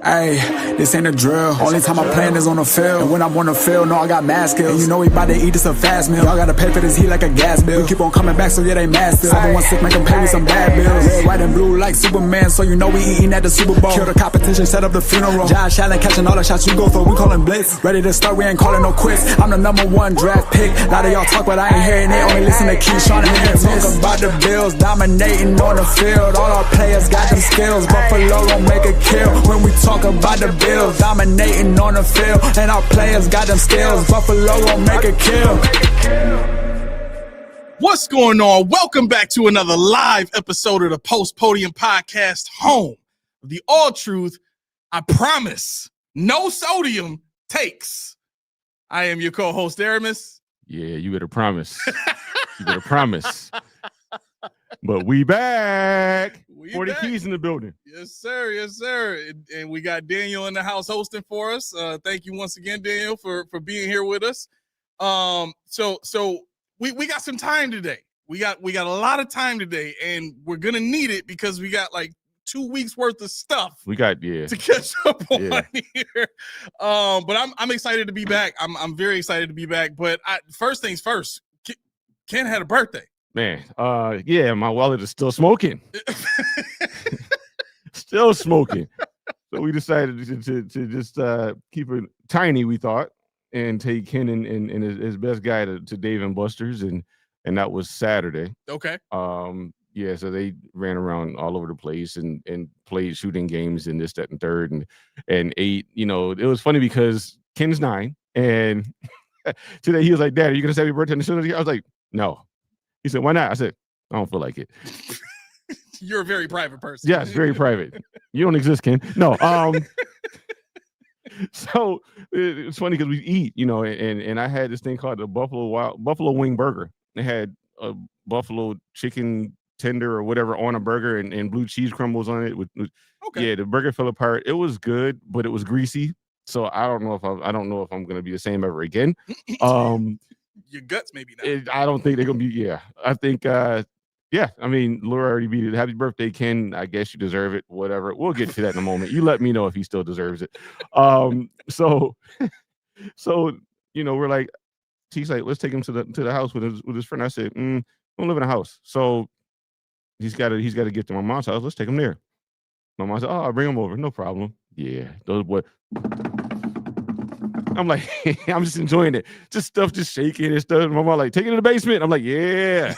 Hey, this ain't a drill. Only time I playing is on the field. And when I'm on the field, no, I got mad skills. And you know we bout to eat this a fast meal. Y'all gotta pay for this heat like a gas bill. We keep on coming back, so yeah, they mad still. 716 make them pay with some bad bills. Red, white, and blue like Superman, so you know we eating at the Super Bowl. Kill the competition, set up the funeral. Josh Allen catching all the shots you go for. We callin' blitz. Ready to start, we ain't calling no quits. I'm the #1 draft pick. A lot of y'all talk, but I ain't hearing it. Only listen to Keyshawn and hit talk about the Bills dominating on the field. All our players got them skills. Buffalo don't make a kill when we talk about the Bills dominating on the field, and our players got them skills. Buffalo won't make a kill. What's going on? Welcome back to another live episode of the Post Podium Podcast, home of the all truth. I promise, no sodium takes. I am your co-host, Aramis. Yeah, you better promise. You better promise. But we back. The keys in the building. Yes, sir. Yes, sir. And we got Daniel in the house hosting for us. Thank you once again, Daniel, for being here with us. So we got some time today. We got a lot of time today, and we're gonna need it because we got like 2 weeks worth of stuff. We got to catch up on here. But I'm excited to be back. I'm very excited to be back. But first things first, Ken had a birthday. Man, yeah, my wallet is still smoking. Still smoking. So we decided to just keep it tiny, we thought, and take Ken and his best guy to Dave and Buster's, and that was Saturday. Okay. Yeah, so they ran around all over the place and played shooting games and this, that, and third, and ate. You know, it was funny because Ken's 9, and today he was like, "Dad, are you gonna say happy birthday?" And I was like, "No." He said, "Why not?" I said, "I don't feel like it." You're a very private person. Yes, very private. You don't exist, Ken. No. So it's funny because we eat, you know, and I had this thing called the Buffalo Wing Burger. They had a buffalo chicken tender or whatever on a burger and blue cheese crumbles on it. Yeah, the burger fell apart. It was good, but it was greasy. So I don't know if I'm going to be the same ever again. Your guts maybe not. I don't think they're gonna be. Yeah, I think. Yeah, I mean, Laura already beat it. Happy birthday, Ken. I guess you deserve it. Whatever. We'll get to that in a moment. You let me know if he still deserves it. So you know, we're like, he's like, let's take him to the house with his friend. I said, don't live in a house. So he's got to get to my mom's house. Let's take him there. My mom said, "Oh, I'll bring him over. No problem." Yeah, those boy. I'm like, I'm just enjoying it. Just stuff just shaking and stuff. My mom like, "Take it to the basement." I'm like, yeah.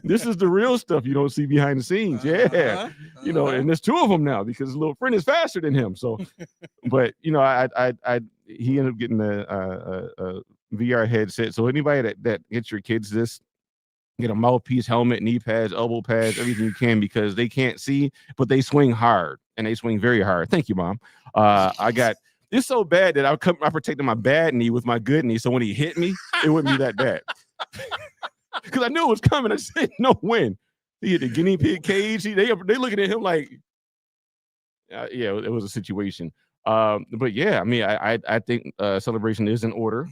This is the real stuff you don't see behind the scenes. Yeah. You know, and there's 2 of them now because his little friend is faster than him. So, but you know, he ended up getting a VR headset. So anybody that gets your kids this, get a mouthpiece, helmet, knee pads, elbow pads, everything you can, because they can't see, but they swing hard and they swing very hard. Thank you, Mom. It's so bad that I protected my bad knee with my good knee, so when he hit me, it wouldn't be that bad. Because I knew it was coming. I just didn't know when. He hit the guinea pig cage. They looking at him like, yeah, it was a situation. But yeah, I mean, I think celebration is in order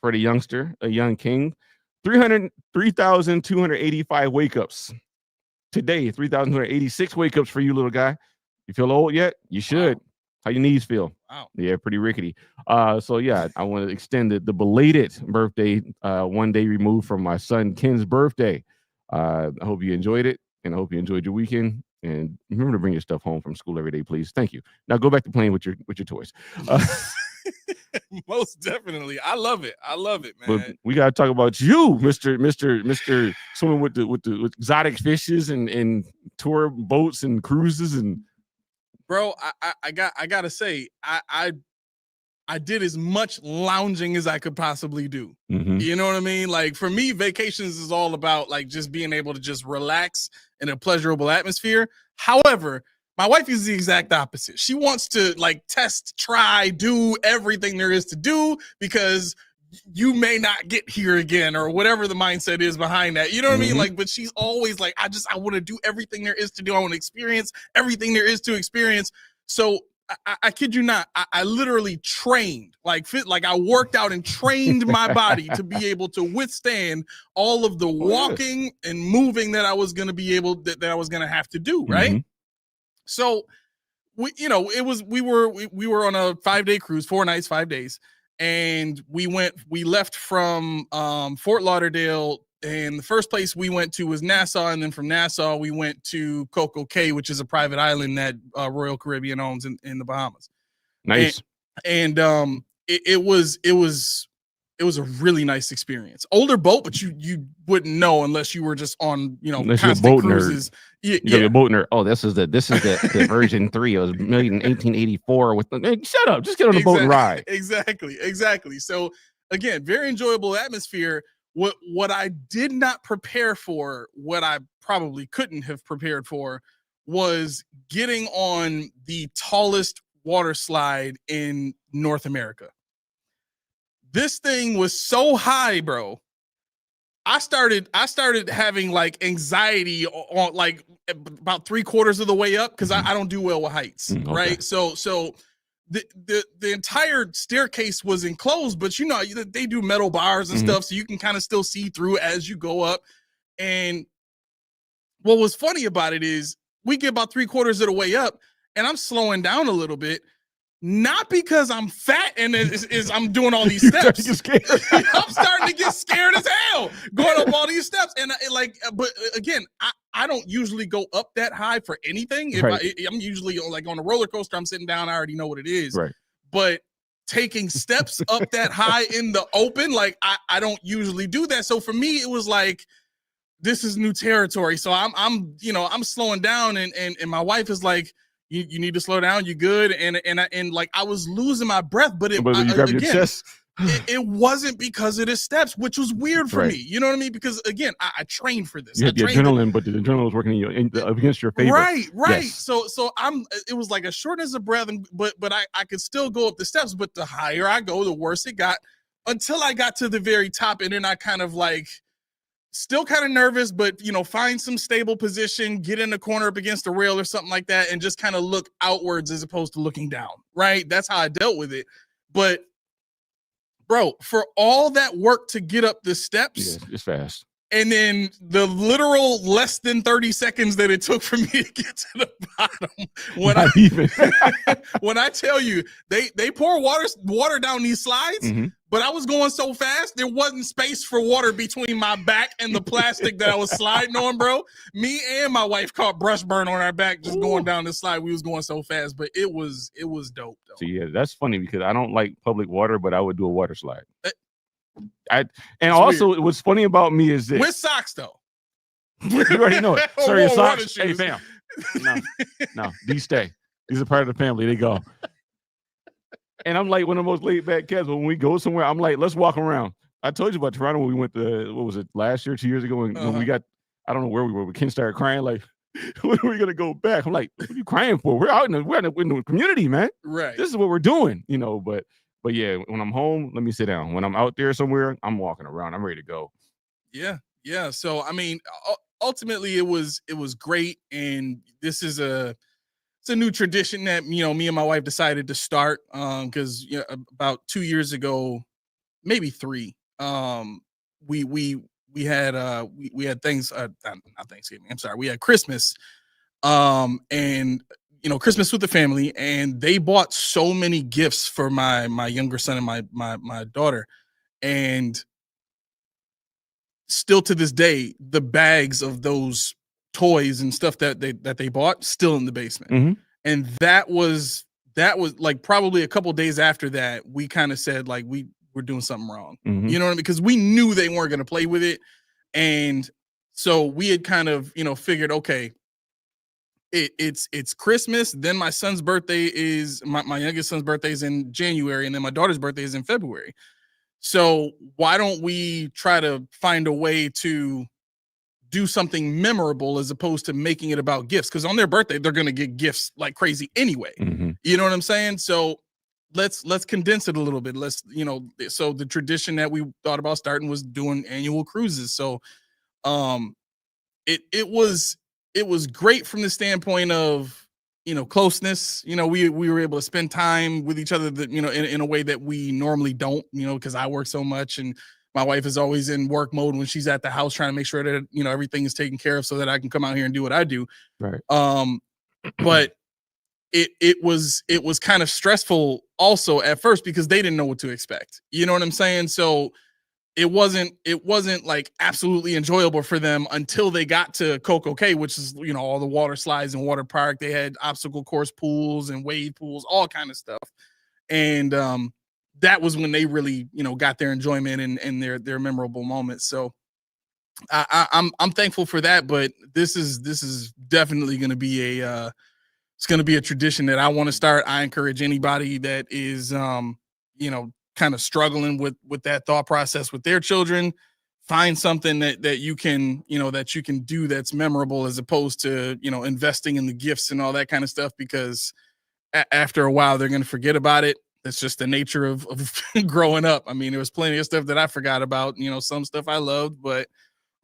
for the youngster, a young king. 3,285 wake-ups today. 3,286 wake-ups for you, little guy. You feel old yet? You should. Wow. How your knees feel? Wow. Yeah, pretty rickety. So yeah, I want to extend the belated birthday, 1 day removed from my son Ken's birthday. I hope you enjoyed it, and I hope you enjoyed your weekend. And remember to bring your stuff home from school every day, please. Thank you. Now go back to playing with your toys. Most definitely. I love it, man. But we gotta talk about you, Mr. swimming with with exotic fishes and tour boats and cruises and. Bro, I gotta say, I did as much lounging as I could possibly do. Mm-hmm. You know what I mean? Like for me, vacations is all about like just being able to just relax in a pleasurable atmosphere. However, my wife is the exact opposite. She wants to like test, try, do everything there is to do because you may not get here again or whatever the mindset is behind that. You know what I mean? Like, but she's always like, I want to do everything there is to do. I want to experience everything there is to experience. So I kid you not, I literally trained, like I worked out and trained my body to be able to withstand all of the walking and moving that I was going to be able, that I was going to have to do. Right. So we were on a 5-day cruise, 4 nights, 5 days. And we left from Fort Lauderdale, and the first place we went to was Nassau. And then from Nassau, we went to Coco Cay, which is a private island that Royal Caribbean owns in the Bahamas. Nice. And it was a really nice experience. Older boat, but you wouldn't know unless you were just on, unless constant you're a boat cruises. Nerd. You're a boat nerd. Oh, this is the version 3. It was made in 1884 with shut up. Just get on the boat and ride. Exactly. So again, very enjoyable atmosphere. What I did not prepare for, what I probably couldn't have prepared for, was getting on the tallest water slide in North America. This thing was so high, bro. I started having like anxiety on like about 3/4 of the way up, because I don't do well with heights, okay. right? So the entire staircase was enclosed, but they do metal bars and stuff, so you can kind of still see through as you go up. And what was funny about it is we get about 3/4 of the way up, and I'm slowing down a little bit. Not because I'm fat and I'm doing all these steps. I'm starting to get scared as hell going up all these steps. And but again, I don't usually go up that high for anything. If I'm usually like on a roller coaster, I'm sitting down, I already know what it is. Right. But taking steps up that high in the open, like I don't usually do that. So for me, it was like, this is new territory. So I'm slowing down, and my wife is like, You need to slow down. You good? And like I was losing my breath, but you grab your chest. it wasn't because of the steps, which was weird for me. You know what I mean? Because again, I trained for this. You had the adrenaline, but the adrenaline was working against your favor. Right. Yes. So it was like a shortness of breath, but I could still go up the steps. But the higher I go, the worse it got, until I got to the very top, and then I kind of like. Still kind of nervous, but find some stable position, get in the corner up against the rail or something like that, and just kind of look outwards as opposed to looking down. Right? That's how I dealt with it. But bro, for all that work to get up the steps, it's fast. And then the literal less than 30 seconds that it took for me to get to the bottom. When I tell you they pour water down these slides, but I was going so fast, there wasn't space for water between my back and the plastic that I was sliding on, bro. Me and my wife caught brush burn on our back just going down the slide. We was going so fast, but it was dope though. So yeah, that's funny because I don't like public water, but I would do a water slide. Also, weird. What's funny about me is this. With socks, though. You already know it. Sir, your socks. Hey, fam. No, these stay. These are part of the family. They go. And I'm like one of the most laid back cats. When we go somewhere, I'm like, let's walk around. I told you about Toronto when we went to, what was it, last year, 2 years ago, when we got, I don't know where we were, but Ken started crying like, when are we going to go back? I'm like, what are you crying for? We're out in the community, man. Right. This is what we're doing, But yeah, when I'm home, let me sit down. When I'm out there somewhere, I'm walking around. I'm ready to go. Yeah. So I mean, ultimately, it was great, and this is it's a new tradition that me and my wife decided to start because about 2 years ago, maybe 3, we had things not Thanksgiving. I'm sorry, we had Christmas, and. Christmas with the family, and they bought so many gifts for my younger son and my daughter, and still to this day, the bags of those toys and stuff that they bought still in the basement. And that was like probably a couple days after that, we kind of said like we were doing something wrong. You know what I mean? Because we knew they weren't going to play with it, and so we had kind of figured, okay. It's Christmas. Then my son's birthday is my youngest son's birthday is in January, and then my daughter's birthday is in February. So why don't we try to find a way to do something memorable as opposed to making it about gifts? Because on their birthday, they're gonna get gifts like crazy anyway. You know what I'm saying? So let's condense it a little bit. So the tradition that we thought about starting was doing annual cruises. So it was great from the standpoint of, closeness. We were able to spend time with each other that, in a way that we normally don't, because I work so much and my wife is always in work mode when she's at the house trying to make sure that, everything is taken care of so that I can come out here and do what I do. Right. But it was kind of stressful also at first because they didn't know what to expect. You know what I'm saying? So it wasn't like absolutely enjoyable for them until they got to Coco Cay, which is, you know, all the water slides and water park. They had obstacle course pools and wade pools, all kind of stuff. And that was when they really, you know, got their enjoyment and their memorable moments. So I'm thankful for that, but this is definitely going to be it's going to be a tradition that I want to start. I encourage anybody that is you know, kind of struggling with that thought process with their children, find something that you can, you know, that you can do that's memorable, as opposed to, you know, investing in the gifts and all that kind of stuff, because after a while they're going to forget about it. It's just the nature of growing up. I mean, there was plenty of stuff that I forgot about, you know, some stuff I loved, but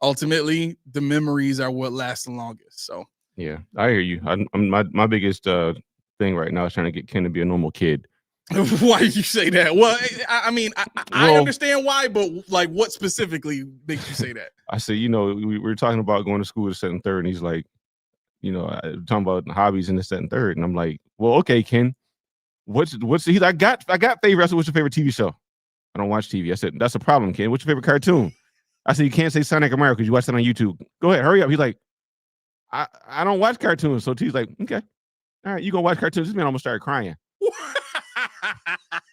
ultimately the memories are what last the longest. So yeah, I hear you. I'm my biggest thing right now is trying to get Ken to be a normal kid. Why did you say that? Well, I mean, I understand why, but like, what specifically makes you say that? I say, you know, we were talking about going to school at second and third, and he's like, you know, talking about hobbies in the second and third, and I'm like, well, okay, Ken, what's he's like, I got favorite. I said, what's your favorite TV show? I don't watch TV. I said, that's a problem, Ken. What's your favorite cartoon? I said, you can't say Sonic or Mario because you watch that on YouTube. Go ahead, hurry up. He's like, I don't watch cartoons. So T's like, okay, all right, you go watch cartoons. This man almost started crying.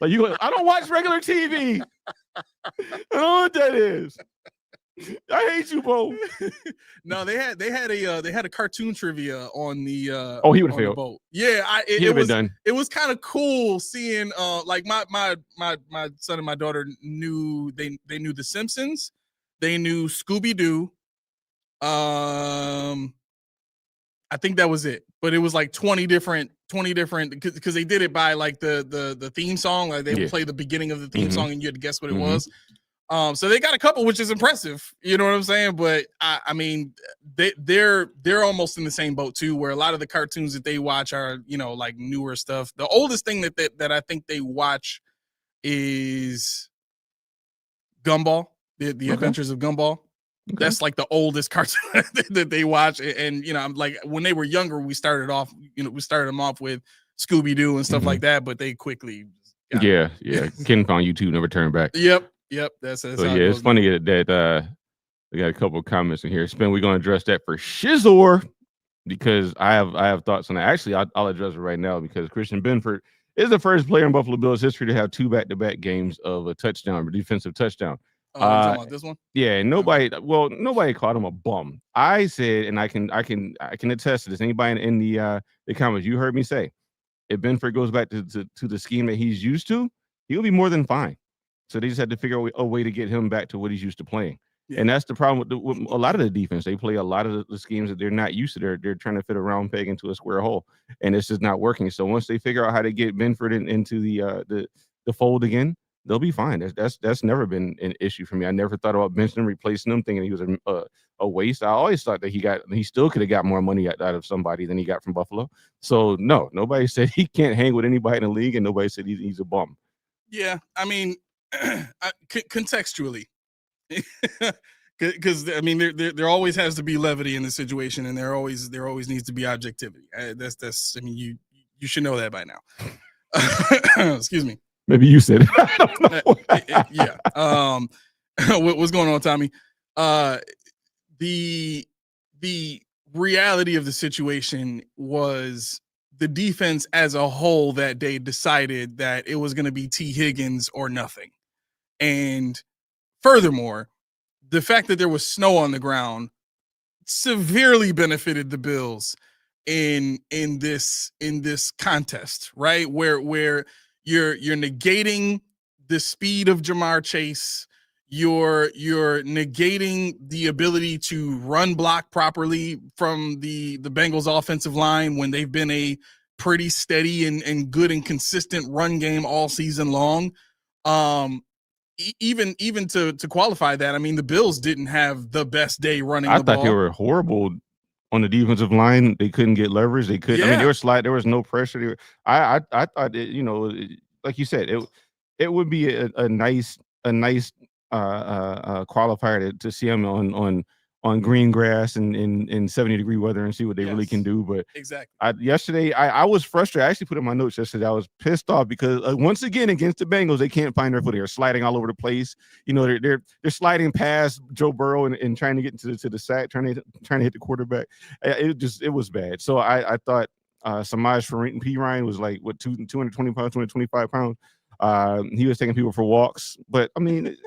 Like, I don't watch regular TV. I don't know what that is. I hate you both. No, they had a cartoon trivia on the he would have failed. Boat. Yeah, it was done. It was kind of cool seeing like my son and my daughter knew they knew The Simpsons, they knew Scooby-Doo. I think that was it, but it was like 20 different because they did it by like the theme song. Like they would play the beginning of the theme song and you had to guess what it was. So they got a couple, which is impressive. You know what I'm saying? But I mean, they're almost in the same boat too, where a lot of the cartoons that they watch are, you know, like newer stuff. The oldest thing that I think they watch is Gumball, the Adventures of Gumball. Okay. That's like the oldest cartoon that they watch. And, you know, I'm like, when they were younger, we started them off with Scooby-Doo and stuff like that, but they quickly. Yeah. Ken found YouTube, never turned back. Yep. That's so yeah, it's funny that we got a couple of comments in here. We're going to address that for Shizor because I have thoughts on that. Actually, I'll address it right now because Christian Benford is the first player in Buffalo Bills history to have 2 back-to-back games of a touchdown, a defensive touchdown. Oh, you talking about this one? Yeah, nobody called him a bum. I said, and I can attest to this. Anybody in the comments, you heard me say, if Benford goes back to the scheme that he's used to, he'll be more than fine. So they just had to figure out a way to get him back to what he's used to playing. Yeah. And that's the problem with a lot of the defense. They play a lot of the schemes that they're not used to. They're trying to fit a round peg into a square hole, and it's just not working. So once they figure out how to get Benford into the fold again, they'll be fine. That's never been an issue for me. I never thought about benching him, replacing him, thinking he was a waste. I always thought that he still could have got more money out of somebody than he got from Buffalo. So no, nobody said he can't hang with anybody in the league, and nobody said he's a bum. Yeah, I mean, contextually, because I mean, there always has to be levity in the situation, and there always needs to be objectivity. That's I mean, you should know that by now. Excuse me. Maybe you said it. Yeah. What's going on, Tommy? The reality of the situation was the defense as a whole that day decided that it was going to be T. Higgins or nothing. And furthermore, the fact that there was snow on the ground severely benefited the Bills in this contest, right? Where you're negating the speed of Jamar Chase, you're negating the ability to run block properly from the Bengals offensive line when they've been a pretty steady and good and consistent run game all season long. Even to qualify that, I mean, the Bills didn't have the best day running the ball. I thought they were horrible on the defensive line. They couldn't get leverage. They couldn't. Yeah. I mean, they were slide. There was no pressure. I thought it, you know, like you said, it would be a nice qualifier to see him on on green grass and in 70-degree weather and see what they really can do. But exactly. Yesterday, I was frustrated. I actually put in my notes yesterday. I was pissed off because once again against the Bengals, they can't find their foot. They're sliding all over the place. You know, they're sliding past Joe Burrow and trying to get to the sack, trying to hit the quarterback. It was bad. So I thought Samaj P. Ryan was like 220 pounds, 225 pounds. He was taking people for walks, but I mean.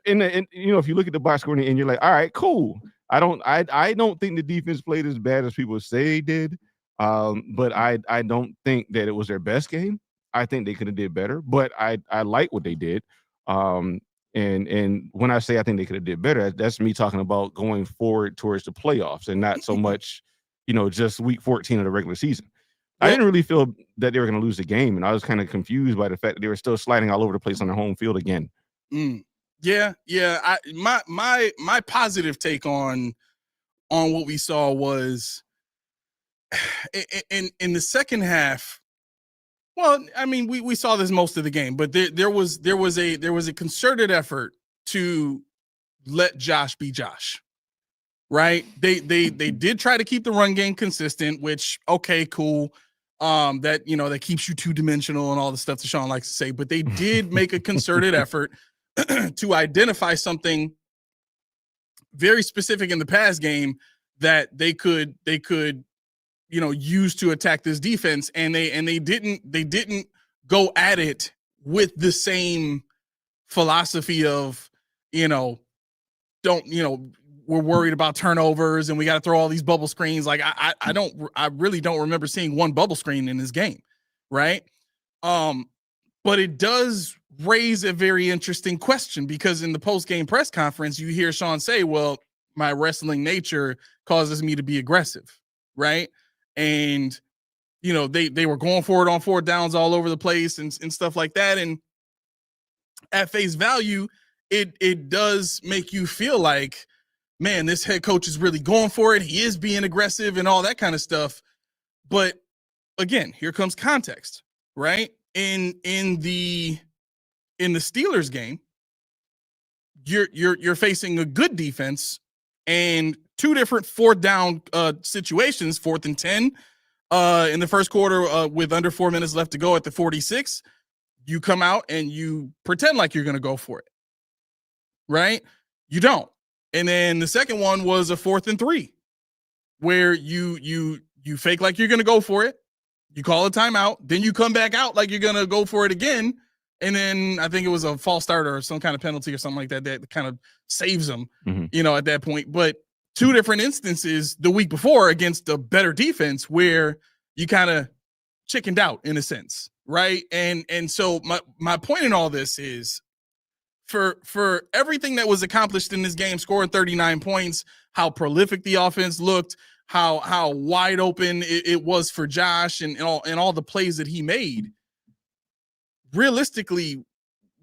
And you know, if you look at the box score and you're like, all right, cool. I don't think the defense played as bad as people say they did. But I don't think that it was their best game. I think they could have did better, but I like what they did. And when I say I think they could have did better, that's me talking about going forward towards the playoffs and not so much, you know, just week 14 of the regular season. I didn't really feel that they were going to lose the game, and I was kind of confused by the fact that they were still sliding all over the place on their home field again. Yeah. My positive take on what we saw was in the second half. Well, I mean, we saw this most of the game, but there was a concerted effort to let Josh be Josh. Right? They did try to keep the run game consistent, which okay, cool. That keeps you two-dimensional and all the stuff that Sean likes to say, but they did make a concerted effort to identify something very specific in the pass game that they could use to attack this defense, and they didn't go at it with the same philosophy of we're worried about turnovers and we got to throw all these bubble screens. Like I really don't remember seeing one bubble screen in this game, right? But it does raise a very interesting question, because in the post-game press conference, you hear Sean say, well, my wrestling nature causes me to be aggressive, right? And, they were going for it on fourth downs all over the place and stuff like that. And at face value, it does make you feel like, man, this head coach is really going for it. He is being aggressive and all that kind of stuff. But again, here comes context, right? In the Steelers game, you're facing a good defense and two different fourth down situations, 4th and 10 in the first quarter with under 4 minutes left to go at the 46. You come out and you pretend like you're going to go for it, right? You don't. And then the second one was a 4th and 3 where you fake like you're going to go for it. You call a timeout, then you come back out like you're going to go for it again. And then I think it was a false start or some kind of penalty or something like that kind of saves them, at that point. But two different instances the week before against a better defense where you kind of chickened out in a sense, right? And so my point in all this is for everything that was accomplished in this game, scoring 39 points, how prolific the offense looked, how wide open it was for Josh and all the plays that he made. Realistically,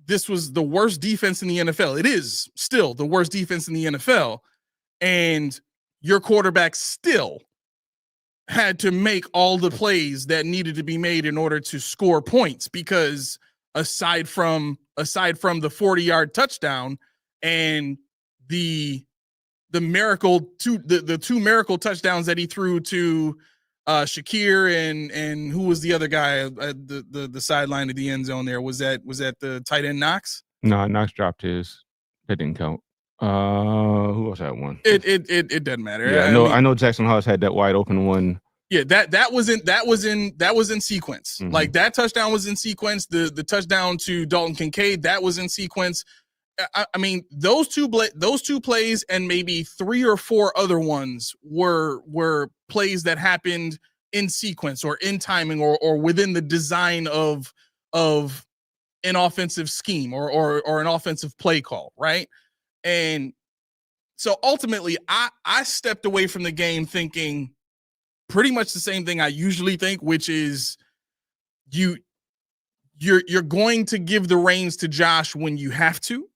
this was the worst defense in the NFL. It is still the worst defense in the NFL. And your quarterback still had to make all the plays that needed to be made in order to score points, because aside from the 40-yard touchdown and the miracle the two miracle touchdowns that he threw to Shakir and who was the other guy at the sideline of the end zone there? Was that the tight end Knox? No, Knox dropped his. That didn't count. Who else had one? It doesn't matter. Yeah, I know Jackson Hollis had that wide open one. Yeah, that was in sequence. Mm-hmm. Like that touchdown was in sequence. The touchdown to Dalton Kincaid, that was in sequence. I mean, those two plays and maybe 3 or 4 other ones were plays that happened in sequence or in timing or within the design of an offensive scheme or an offensive play call, right? And so ultimately, I stepped away from the game thinking pretty much the same thing I usually think, which is you're going to give the reins to Josh when you have to.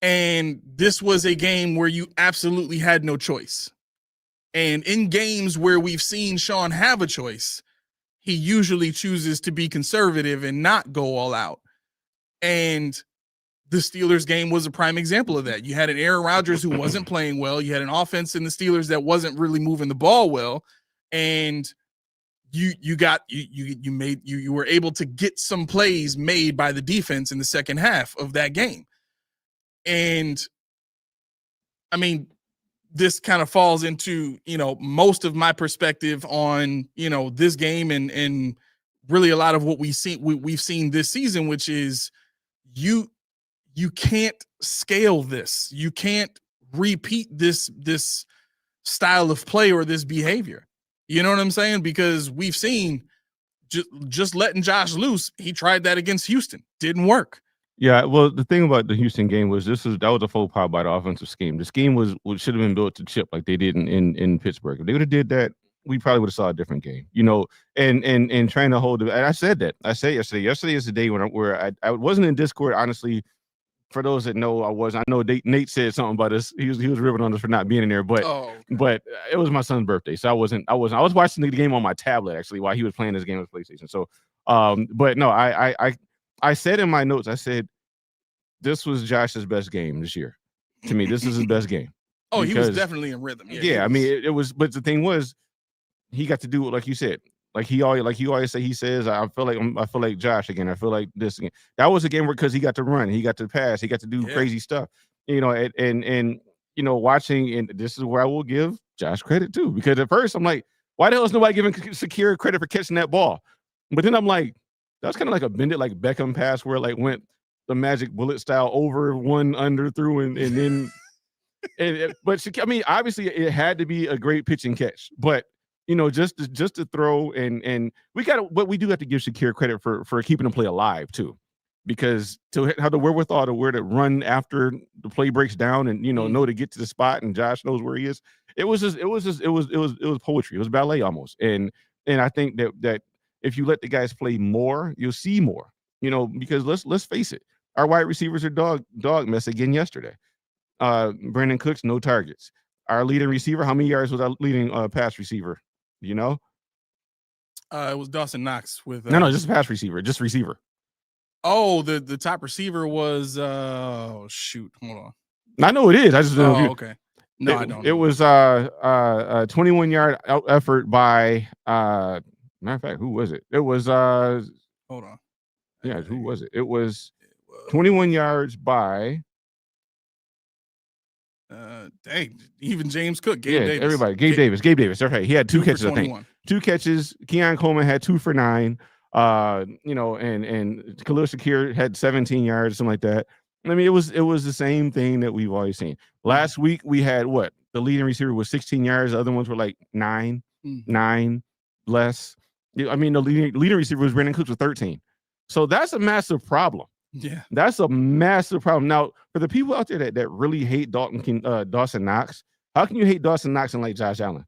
And this was a game where you absolutely had no choice. And in games where we've seen Sean have a choice, he usually chooses to be conservative and not go all out. And the Steelers game was a prime example of that. You had an Aaron Rodgers who wasn't playing well. You had an offense in the Steelers that wasn't really moving the ball well, and you were able to get some plays made by the defense in the second half of that game. And I mean, this kind of falls into, most of my perspective on, this game and really a lot of what we've seen this season, which is you can't scale this. You can't repeat this style of play or this behavior. You know what I'm saying? Because we've seen just letting Josh loose. He tried that against Houston. Didn't work. Yeah, well, the thing about the Houston game was that was a faux pas by the offensive scheme. The scheme should have been built to chip like they did in Pittsburgh. If they would have did that, we probably would have saw a different game. And trying to hold it. And I said that. I said yesterday. Yesterday is the day where I wasn't in Discord, honestly. For those that know, I know Nate said something about us. He was ripping on us for not being in there, but but it was my son's birthday, so I was watching the game on my tablet actually while he was playing this game on PlayStation. So, but no, I said in my notes, I said this was Josh's best game this year. To me, this is his best game. Oh, he was definitely in rhythm. Yeah, I mean, it was. But the thing was, he got to do it like you said. Like you always say, he says, I feel like Josh again. I feel like this again. That was a game where because he got to run, he got to pass, he got to do crazy stuff. And watching, and this is where I will give Josh credit too, because at first I'm like, why the hell is nobody giving Shakir credit for catching that ball? But then I'm like, that's kind of like a bended like Beckham pass where it like went the magic bullet style over one under through and then but I mean, obviously it had to be a great pitch and catch, but just to throw and but we do have to give Shakir credit for keeping the play alive too, because to have the wherewithal to where to run after the play breaks down and know to get to the spot and Josh knows where he is. It was poetry. It was ballet almost. And I think that if you let the guys play more, you'll see more. Because let's face it, our wide receivers are dog mess again yesterday. Brandon Cooks, no targets. Our leading receiver, how many yards was our leading pass receiver? It was Dawson Knox with no, just pass receiver, just receiver. Oh, the top receiver was shoot, hold on. I know it is. I just don't know. Okay. No, I don't. It was a 21-yard out effort by matter of fact, who was it? It was hold on. Yeah, who was it? It was 21 yards by dang, even James Cook, Gabe Davis. Everybody. Gabe Davis. Okay, he had two catches, I think. 2 catches. Keon Coleman had 2 for 9. And Khalil Shakir had 17 yards, something like that. I mean, it was the same thing that we've always seen. Last week we had what? The leading receiver was 16 yards. The other ones were like 9 less. I mean, the leading receiver was Brandon Cooks with 13. So that's a massive problem. Yeah, that's a massive problem. Now, for the people out there that really hate Dawson Knox, how can you hate Dawson Knox and like Josh Allen?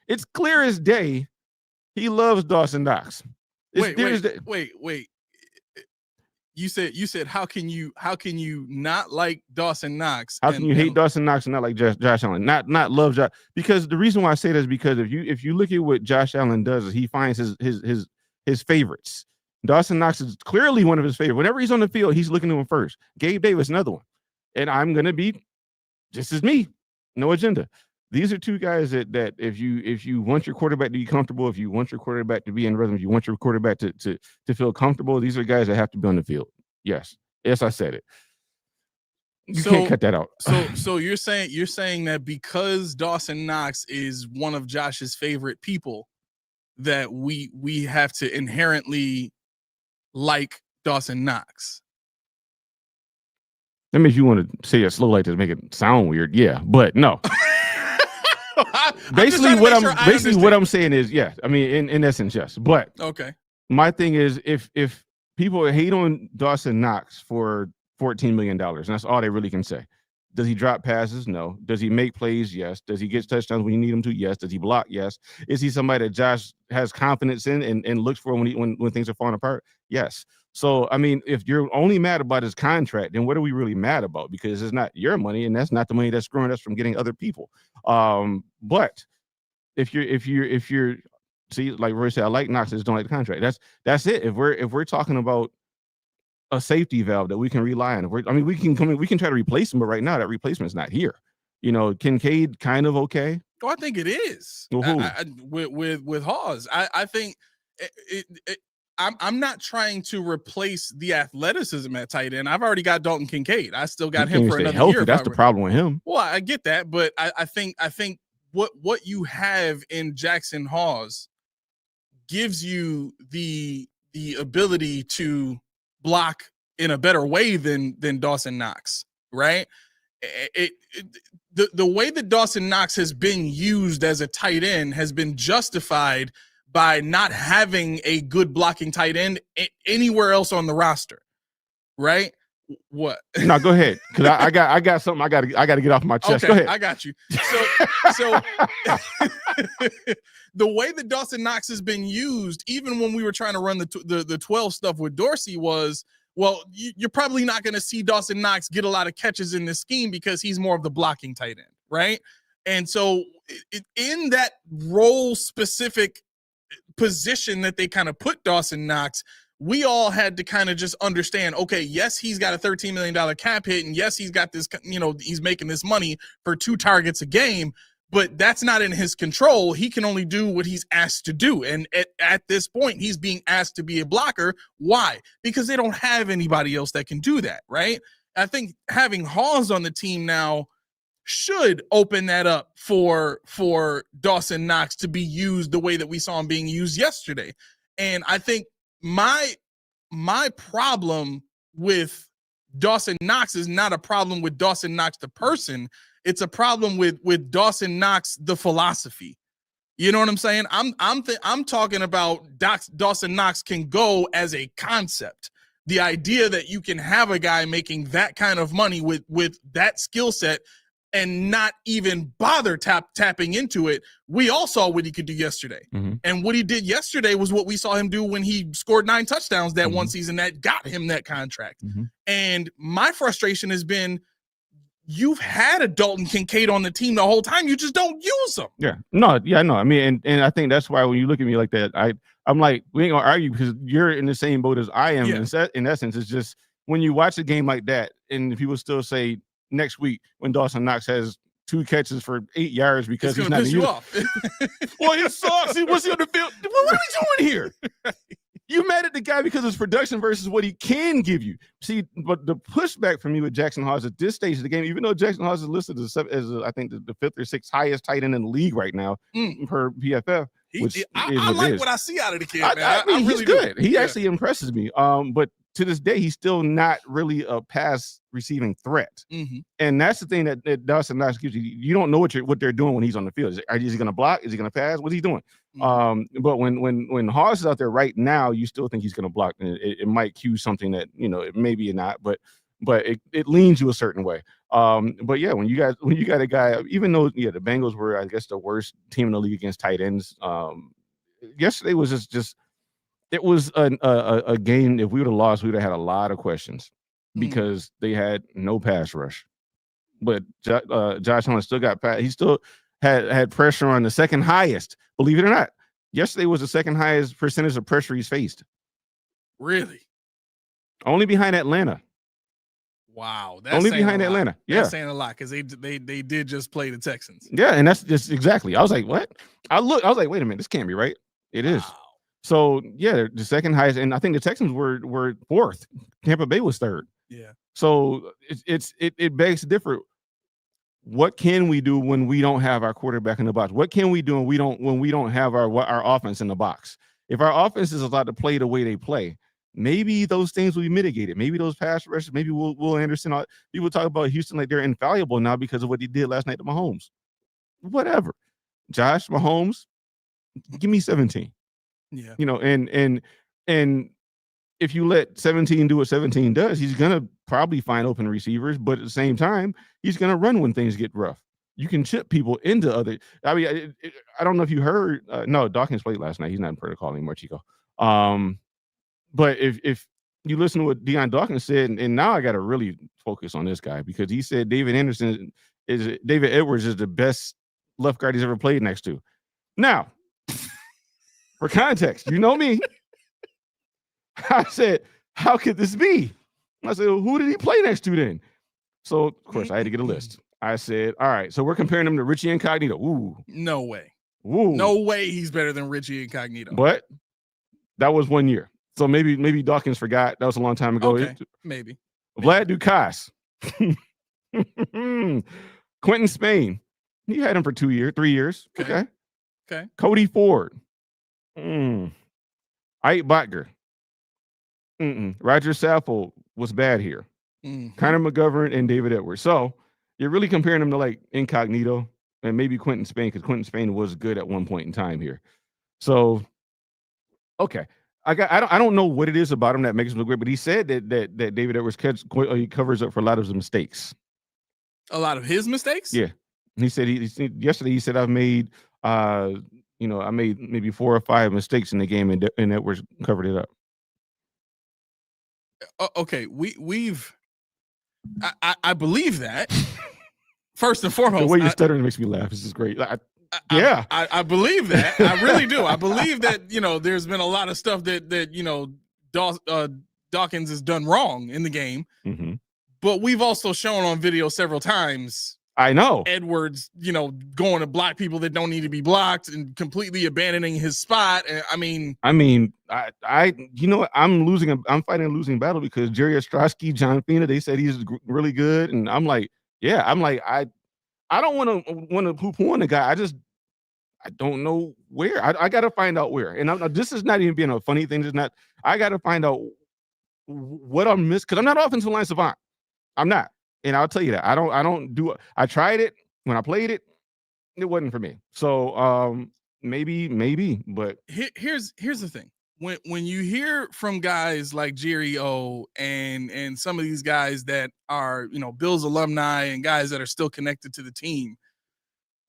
It's clear as day he loves Dawson Knox. Wait. You said how can you not like Dawson Knox? How can you hate Dawson Knox and not like Josh Allen? Not love Josh? Because the reason why I say that is because if you look at what Josh Allen does, is he finds his favorites. Dawson Knox is clearly one of his favorites. Whenever he's on the field, he's looking to him first. Gabe Davis, another one. And I'm gonna be just as me, no agenda. These are two guys that if you want your quarterback to be comfortable, if you want your quarterback to be in rhythm, if you want your quarterback to feel comfortable, these are guys that have to be on the field. Yes, I said it. You can't cut that out. So you're saying that because Dawson Knox is one of Josh's favorite people, that we have to inherently like Dawson Knox. That means you want to say it slow like to make it sound weird. Yeah, but no. Basically what I'm saying is, yeah, I mean, in essence, yes. But okay. My thing is if people hate on Dawson Knox for $14 million, and that's all they really can say. Does he drop passes? No. Does he make plays? Yes. Does he get touchdowns when you need him to? Yes. Does he block? Yes. Is he somebody that Josh has confidence in and looks for when things are falling apart? Yes. So, I mean, if you're only mad about his contract, then what are we really mad about? Because it's not your money, and that's not the money that's screwing us from getting other people. But if you're see, like Roy said, I like Knox, I just don't like the contract. That's it. If we're talking about a safety valve that we can rely on. We can try to replace him, but right now that replacement's not here. Kincaid kind of okay. Oh, I think it is. Well, with Hawes. I think I'm not trying to replace the athleticism at tight end. I've already got Dalton Kincaid. I still got him for another year. That's the problem with him. Well, I get that, but I think what you have in Jackson Hawes gives you the ability to block in a better way than Dawson Knox, right? The way that Dawson Knox has been used as a tight end has been justified by not having a good blocking tight end anywhere else on the roster, right? What? No, go ahead, because I got something I got to get off my chest. Okay, go ahead. I got you. So the way that Dawson Knox has been used, even when we were trying to run the 12 stuff with Dorsey, was, well, you're probably not going to see Dawson Knox get a lot of catches in this scheme because he's more of the blocking tight end, right? And so in that role specific position that they kind of put Dawson Knox, we all had to kind of just understand, okay, yes, he's got a $13 million cap hit, and yes, he's got this, he's making this money for 2 targets a game, but that's not in his control. He can only do what he's asked to do. And at this point, he's being asked to be a blocker. Why? Because they don't have anybody else that can do that, right? I think having Hawes on the team now should open that up for Dawson Knox to be used the way that we saw him being used yesterday. And I think my problem with Dawson Knox is not a problem with Dawson Knox the person. It's a problem with Dawson Knox the philosophy. You know what I'm saying? I'm talking about Dawson Knox can go as a concept. The idea that you can have a guy making that kind of money with that skill set and not even bother tapping into it. We all saw what he could do yesterday. Mm-hmm. And what he did yesterday was what we saw him do when he scored 9 touchdowns that one season that got him that contract. Mm-hmm. And my frustration has been, you've had a Dalton Kincaid on the team the whole time. You just don't use him. Yeah. No. I mean, and I think that's why when you look at me like that, I'm like, we ain't gonna argue because you're in the same boat as I am. Yeah. In essence, it's just when you watch a game like that and people still say next week when Dawson Knox has 2 catches for 8 yards because he's not piss you off. Well, he sucks. What's he on the field? What are we doing here? You mad at the guy because of his production versus what he can give you. See, but the pushback for me with Jackson Hawes at this stage of the game, even though Jackson Hawes is listed as I think the 5th or 6th highest tight end in the league right now per PFF. I like what I see out of the kid, man. I mean, he's good. He actually impresses me. But to this day, he's still not really a pass receiving threat. Mm-hmm. And that's the thing that Dawson Knox gives you. You don't know what they're doing when he's on the field. Is he going to block? Is he going to pass? What's he doing? Mm-hmm. But when Hawes is out there right now, you still think he's going to block. It might cue something that, maybe not, but it leans you a certain way. But yeah, when you got a guy, even though the Bengals were, I guess, the worst team in the league against tight ends, yesterday was just it was a game. If we would have lost, we would have had a lot of questions because they had no pass rush. But Josh Allen still got pass. He still had pressure on the second highest. Believe it or not, yesterday was the second highest percentage of pressure he's faced. Really? Only behind Atlanta. Wow, that's only behind Atlanta. Yeah, that's saying a lot because they did just play the Texans. Yeah, and that's just exactly. I was like, what? I was like, wait a minute, this can't be right. It is. So yeah, the second highest, and I think the Texans were 4th. Tampa Bay was 3rd. Yeah. So it begs to differ. What can we do when we don't have our quarterback in the box? What can we do when we don't have our offense in the box? If our offense is allowed to play the way they play, maybe those things will be mitigated. Maybe those pass rushes, maybe Will Anderson. People talk about Houston like they're infallible now because of what he did last night to Mahomes. Whatever. Josh Mahomes, give me 17. Yeah. And if you let 17 do what 17 does, he's going to probably find open receivers, but at the same time, he's going to run when things get rough. You can chip people into other. I mean, I don't know if you heard. No, Dawkins played last night. He's not in protocol anymore, Chico. But if you listen to what Deion Dawkins said, and now I got to really focus on this guy because he said David Edwards is the best left guard he's ever played next to. Now, for context, you know me. I said, how could this be? I said, well, who did he play next to then? So, of course, I had to get a list. I said, all right, so we're comparing him to Richie Incognito. Ooh. No way. Ooh. No way he's better than Richie Incognito. But that was 1 year. So maybe Dawkins forgot. That was a long time ago. Okay, maybe. Vlad Dukas. Quentin Spain. You had him for 3 years. Okay. Cody Ford. Ike Botger. Roger Saffold was bad here. Connor McGovern and David Edwards. So you're really comparing them to like Incognito and maybe Quentin Spain, because Quentin Spain was good at one point in time here. So, okay. I don't know what it is about him that makes him look great, but he said that David Edwards he covers up for a lot of his mistakes. A lot of his mistakes? Yeah. He said yesterday he said I made maybe 4 or 5 mistakes in the game, and Edwards covered it up. Okay, I believe that. First and foremost, the way you're stuttering makes me laugh. This is great. I believe that. I really do. I believe that, there's been a lot of stuff that Dawkins has done wrong in the game. Mm-hmm. But we've also shown on video several times. I know Edwards, going to block people that don't need to be blocked and completely abandoning his spot. I'm fighting a losing battle because Jerry Ostrowski, John Fina, they said he's really good. And I'm like, I don't want to poo-poo on the guy. I don't know where. I got to find out where. And this is not even being a funny thing. I got to find out what I'm missing, because I'm not offensive line savant. I'm not. And I'll tell you that. I tried it when I played it. It wasn't for me. So maybe, but here's the thing. When you hear from guys like Jerry O and some of these guys that are, Bills alumni and guys that are still connected to the team,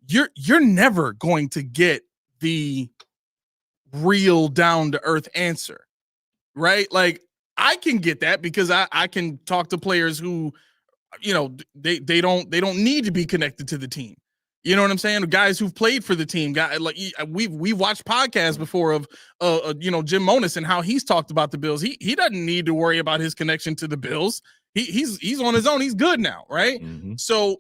you're never going to get the real down to earth answer, right? Like, I can get that because I can talk to players who, they don't need to be connected to the team. You know what I'm saying? Guys who've played for the team, we've watched podcasts before of Jim Monis and how he's talked about the Bills. He doesn't need to worry about his connection to the Bills. He's on his own. He's good now, right? Mm-hmm. So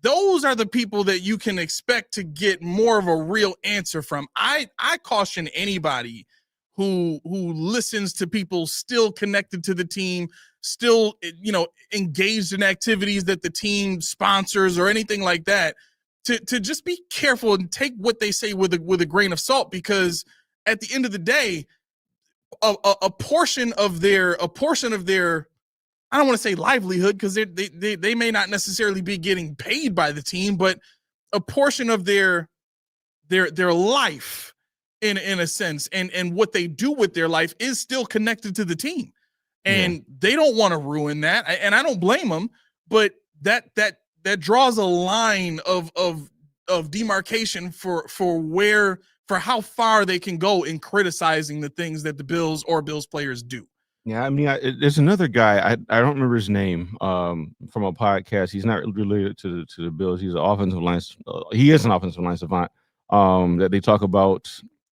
those are the people that you can expect to get more of a real answer from. I caution anybody who listens to people still connected to the team, still, engaged in activities that the team sponsors or anything like that, to just be careful and take what they say with a grain of salt, because at the end of the day, a portion of their I don't want to say livelihood, because they may not necessarily be getting paid by the team, but a portion of their life in a sense, and what they do with their life is still connected to the team. And they don't want to ruin that. And I don't blame them, but that draws a line of demarcation for how far they can go in criticizing the things that the Bills or Bills players do. Yeah, I mean, there's another guy. I don't remember his name from a podcast. He's not related to the Bills. He's an offensive line. He is an offensive line savant that they talk about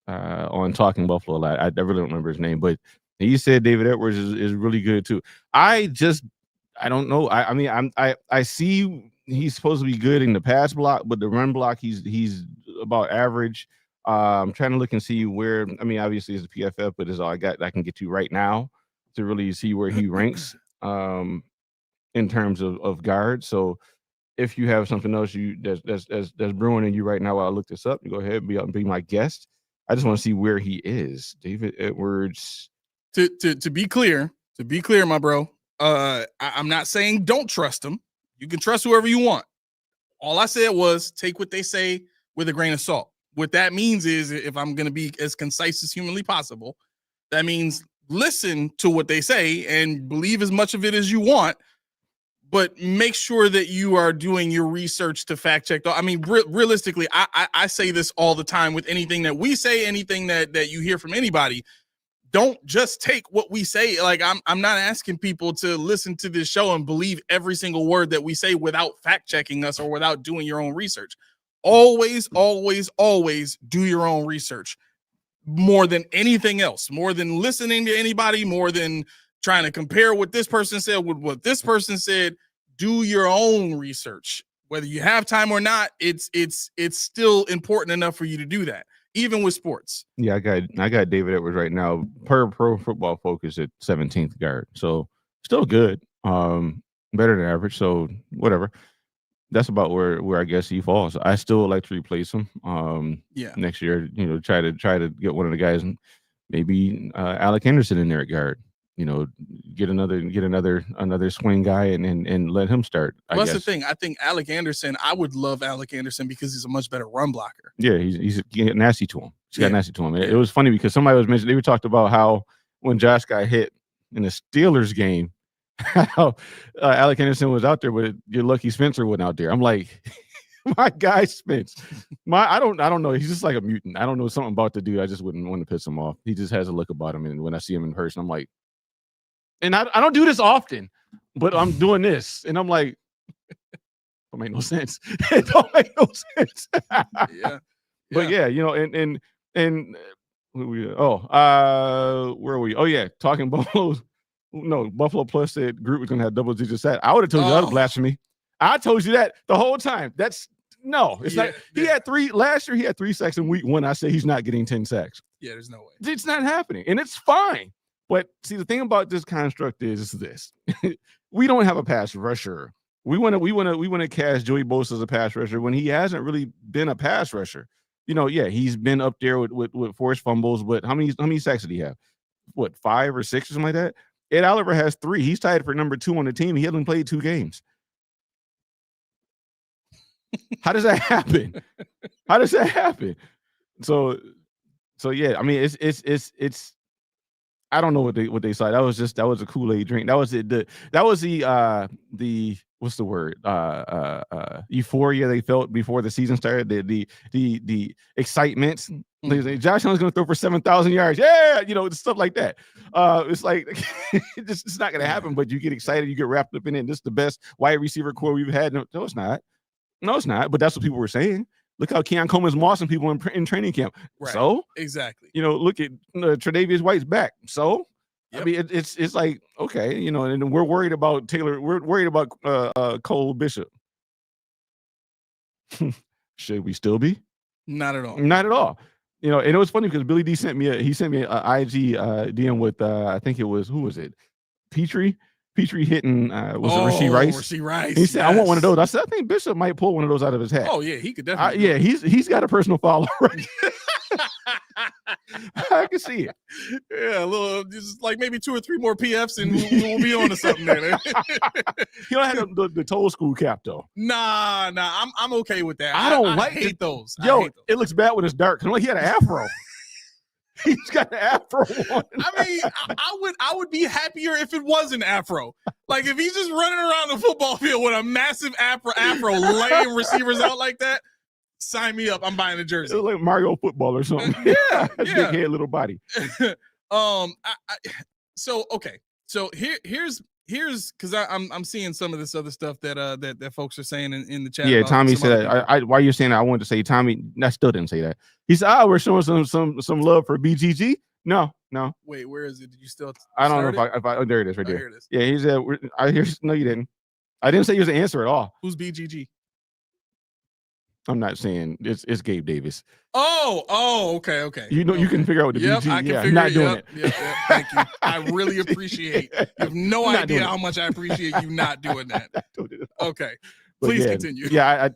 on Talking Buffalo a lot. I really don't remember his name, but he said David Edwards is really good too. I don't know. I see he's supposed to be good in the pass block, but the run block he's about average. I'm trying to look and see where. I mean, obviously it's a PFF, but it's all I got that I can get to right now to really see where he ranks in terms of guard. So if you have something else that's brewing in you right now while I look this up, you go ahead and be my guest. I just want to see where he is. David Edwards. To be clear, my bro, I'm not saying don't trust him. You can trust whoever you want. All I said was take what they say with a grain of salt. What that means is, if I'm going to be as concise as humanly possible, that means listen to what they say and believe as much of it as you want, but make sure that you are doing your research to fact check. I mean, realistically, I say this all the time with anything that we say, anything that you hear from anybody. Don't just take what we say. Like, I'm not asking people to listen to this show and believe every single word that we say without fact checking us or without doing your own research. Always, always, always do your own research more than anything else, more than listening to anybody, more than trying to compare what this person said with what this person said. Do your own research. Whether you have time or not, it's still important enough for you to do that, even with sports. Yeah, I got David Edwards right now per Pro Football Focus at 17th guard. So still good. Better than average. So whatever. That's about where I guess he falls. I still would like to replace him. Next year, try to get one of the guys, maybe Alec Anderson in there at guard. Get another swing guy and let him start. That's the thing. I think Alec Anderson. I would love Alec Anderson because he's a much better run blocker. Yeah, he's nasty to him. He's got nasty to him. It was funny because somebody was mentioning. They talked about how when Josh got hit in the Steelers game, how Alec Anderson was out there, but you're lucky Spencer wasn't out there. I'm like, my guy Spence. I don't know. He's just like a mutant. I don't know something about the dude. I just wouldn't want to piss him off. He just has a look about him, and when I see him in person, I'm like. And I don't do this often, but I'm doing this, and I'm like, don't make no sense. It don't make no sense. But yeah, and where are we? Oh yeah, talking Buffalo. No, Buffalo Plus said Group was gonna have double digit sacks. I would have told you that was blasphemy. I told you that the whole time. It's not. He had 3 last year. He had 3 sacks in week 1. I say he's not getting 10 sacks. Yeah, there's no way. It's not happening, and it's fine. But see, the thing about this construct is this: we don't have a pass rusher. We want to cast Joey Bosa as a pass rusher when he hasn't really been a pass rusher. He's been up there with forced fumbles, but how many sacks did he have? 5 or 6 or something like that? Ed Oliver has 3. He's tied for number 2 on the team. He hasn't played 2 games. How does that happen? So yeah, I mean, it's. I don't know what they saw. That was a Kool-Aid drink. That was the what's the word? Euphoria they felt before the season started. The excitement. Josh Allen's going to throw for 7,000 yards. Yeah, stuff like that. It's like it's not going to happen. But you get excited, you get wrapped up in it. This is the best wide receiver core we've had. No, it's not. But that's what people were saying. Look how Keon Coleman's mossing people in training camp. Right. So exactly. Look at Tre'Davious White's back. So I mean, it's like okay, and we're worried about Taylor. We're worried about Cole Bishop. Should we still be? Not at all. Not at all. And it was funny because Billy D sent me an IG DM with I think it was who was it? Petrie hitting was it Rasheed Rice? Rasheed Rice. He said, "I want one of those." I said, "I think Bishop might pull one of those out of his hat." Oh yeah, he could definitely. He's got a personal follower. I can see it. Yeah, a little, just like maybe 2 or 3 more PFs, and we'll be on to something there. You don't have the toll school cap though. Nah, I'm okay with that. I hate those. Yo, it looks bad when it's dark. I'm like, he had an afro. He's got an afro on. I mean, I would be happier if it was an afro. Like if he's just running around the football field with a massive afro laying receivers out like that. Sign me up. I'm buying a jersey. It's like Mario football or something. Yeah. Big head, little body. So here's because I'm seeing some of this other stuff that folks are saying in the chat. Yeah, Tommy said that. While you're saying that, I wanted to say Tommy. I still didn't say that. He said, we're showing some love for BGG. No. Wait, where is it? Did you still? I don't know if I. Oh, there it is, right there. Here it is. Yeah, he said. No, you didn't. I didn't say he was an answer at all. Who's BGG? I'm not saying it's Gabe Davis. Oh, okay. You can figure out what the BG. I can figure I'm not doing it. Yep, thank you. I really appreciate. You have no idea how much I appreciate you not doing that. Okay, please continue. Yeah,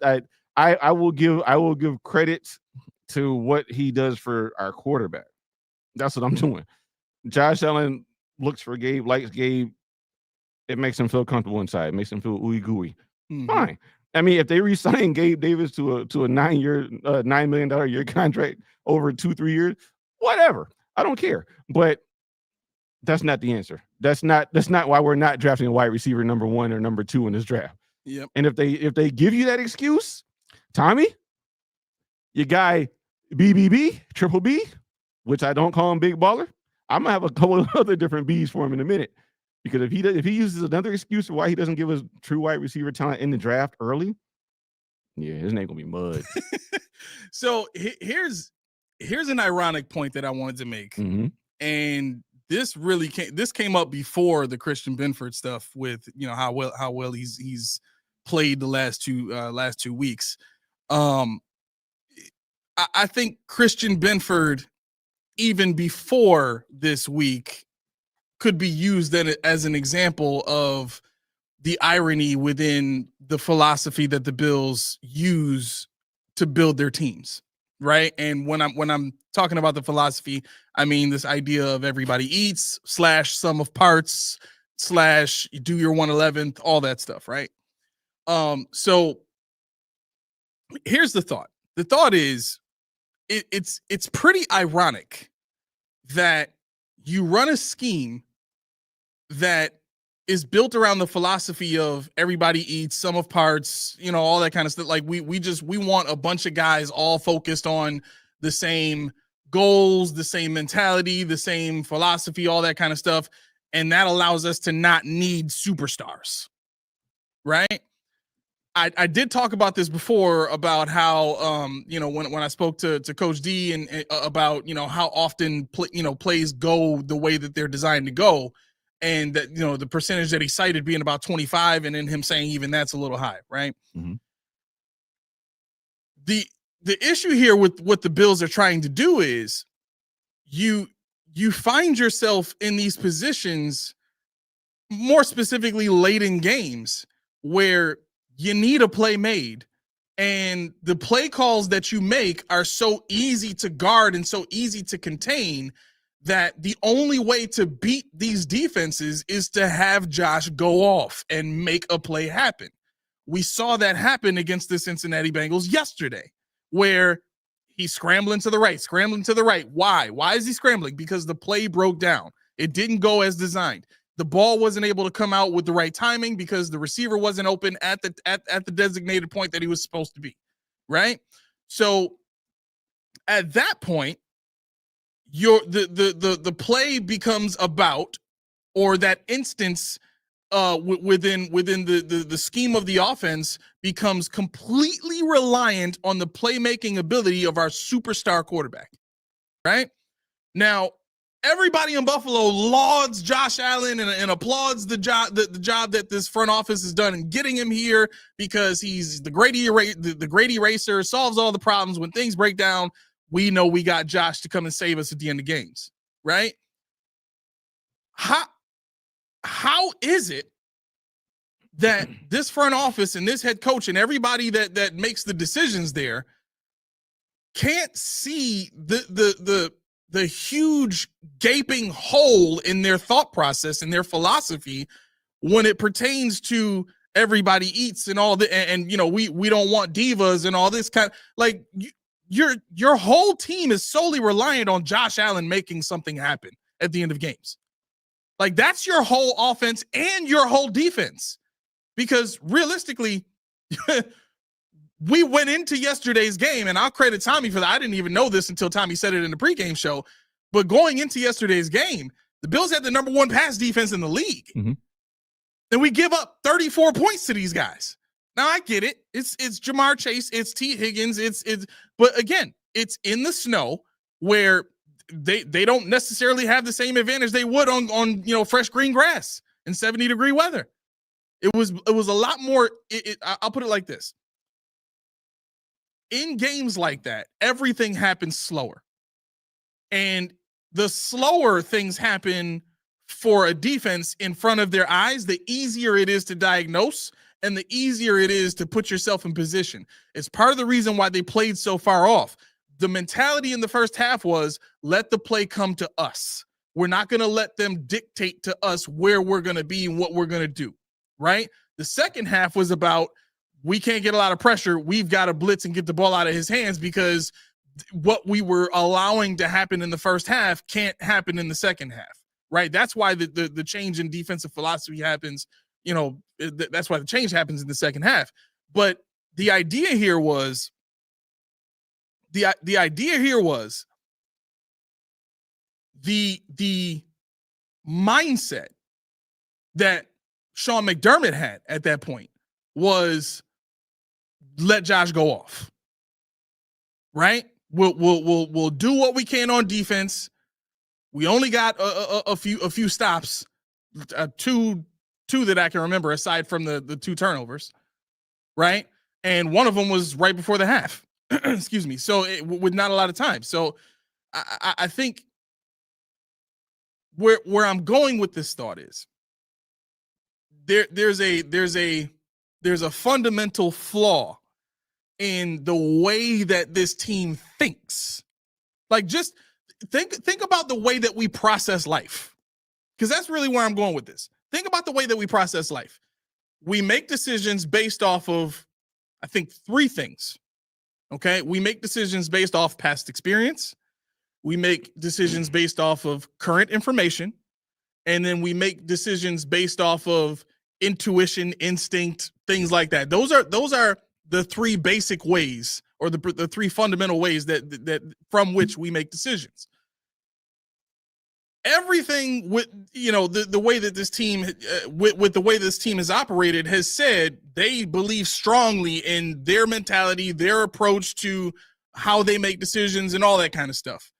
I will give credit to what he does for our quarterback. That's what I'm doing. Josh Allen looks for Gabe, likes Gabe. It makes him feel comfortable inside. It makes him feel ooey gooey. Mm-hmm. Fine. I mean, if they re-sign Gabe Davis to a $9 million a year contract over 2-3 years, whatever. I don't care. But that's not the answer. That's not why we're not drafting a wide receiver number 1 or number 2 in this draft. Yep. And if they give you that excuse, Tommy, your guy BBB, Triple B, which I don't call him Big Baller, I'm gonna have a couple of other different B's for him in a minute. Because if he uses another excuse for why he doesn't give us true wide receiver talent in the draft early, yeah, his name gonna be mud. So here's an ironic point that I wanted to make, mm-hmm. and this came up before the Christian Benford stuff with, you know, how well he's played the last 2 weeks. I think Christian Benford, even before this week, could be used then as an example of the irony within the philosophy that the Bills use to build their teams, right? And when I'm talking about the philosophy, I mean this idea of everybody eats / sum of parts / do your 1/11th, all that stuff, right? So here's the thought. The thought is it's pretty ironic that you run a scheme that is built around the philosophy of everybody eats, sum of parts, you know, all that kind of stuff. Like we want a bunch of guys all focused on the same goals, the same mentality, the same philosophy, all that kind of stuff. And that allows us to not need superstars, right? I did talk about this before about how, you know, when I spoke to Coach D and about, you know, how often plays go the way that they're designed to go. And that, you know, the percentage that he cited being about 25, and then him saying even that's a little high, right? Mm-hmm. The issue here with what the Bills are trying to do is you find yourself in these positions, more specifically late in games, where you need a play made, and the play calls that you make are so easy to guard and so easy to contain that the only way to beat these defenses is to have Josh go off and make a play happen. We saw that happen against the Cincinnati Bengals yesterday, where he's scrambling to the right. Why? Why is he scrambling? Because the play broke down. It didn't go as designed. The ball wasn't able to come out with the right timing because the receiver wasn't open at the designated point that he was supposed to be, right? So at that point, the play becomes about, or that instance within the scheme of the offense becomes completely reliant on the playmaking ability of our superstar quarterback, right? Now, everybody in Buffalo lauds Josh Allen and applauds the job that this front office has done in getting him here, because he's the great eraser, solves all the problems. When things break down, we know we got Josh to come and save us at the end of games, right? How is it that this front office and this head coach and everybody that makes the decisions there can't see the huge gaping hole in their thought process and their philosophy when it pertains to everybody eats and all the, and you know, we don't want divas and all this kind of, like, your whole team is solely reliant on Josh Allen making something happen at the end of games. Like, that's your whole offense and your whole defense. Because realistically, we went into yesterday's game, and I'll credit Tommy for that. I didn't even know this until Tommy said it in the pregame show. But going into yesterday's game, the Bills had the number one pass defense in the league. Mm-hmm. And we give up 34 points to these guys. Now, I get it. It's Jamar Chase. It's T. Higgins. But again, it's in the snow where they don't necessarily have the same advantage they would on you know, fresh green grass in 70-degree weather. It was a lot more. I'll put it like this. In games like that, everything happens slower. And the slower things happen for a defense in front of their eyes, the easier it is to diagnose and the easier it is to put yourself in position. It's part of the reason why they played so far off. The mentality in the first half was, let the play come to us. We're not going to let them dictate to us where we're going to be and what we're going to do, right? The second half was about, we can't get a lot of pressure. We've got to blitz and get the ball out of his hands, because what we were allowing to happen in the first half can't happen in the second half, right? That's why the change in defensive philosophy happens. You know, that's why the change happens in the second half. But the idea here was, the mindset that Sean McDermott had at that point was, let Josh go off, right? We'll do what we can on defense. We only got a few stops, two that I can remember aside from the 2 turnovers, right? And one of them was right before the half. Excuse me. So with not a lot of time. So I think where I'm going with this thought is there's a fundamental flaw in the way that this team thinks. Like, just think about the way that we process life, because that's really where I'm going with this. Think about the way that we process life. We make decisions based off of, I think, 3 things. Okay, we make decisions based off past experience. We make decisions based off of current information, and then we make decisions based off of intuition, instinct, things like that. Those are the 3 basic ways, or the 3 fundamental ways that from which we make decisions. Everything with, the way that this team with the way this team has operated has said they believe strongly in their mentality, their approach to how they make decisions and all that kind of stuff.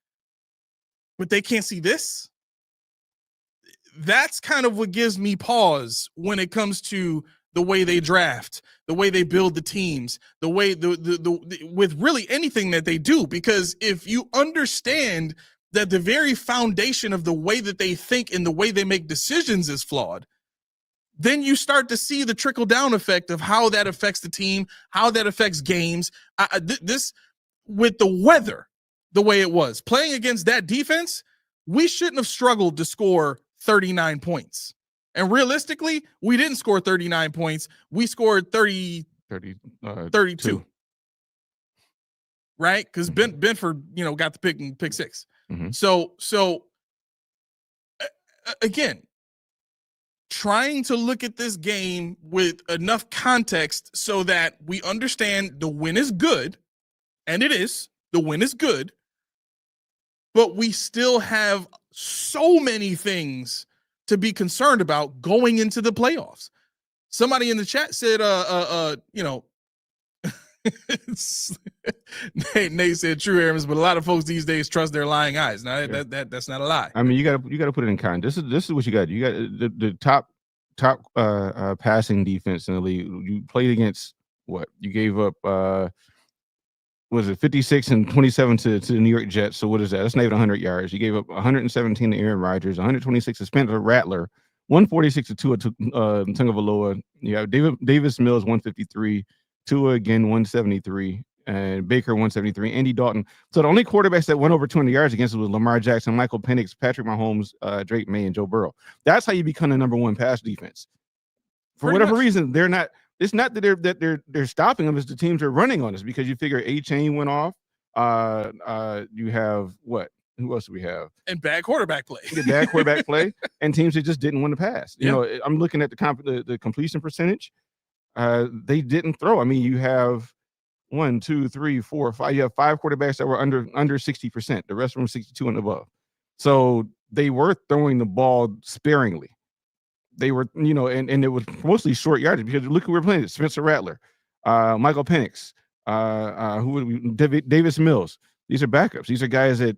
But they can't see this. That's kind of what gives me pause when it comes to the way they draft, the way they build the teams, the way with really anything that they do. Because if you understand that the very foundation of the way that they think and the way they make decisions is flawed, then you start to see the trickle down effect of how that affects the team, how that affects games. This with the weather, the way it was playing against that defense, we shouldn't have struggled to score 39 points. And realistically, we didn't score 39 points. We scored 32. Right? Because Benford, got the pick 6. Mm-hmm. So again, trying to look at this game with enough context so that we understand the win is good, and it is. The win is good, but we still have so many things to be concerned about going into the playoffs. Somebody in the chat said, Nate said true, Aramis, but a lot of folks these days trust their lying eyes. Now that's not a lie. I mean, you got to put it in context. This is what you got. You got the top passing defense in the league. You played against what? You gave up was it 56 and 27 to the New York Jets? So what is that? That's not even 100 yards. You gave up 117 to Aaron Rodgers, 126 to Spencer Rattler, 146 to Tua Tagovailoa. You have Davis Mills 153, Tua again 173, and Baker 173, Andy Dalton. So the only quarterbacks that went over 200 yards against us was Lamar Jackson, Michael Penix, Patrick Mahomes, Drake May, and Joe Burrow. That's how you become the number 1 pass defense. For whatever reason, they're not. It's not that they're stopping them. It's the teams are running on us, because you figure A-Chain went off. You have what? Who else do we have? And bad quarterback play. Bad quarterback play, and teams that just didn't want to pass. Yeah. I'm looking at the completion percentage. They didn't throw. I mean, you have 1, 2, 3, 4, 5. You have 5 quarterbacks that were under 60%. The rest of them 62 and above. So they were throwing the ball sparingly. They were, and it was mostly short yardage, because look who we're playing: Spencer Rattler, Michael Penix, Davis Mills. These are backups. These are guys that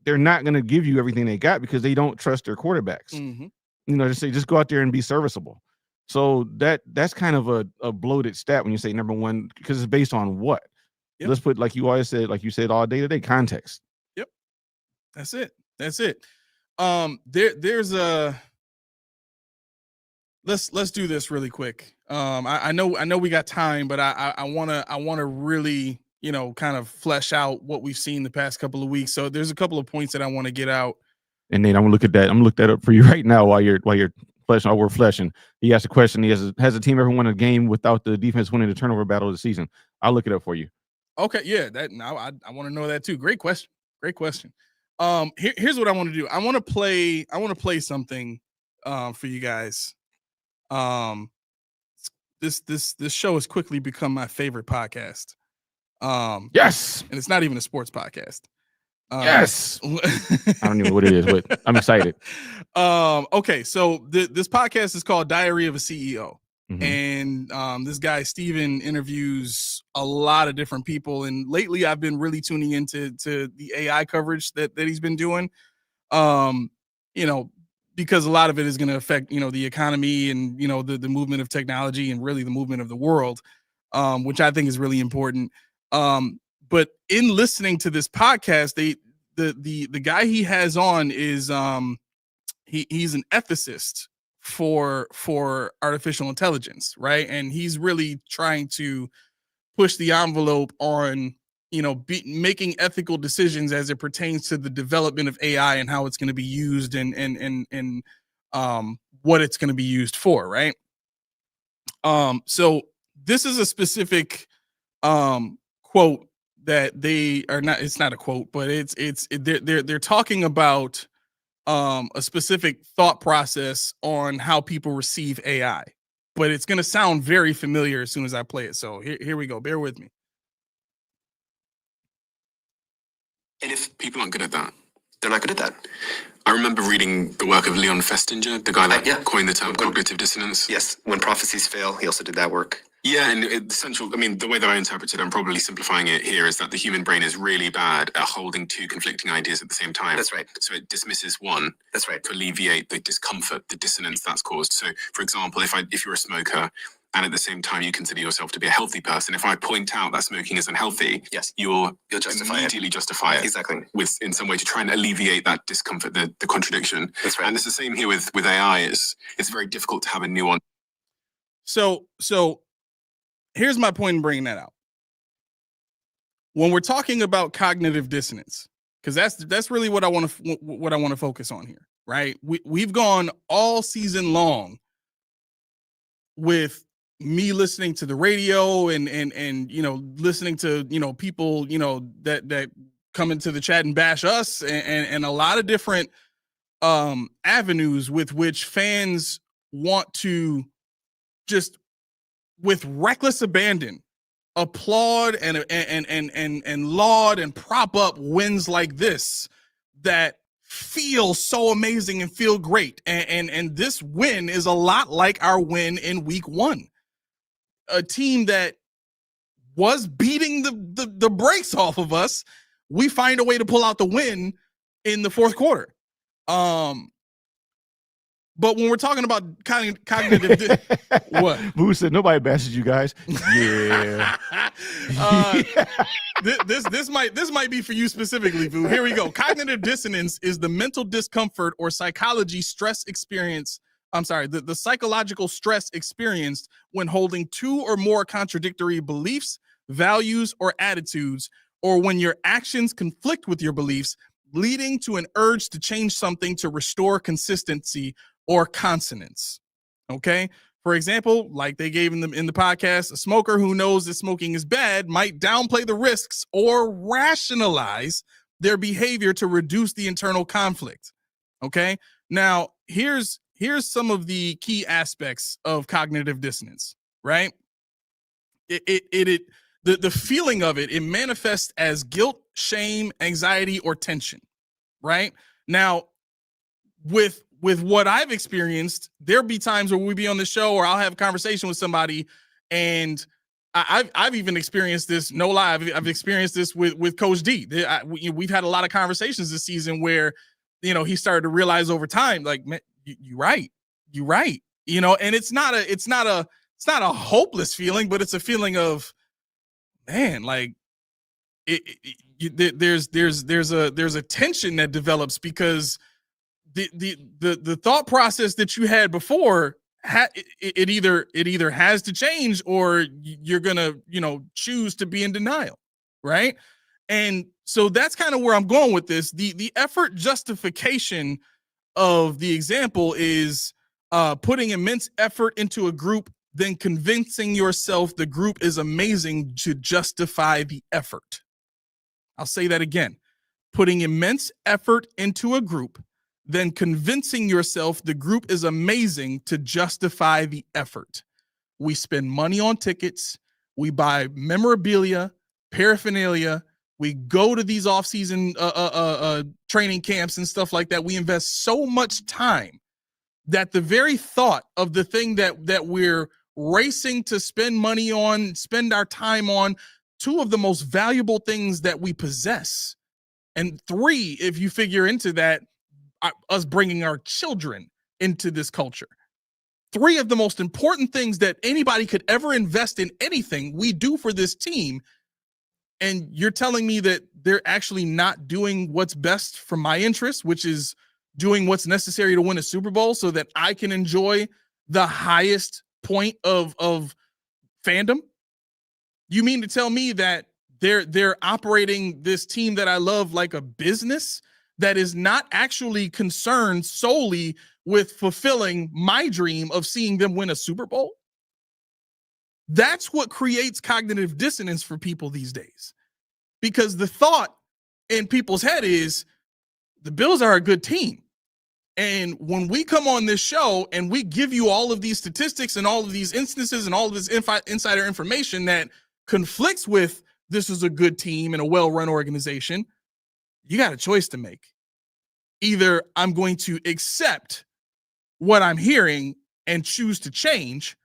they're not going to give you everything they got because they don't trust their quarterbacks. Mm-hmm. Just go out there and be serviceable. So that's kind of a bloated stat when you say number 1, because it's based on what? Yep. Let's put, like you always said, like you said, all day to day context. Yep, that's it. There's a. Let's do this really quick. I know we got time, but I wanna really, kind of flesh out what we've seen the past couple of weeks. So there's a couple of points that I want to get out. And then I'm gonna look at that. I'm gonna look that up for you right now while you're fleshing. We're fleshing. He asked a question. Has a team ever won a game without the defense winning the turnover battle of the season? I'll look it up for you. Okay, yeah. I want to know that too. Great question. Here's what I want to do. I want to play something for you guys. This show has quickly become my favorite podcast. Yes, and it's not even a sports podcast. Yes, I don't even know what it is, but I'm excited. Okay, so this podcast is called Diary of a CEO, mm-hmm. and this guy Steven interviews a lot of different people, and lately I've been really tuning into the AI coverage that he's been doing. You know, because a lot of it is going to affect, you know, the economy and, you know, the movement of technology and really the movement of the world, which I think is really important. But in listening to this podcast, the guy he has on is he's an ethicist for artificial intelligence, right? And he's really trying to push the envelope on, you know, making ethical decisions as it pertains to the development of AI and how it's going to be used and what it's going to be used for, right? So this is a specific quote that they are not. It's not a quote, but they're talking about a specific thought process on how people receive AI. But it's going to sound very familiar as soon as I play it. So here we go. Bear with me. And if people aren't good at that, they're not good at that. I remember reading the work of Leon Festinger, the guy that coined the term cognitive dissonance. Yes, when prophecies fail, he also did that work. Yeah, and essential. I mean, the way that I interpret it, I'm probably simplifying it here, is that the human brain is really bad at holding two conflicting ideas at the same time. That's right. So it dismisses one. That's right. To alleviate the discomfort, the dissonance that's caused. So, for example, if you're a smoker, and at the same time you consider yourself to be a healthy person, if I point out that smoking is unhealthy, yes, you'll immediately justify it. Exactly. In some way to try and alleviate that discomfort, the contradiction. That's right. And it's the same here with AI. It's very difficult to have a nuance. So here's my point in bringing that out. When we're talking about cognitive dissonance, because that's really what I want to focus on here, right? We've gone all season long with me listening to the radio and you know, listening to, you know, people, you know, that come into the chat and bash us and a lot of different avenues with which fans want to just with reckless abandon applaud and laud and prop up wins like this that feel so amazing and feel great. And this win is a lot like our win in week 1. A team that was beating the brakes off of us, we find a way to pull out the win in the fourth quarter. But when we're talking about cognitive, what? Boo said nobody bashes you guys. Yeah. This might be for you specifically, Boo. Here we go. Cognitive dissonance is the mental discomfort or psychology stress experience. I'm sorry, the psychological stress experienced when holding two or more contradictory beliefs, values, or attitudes, or when your actions conflict with your beliefs, leading to an urge to change something to restore consistency or consonance. Okay. For example, like they gave in the podcast, a smoker who knows that smoking is bad might downplay the risks or rationalize their behavior to reduce the internal conflict. Okay. Now, here's some of the key aspects of cognitive dissonance, right? The feeling of it manifests as guilt, shame, anxiety, or tension, right? Now, with what I've experienced, there'll be times where we'll be on the show or I'll have a conversation with somebody, and I've even experienced this, no lie, I've experienced this with Coach D. We've had a lot of conversations this season where, you know, he started to realize over time, like, man, you're right, you know, and it's not a hopeless feeling, but it's a feeling of, man, like there's a tension that develops because the thought process that you had before it either has to change or you're gonna, you know, choose to be in denial, right? And so that's kind of where I'm going with this. The effort justification of the example is putting immense effort into a group, then convincing yourself the group is amazing to justify the effort. I'll say that again. Putting immense effort into a group, then convincing yourself the group is amazing to justify the effort. We spend money on tickets. We buy memorabilia, paraphernalia. We go to these off-season training camps and stuff like that. We invest so much time that the very thought of the thing that we're racing to spend money on, spend our time on, two of the most valuable things that we possess, and three, if you figure into that, us bringing our children into this culture. 3 of the most important things that anybody could ever invest in anything we do for this team. And you're telling me that they're actually not doing what's best for my interest, which is doing what's necessary to win a Super Bowl so that I can enjoy the highest point of fandom? You mean to tell me that they're operating this team that I love like a business that is not actually concerned solely with fulfilling my dream of seeing them win a Super Bowl? That's what creates cognitive dissonance for people these days. Because the thought in people's head is the Bills are a good team. And when we come on this show and we give you all of these statistics and all of these instances and all of this insider information that conflicts with this is a good team and a well-run organization, you got a choice to make. Either I'm going to accept what I'm hearing and choose to change,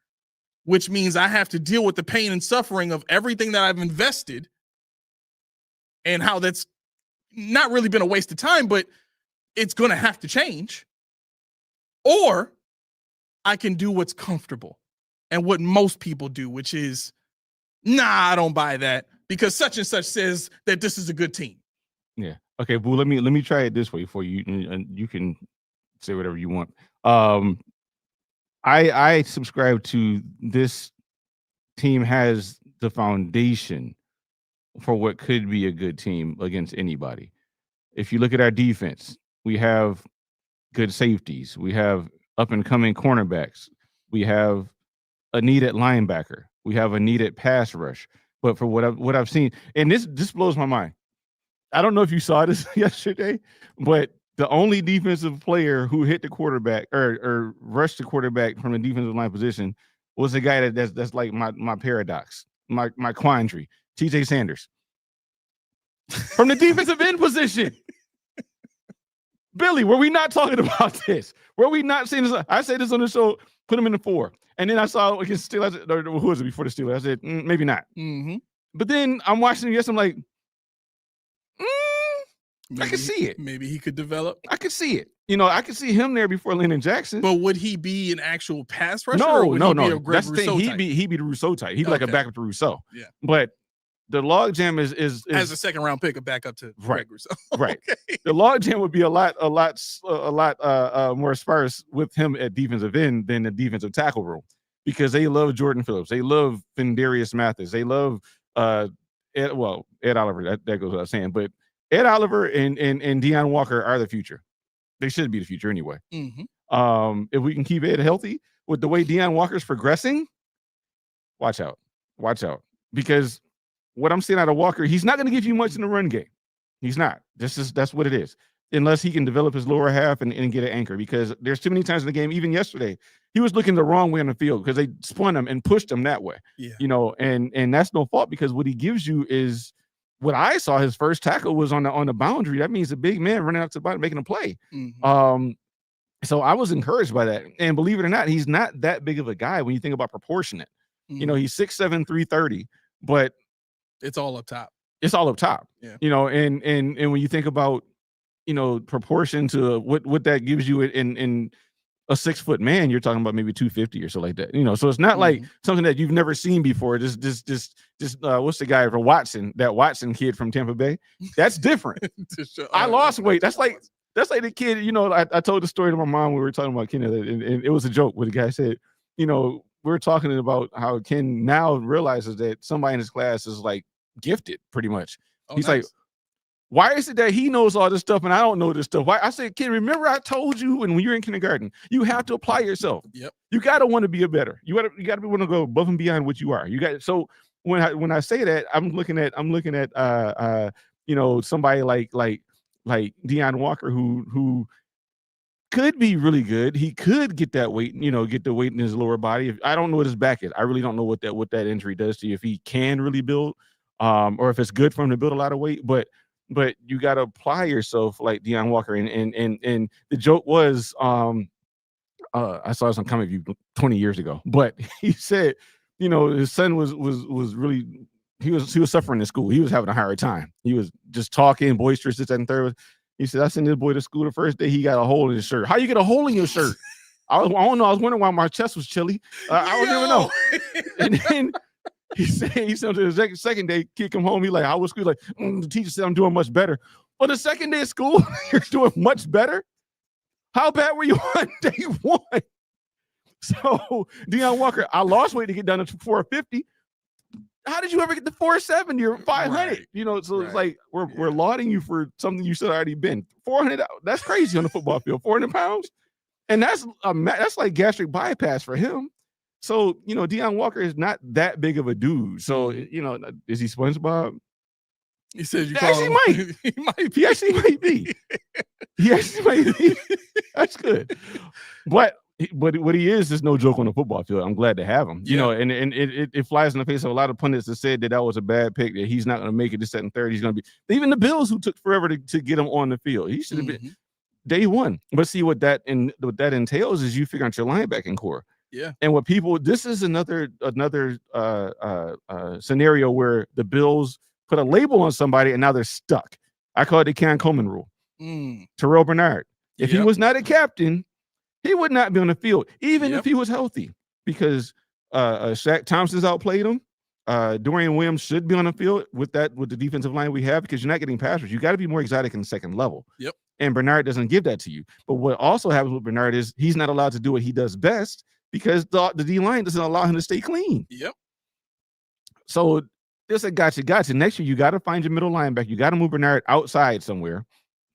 which means I have to deal with the pain and suffering of everything that I've invested and how that's not really been a waste of time, but it's going to have to change. Or I can do what's comfortable and what most people do, which is, nah, I don't buy that because such and such says that this is a good team. Yeah. Okay, Boo, let me try it this way for you, and you can say whatever you want. I subscribe to this team has the foundation for what could be a good team against anybody. If you look at our defense, we have good safeties. We have up-and-coming cornerbacks. We have a needed linebacker. We have a needed pass rush. But for what I've seen, and this blows my mind. I don't know if you saw this yesterday, but the only defensive player who hit the quarterback or rushed the quarterback from the defensive line position was a guy that's like my paradox, my quandary, TJ Sanders. From the defensive end position. Billy, were we not talking about this? Were we not saying this? I said this on the show, put him in the 4. And then I saw against Steelers, or who was it before the Steelers? I said, maybe not. Mm-hmm. But then I'm watching it, I'm like, I can see it. Maybe he could develop. I could see it. You know, I could see him there before Landon Jackson. But would he be an actual pass rusher? No. That's the thing. He'd be the Rousseau type. He'd be like a backup to Rousseau. Yeah. But the logjam is as a second round pick, a backup to right. Rousseau. Right. Okay. The logjam would be a lot more sparse with him at defensive end than the defensive tackle room, because they love Jordan Phillips. They love Fendarius Mathis. They love Ed Oliver. That goes without saying, but Ed Oliver and Deion Walker are the future. They should be the future anyway. Mm-hmm. If we can keep Ed healthy with the way Deion Walker's progressing, watch out. Because what I'm seeing out of Walker, he's not going to give you much in the run game. He's not. That's what it is. Unless he can develop his lower half and get an anchor, because there's too many times in the game, even yesterday, he was looking the wrong way on the field because they spun him and pushed him that way. Yeah. You know, and that's no fault, because what he gives you is what I saw. His first tackle was on the boundary. That means a big man running out to the bottom, making a play. Mm-hmm. So I was encouraged by that. And believe it or not, he's not that big of a guy when you think about proportionate. Mm-hmm. You know, he's 6'7", 330, but it's all up top. It's all up top. Yeah. You know, and when you think about, you know, proportion to what that gives you in a 6-foot man, you're talking about maybe 250 or so like that. You know, so it's not like something that you've never seen before. Just what's the guy for Watson? That Watson kid from Tampa Bay. That's different. I lost weight. That's like the kid. You know, I told the story to my mom when we were talking about Ken, and it was a joke where the guy said, you know, we're talking about how Ken now realizes that somebody in his class is like gifted, pretty much. He's nice. Like, why is it that he knows all this stuff and I don't know this stuff? Why? I said, kid, remember I told you when you're in kindergarten, you have to apply yourself. Yep. You got to want to be a better. You got to want to go above and beyond what you are. You got. So when I say that, I'm looking at you know, somebody like Deion Walker who could be really good. He could get that weight, you know, get the weight in his lower body. I don't know what his back is. I really don't know what that injury does to you, if he can really build, or if it's good for him to build a lot of weight. But you got to apply yourself like Deion Walker. And the joke was, I saw this on Comic View 20 years ago, but he said, you know, his son was really, he was suffering in school. He was having a hard time. He was just talking, boisterous, this, that, and third. He said, I sent this boy to school the first day. He got a hole in his shirt. How you get a hole in your shirt? I don't know. I was wondering why my chest was chilly. I don't even know. And then he said to the second day, kid come home. He like, how was school? Like, the teacher said I'm doing much better. But the second day of school, you're doing much better. How bad were you on day one? So Deion Walker, I lost weight to get down to 450. How did you ever get to 470 or 500? Right. You know, so it's like we're lauding you for something you should have already been. 400. That's crazy on the football field. 400 pounds, and that's like gastric bypass for him. So you know, Deion Walker is not that big of a dude. So you know, is he SpongeBob? He says you actually call him. might. He actually might be. He actually might be. That's good. But what he is no joke on the football field. I'm glad to have him. You know, and it flies in the face of a lot of pundits that said that was a bad pick, that he's not going to make it to second, third. He's going to be even the Bills, who took forever to get him on the field. He should have been day one. But see what that entails is you figure out your linebacking core. Yeah. And what people, this is another scenario where the Bills put a label on somebody and now they're stuck. I call it the Ken Coleman rule. Terrell Bernard. If he was not a captain, he would not be on the field, even if he was healthy, because Shaq Thompson's outplayed him. Dorian Williams should be on the field with the defensive line we have, because you're not getting pass rush. You got to be more exotic in the second level. Yep. And Bernard doesn't give that to you. But what also happens with Bernard is he's not allowed to do what he does best because the D-line doesn't allow him to stay clean. Yep. So this a gotcha. Next year, you got to find your middle linebacker. You got to move Bernard outside somewhere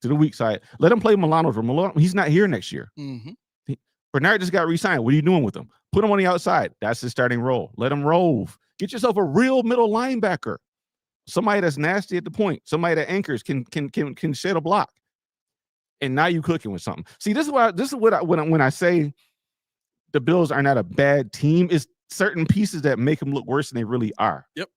to the weak side. Let him play Milano. He's not here next year. Bernard just got re-signed. What are you doing with him? Put him on the outside. That's his starting role. Let him rove. Get yourself a real middle linebacker. Somebody that's nasty at the point. Somebody that anchors, can shed a block. And now you cooking with something. See, this is what when I say the Bills are not a bad team, it's certain pieces that make them look worse than they really are. Yep.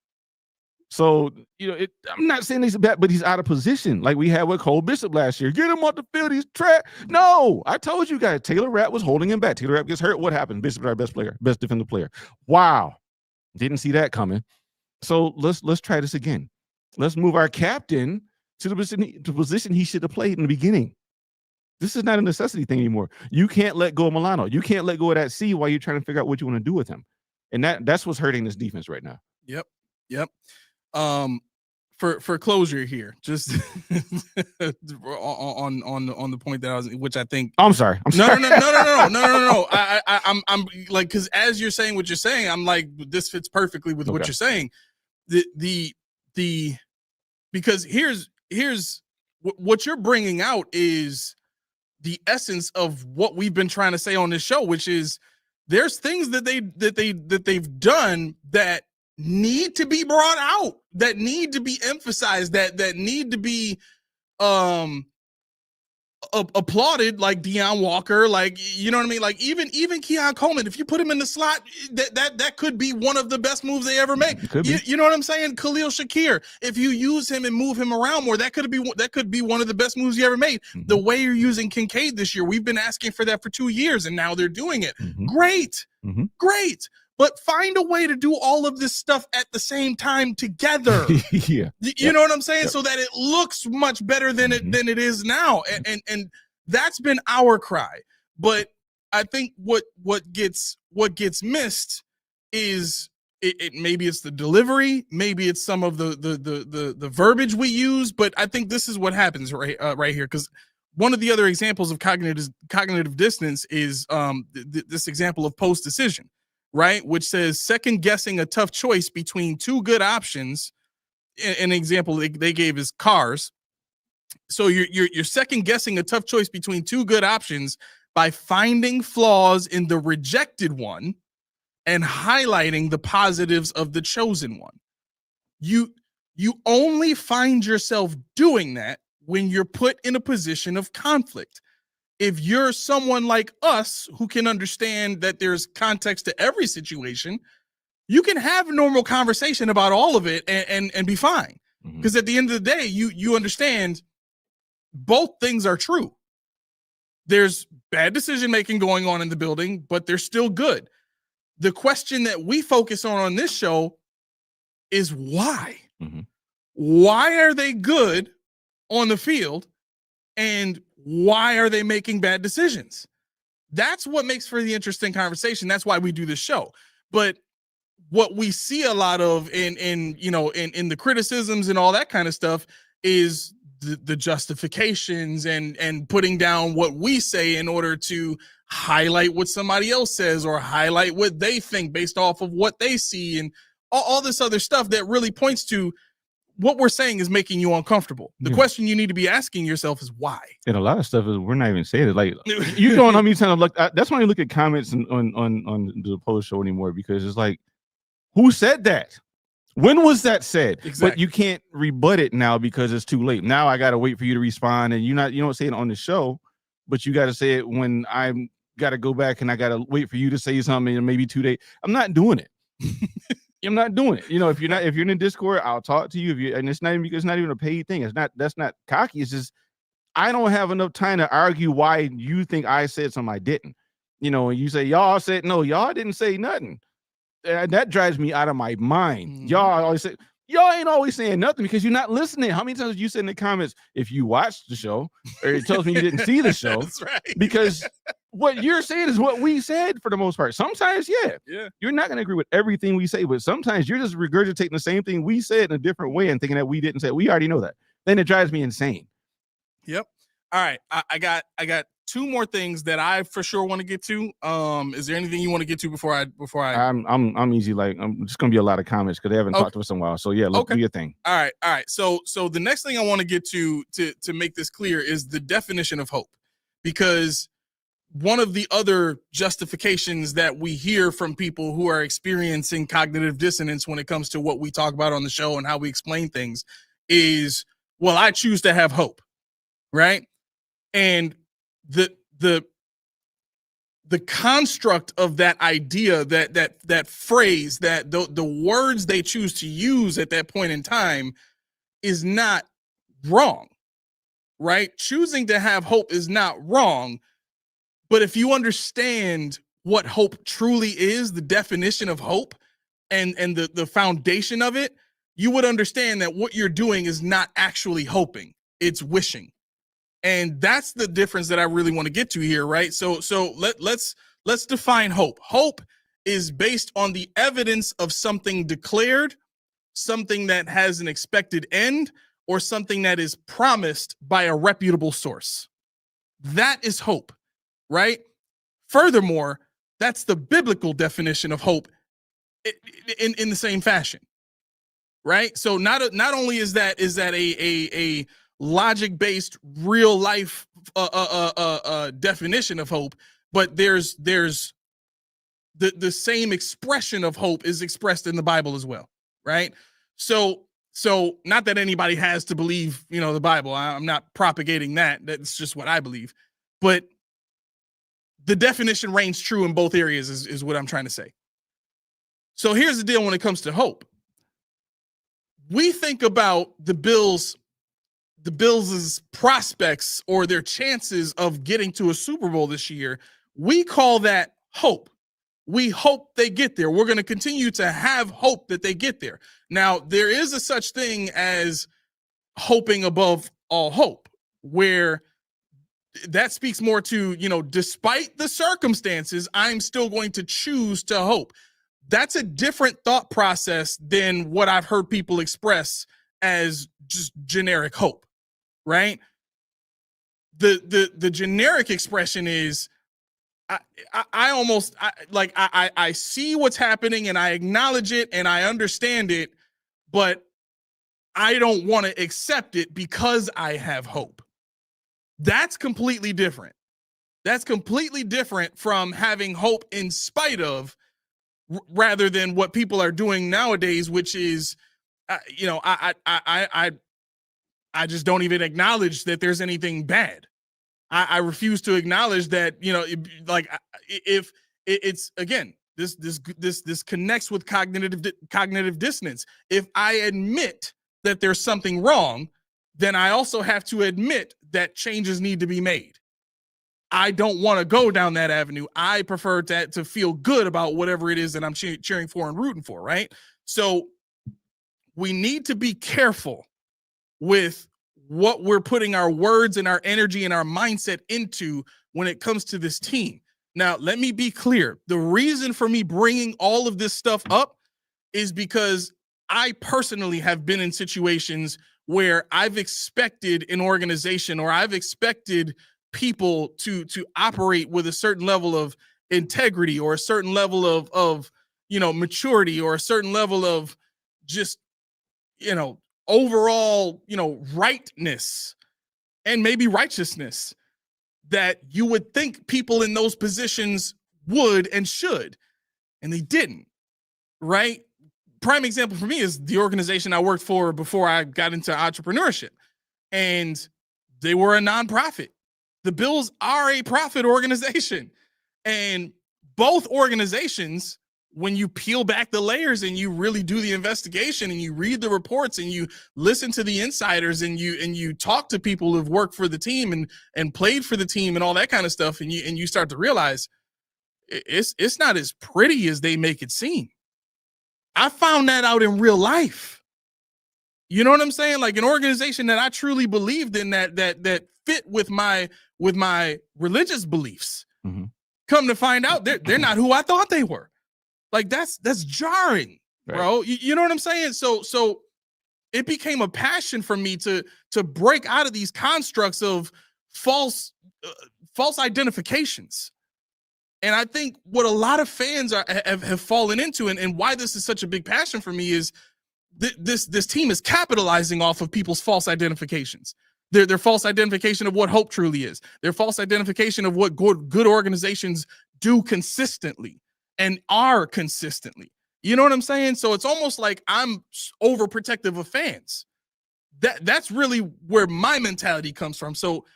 So, you know, I'm not saying he's bad, but he's out of position. Like we had with Cole Bishop last year. Get him off the field. He's trash. No, I told you guys, Taylor Rapp was holding him back. Taylor Rapp gets hurt. What happened? Bishop is our best player, best defensive player. Wow. Didn't see that coming. So let's try this again. Let's move our captain to the position he should have played in the beginning. This is not a necessity thing anymore. You can't let go of Milano. You can't let go of that C while you're trying to figure out what you want to do with him. And that's what's hurting this defense right now. Yep. For closure here, just on the point that which I think. I'm sorry. No. I'm like, because as you're saying what you're saying, I'm like, this fits perfectly with what you're saying. Because here's what you're bringing out is the essence of what we've been trying to say on this show, which is there's things that they've done that need to be brought out, that need to be emphasized, that need to be applauded, like Deion Walker, like, you know what I mean? Like even Keon Coleman, if you put him in the slot, that could be one of the best moves they ever make. You know what I'm saying? Khalil Shakir, if you use him and move him around more, that could be one of the best moves you ever made. The way you're using Kincaid this year, we've been asking for that for 2 years, and now they're doing it. Great. But find a way to do all of this stuff at the same time together. You know what I'm saying? So that it looks much better than it is now. And that's been our cry. But I think what gets missed is it maybe it's the delivery, maybe it's some of the verbiage we use, but I think this is what happens right here, because one of the other examples of cognitive dissonance is this example of post decision. Right, which says second guessing a tough choice between two good options. An example they gave is cars. So you're second guessing a tough choice between two good options by finding flaws in the rejected one and highlighting the positives of the chosen one. You only find yourself doing that when you're put in a position of conflict. If you're someone like us who can understand that there's context to every situation, you can have a normal conversation about all of it and be fine. Because at the end of the day, you understand both things are true. There's bad decision-making going on in the building, but they're still good. The question that we focus on this show is why? Why are they good on the field? And why are they making bad decisions? That's what makes for the interesting conversation. That's why we do this show. But what we see a lot of in the criticisms and all that kind of stuff is the justifications and putting down what we say in order to highlight what somebody else says or highlight what they think based off of what they see and all this other stuff that really points to what we're saying is making you uncomfortable. The question you need to be asking yourself is why. And a lot of stuff is we're not even saying it. Like you don't know how many times I've looked. That's why I look at comments on the post show anymore, because it's like, who said that? When was that said? Exactly. But you can't rebut it now because it's too late. Now I got to wait for you to respond, and you don't say it on the show, but you got to say it when I'm got to go back and I got to wait for you to say something in maybe 2 days. I'm not doing it. I'm not doing it. If you're in the Discord, I'll talk to you. And it's not even a paid thing. That's not cocky. It's just I don't have enough time to argue why you think I said something I didn't. And you say y'all said no, y'all didn't say nothing. That drives me out of my mind. Mm-hmm. Y'all always say y'all ain't always saying nothing because you're not listening. How many times have you said in the comments if you watched the show or it tells me you didn't see the show? That's right. Because what you're saying is what we said for the most part. Sometimes, you're not going to agree with everything we say, but sometimes you're just regurgitating the same thing we said in a different way and thinking that we didn't say it. We already know that. Then it drives me insane. Yep. All right. I got two more things that I for sure want to get to. Is there anything you want to get to before I? I'm easy. Like I'm just gonna be a lot of comments because they haven't talked to us in a while. So yeah, let's do your thing. All right. So the next thing I want to get to make this clear is the definition of hope, because one of the other justifications that we hear from people who are experiencing cognitive dissonance when it comes to what we talk about on the show and how we explain things is, well, I choose to have hope, right? And the construct of that idea, that phrase, that the words they choose to use at that point in time is not wrong, right? Choosing to have hope is not wrong. But if you understand what hope truly is, the definition of hope and the foundation of it, you would understand that what you're doing is not actually hoping, it's wishing. And that's the difference that I really want to get to here, right? So let's define hope. Hope is based on the evidence of something declared, something that has an expected end, or something that is promised by a reputable source. That is hope. Right? Furthermore, that's the biblical definition of hope in the same fashion. Right? So not only is that a logic-based real life definition of hope, but there's the same expression of hope is expressed in the Bible as well, right? So not that anybody has to believe, the Bible. I'm not propagating that. That's just what I believe. But the definition reigns true in both areas is what I'm trying to say. So here's the deal when it comes to hope. We think about the Bills' prospects or their chances of getting to a Super Bowl this year. We call that hope. We hope they get there. We're going to continue to have hope that they get there. Now, there is a such thing as hoping above all hope, where that speaks more to, despite the circumstances, I'm still going to choose to hope. That's a different thought process than what I've heard people express as just generic hope, right? The generic expression is, I see what's happening and I acknowledge it and I understand it, but I don't want to accept it because I have hope. That's completely different. That's completely different from having hope in spite of, rather than what people are doing nowadays, which is, I just don't even acknowledge that there's anything bad. I refuse to acknowledge that, if it's, again, this connects with cognitive dissonance. If I admit that there's something wrong, then I also have to admit that changes need to be made. I don't want to go down that avenue. I prefer to feel good about whatever it is that I'm cheering for and rooting for, right? So we need to be careful with what we're putting our words and our energy and our mindset into when it comes to this team. Now, let me be clear. The reason for me bringing all of this stuff up is because I personally have been in situations where I've expected an organization or I've expected people to operate with a certain level of integrity or a certain level of maturity or a certain level of just, overall, rightness and maybe righteousness that you would think people in those positions would and should, and they didn't, right? Prime example for me is the organization I worked for before I got into entrepreneurship, and they were a nonprofit. The Bills are a profit organization, and both organizations, when you peel back the layers and you really do the investigation and you read the reports and you listen to the insiders and you talk to people who've worked for the team and played for the team and all that kind of stuff, and you start to realize it's not as pretty as they make it seem. I found that out in real life. You know what I'm saying? Like an organization that I truly believed in that fit with my religious beliefs. Mm-hmm. Come to find out, they're not who I thought they were. Like that's jarring, bro. Right. You know what I'm saying? So it became a passion for me to break out of these constructs of false identifications. And I think what a lot of fans have fallen into, and why this is such a big passion for me, is this team is capitalizing off of people's false identifications. Their false identification of what hope truly is. Their false identification of what good organizations do consistently and are consistently. You know what I'm saying? So it's almost like I'm overprotective of fans. That's really where my mentality comes from. So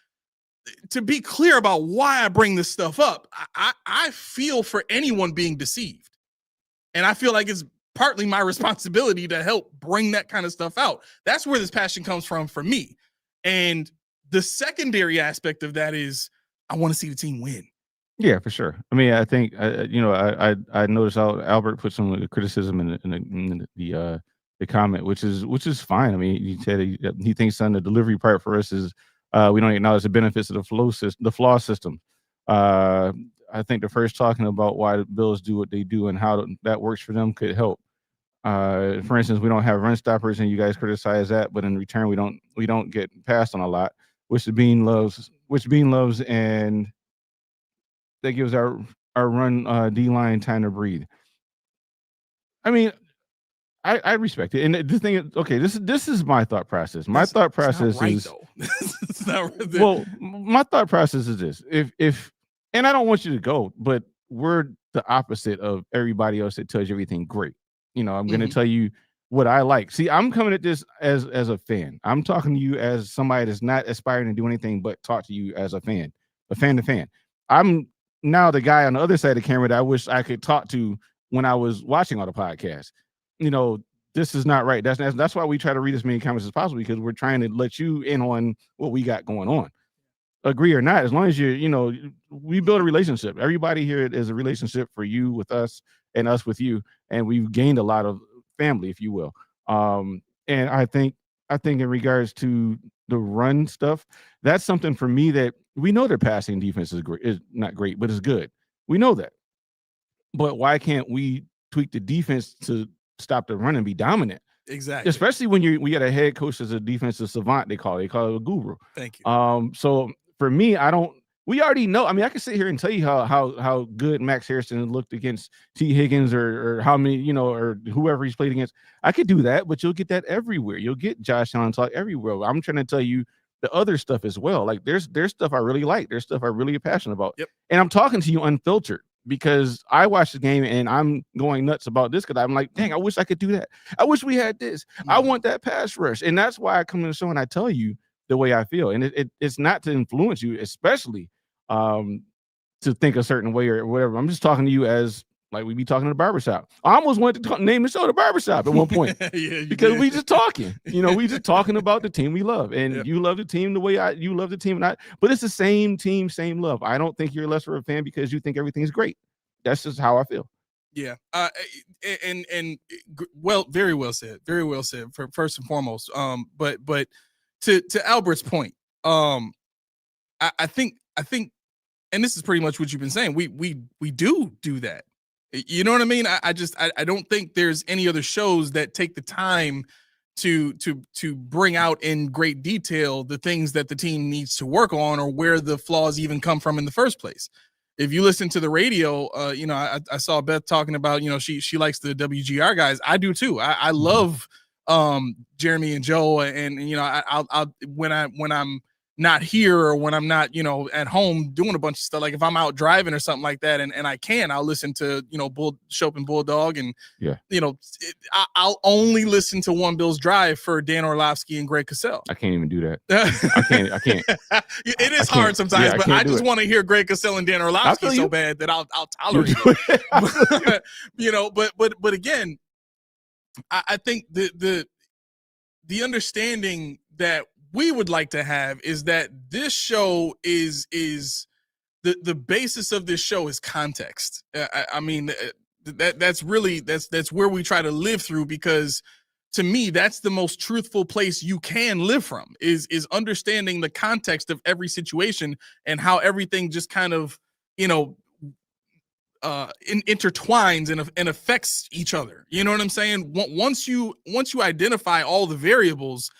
to be clear about why I bring this stuff up, I feel for anyone being deceived. And I feel like it's partly my responsibility to help bring that kind of stuff out. That's where this passion comes from for me. And the secondary aspect of that is I want to see the team win. Yeah, for sure. I mean, I think I noticed how Albert put some of the criticism in the comment, which is fine. I mean, he said he thinks on the delivery part for us is we don't acknowledge the benefits of the flaw system. I think the first talking about why the Bills do what they do and how that works for them could help. For instance, we don't have run stoppers, and you guys criticize that, but in return, we don't get passed on a lot, which Bean loves, and that gives our run D-line time to breathe. I mean, I respect it. And the thing is, okay, this is my thought process. My thought process is it's not right. Well, my thought process is this. If and I don't want you to go, but we're the opposite of everybody else that tells you everything great. I'm going to tell you what I like. See, I'm coming at this as a fan. I'm talking to you as somebody that's not aspiring to do anything but talk to you as a fan to fan. I'm now the guy on the other side of the camera that I wish I could talk to when I was watching all the podcasts. This is not right. That's why we try to read as many comments as possible, because we're trying to let you in on what we got going on. Agree or not, as long as we build a relationship. Everybody here is a relationship for you with us and us with you, and we've gained a lot of family, if you will. And I think in regards to the run stuff, that's something for me that we know their passing defense is not great, but it's good. We know that. But why can't we tweak the defense to stop the run and be dominant? Exactly. Especially when we got a head coach as a defensive savant, they call it a guru. Thank you. So for me, we already know. I mean, I can sit here and tell you how good Max Harrison looked against T. Higgins or how many, or whoever he's played against. I could do that, but you'll get that everywhere. You'll get Josh Allen talk everywhere. I'm trying to tell you the other stuff as well. Like there's stuff I really like. There's stuff I really passionate about. Yep. And I'm talking to you unfiltered, because I watched the game and I'm going nuts about this, because I'm like, dang, I wish I could do that. I wish we had this. I want that pass rush. And that's why I come to the show and I tell you the way I feel. And it's not to influence you, especially to think a certain way or whatever. I'm just talking to you as like we be talking in the barbershop. I almost wanted to name the show the barbershop at one point. Because we just talking. We just talking about the team we love. And you love the team the way you love the team. But it's the same team, same love. I don't think you're less of a fan because you think everything is great. That's just how I feel. Yeah. And well, very well said. Very well said, for first and foremost. But to Albert's point, I think, and this is pretty much what you've been saying. We do that. You know what I mean? I don't think there's any other shows that take the time to bring out in great detail the things that the team needs to work on or where the flaws even come from in the first place. If you listen to the radio, I saw Beth talking about, she likes the WGR guys. I do too. I love Jeremy and Joe, and I'll when I'm not here or when I'm not, at home doing a bunch of stuff, like if I'm out driving or something like that, and I'll listen to, Shope and Bulldog, and I'll only listen to One Bills Drive for Dan Orlovsky and Greg Cosell. I can't even do that. I can't. It is hard sometimes, but I just want to hear Greg Cosell and Dan Orlovsky so bad that I'll tolerate it. But again, I think the understanding that we would like to have is that this show is the basis of this show is context. I mean, that's where we try to live through, because to me, that's the most truthful place you can live from is understanding the context of every situation and how everything just kind of, intertwines and affects each other. You know what I'm saying? Once you identify all the variables,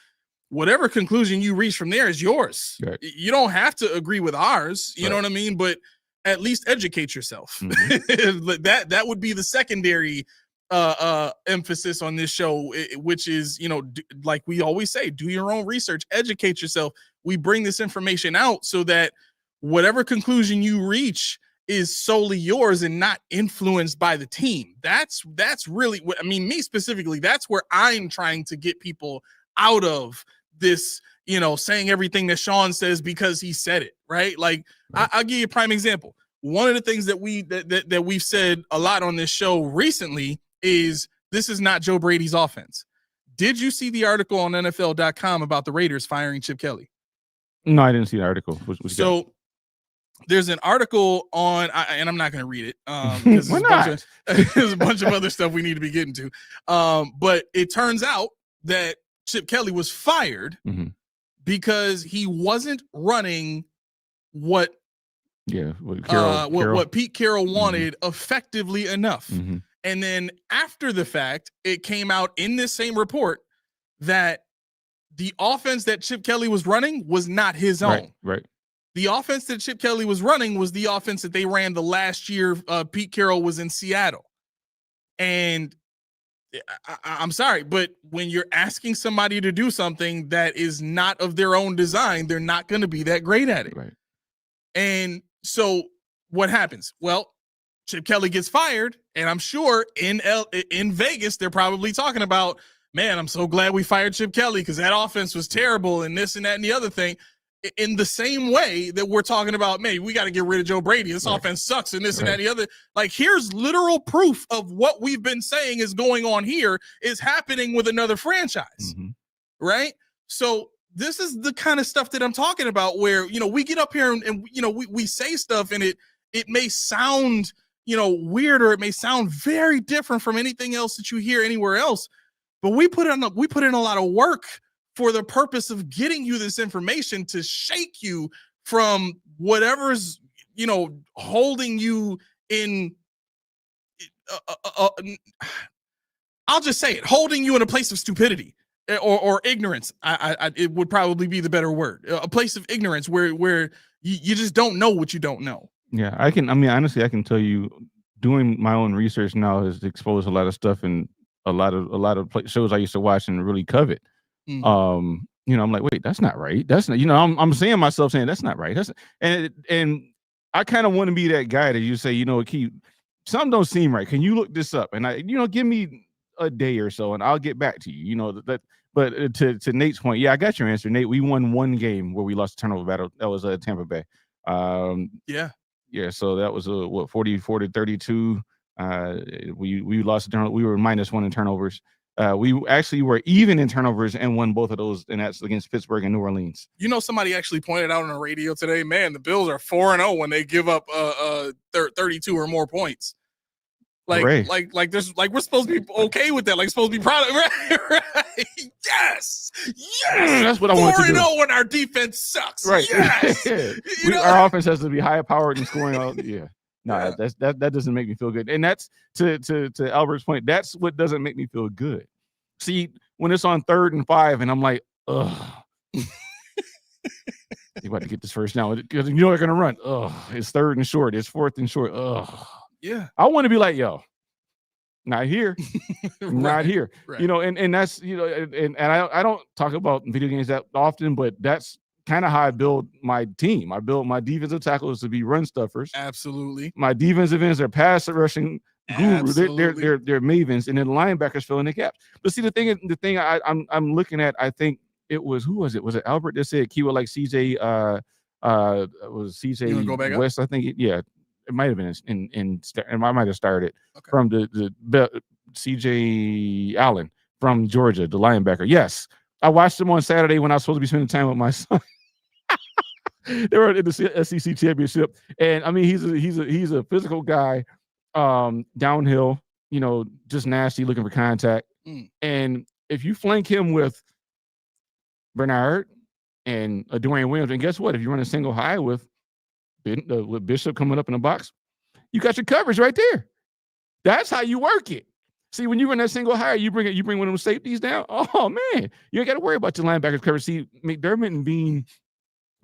whatever conclusion you reach from there is yours. Right. You don't have to agree with ours. You know what I mean? But at least educate yourself. Mm-hmm. that would be the secondary emphasis on this show, which is, like we always say, do your own research, educate yourself. We bring this information out so that whatever conclusion you reach is solely yours and not influenced by the team. That's really what, me specifically, that's where I'm trying to get people out of this, saying everything that Sean says because he said it, right? Like, I'll give you a prime example. One of the things that we've said a lot on this show recently is this is not Joe Brady's offense. Did you see the article on NFL.com about the Raiders firing Chip Kelly? No, I didn't see the article. There's an article on, and I'm not going to read it because there's a bunch of other stuff we need to be getting to. But it turns out that Chip Kelly was fired because he wasn't running what Pete Carroll wanted effectively enough. Mm-hmm. And then after the fact, it came out in this same report that the offense that Chip Kelly was running was not his own. Right. The offense that Chip Kelly was running was the offense that they ran the last year Pete Carroll was in Seattle. And I'm sorry, but when you're asking somebody to do something that is not of their own design, they're not going to be that great at it. Right. And so what happens? Well, Chip Kelly gets fired, and I'm sure in Vegas, they're probably talking about, man, I'm so glad we fired Chip Kelly because that offense was terrible and this and that and the other thing. In the same way that we're talking about, man, we got to get rid of Joe Brady. This offense sucks and this and that and the other. Like, here's literal proof of what we've been saying is going on here is happening with another franchise, right? So this is the kind of stuff that I'm talking about where, we get up here and we say stuff and it may sound, weird, or it may sound very different from anything else that you hear anywhere else, but we put in a lot of work for the purpose of getting you this information to shake you from whatever's, holding you in, I'll just say it, holding you in a place of stupidity or ignorance. It would probably be the better word, a place of ignorance where you just don't know what you don't know. Yeah, honestly, I can tell you, doing my own research now has exposed a lot of stuff and a lot of shows I used to watch and really covet. I'm like, wait, that's not right. That's not, I'm saying myself saying that's not right. And I kind of want to be that guy that you say, something don't seem right. Can you look this up? And give me a day or so and I'll get back to you. But to Nate's point, yeah, I got your answer, Nate. We won one game where we lost a turnover battle. That was Tampa Bay. Yeah. So that was 44-32. We lost a turnover. We were -1 in turnovers. We actually were even in turnovers and won both of those, and that's against Pittsburgh and New Orleans. Somebody actually pointed out on the radio today, man, the Bills are 4-0 when they give up 32 or more points. Hooray. There's like we're supposed to be okay with that. Like supposed to be proud of it. Right? Yes. That's what I want to do. 4-0 when our defense sucks. Right. Yes. Our offense has to be high powered and scoring all. Yeah. No, that doesn't make me feel good. And that's to Albert's point. That's what doesn't make me feel good. See, when it's on 3rd and 5, and I'm like, ugh. You about to get this first down because you know they're gonna run. Ugh, it's 3rd and short. It's 4th and short. Ugh. Yeah. I want to be like, yo, not here. Not here. Right. You know, and that's, you know, and I don't talk about video games that often, but that's kind of how I build my team. I build my defensive tackles to be run stuffers. Absolutely. My defensive ends are pass rushing guru. They're mavens, and then the linebackers fill in the gaps. But see, the thing I'm looking at, I think it was, who was it? Was it Albert that said keyword like CJ? Was CJ West? I think it might have been and I might have started from the CJ Allen from Georgia, the linebacker. Yes, I watched him on Saturday when I was supposed to be spending time with my son. They were in the SEC championship, and I mean he's a physical guy, downhill, you know, just nasty, looking for contact. And if you flank him with Bernard and Dwayne Williams, and guess what? If you run a single high with Bishop coming up in the box, you got your coverage right there. That's how you work it. See, when you run that single high, you bring one of them safeties down. Oh man, you ain't got to worry about your linebackers coverage. See, McDermott and Bean,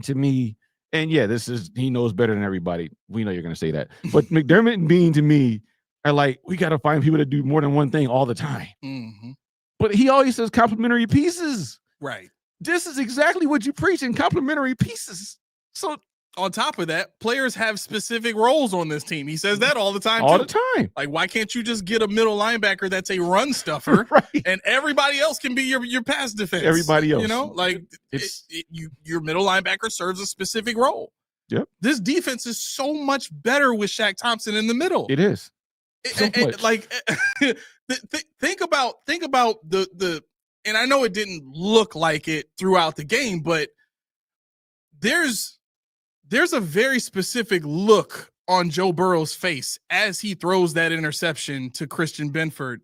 to me, and yeah, he knows better than everybody. We know you're going to say that, but McDermott and Bean to me are like, we got to find people that do more than one thing all the time. Mm-hmm. But he always says complementary pieces. Right. This is exactly what you preach in complementary pieces. So on top of that, players have specific roles on this team. He says that all the time. All the time. Like, why can't you just get a middle linebacker that's a run stuffer, right, and everybody else can be your pass defense? Everybody else, you know, like your middle linebacker serves a specific role. Yep. This defense is so much better with Shaq Thompson in the middle. It is. Think about the. And I know it didn't look like it throughout the game, but there's a very specific look on Joe Burrow's face as he throws that interception to Christian Benford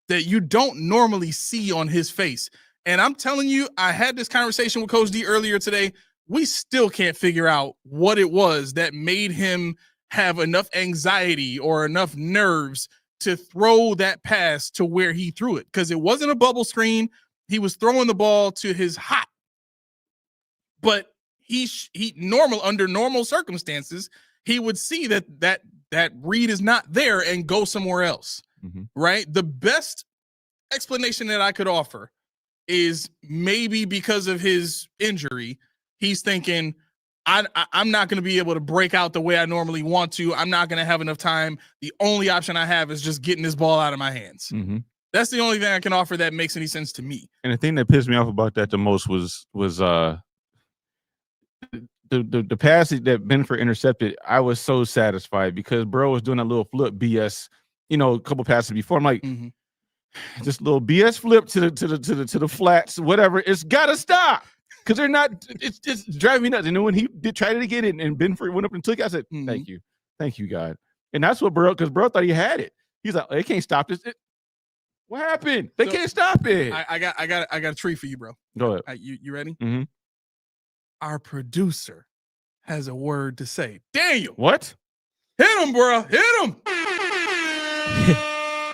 that you don't normally see on his face. And I'm telling you, I had this conversation with Coach D earlier today. We still can't figure out what it was that made him have enough anxiety or enough nerves to throw that pass to where he threw it, because it wasn't a bubble screen. He was throwing the ball to his hot, but under normal circumstances, he would see that read is not there and go somewhere else. Mm-hmm. Right. The best explanation that I could offer is maybe because of his injury, he's thinking, I'm not going to be able to break out the way I normally want to. I'm not going to have enough time. The only option I have is just getting this ball out of my hands. Mm-hmm. That's the only thing I can offer that makes any sense to me. And the thing that pissed me off about that the most was the passage that Benford intercepted. I was so satisfied because Burrow was doing a little flip BS, you know, a couple passes before. I'm like, this little BS flip to the flats, whatever. It's got to stop because they're not. It's driving me nuts. And then when he did try to get it and Benford went up and took it, I said, thank you, God. And that's what because Burrow thought he had it. He's like, they can't stop this. What happened? They can't stop it. I got a treat for you, bro. Go ahead. You ready? Mm-hmm. Our producer has a word to say. Daniel. What? Hit him, bro. Hit him.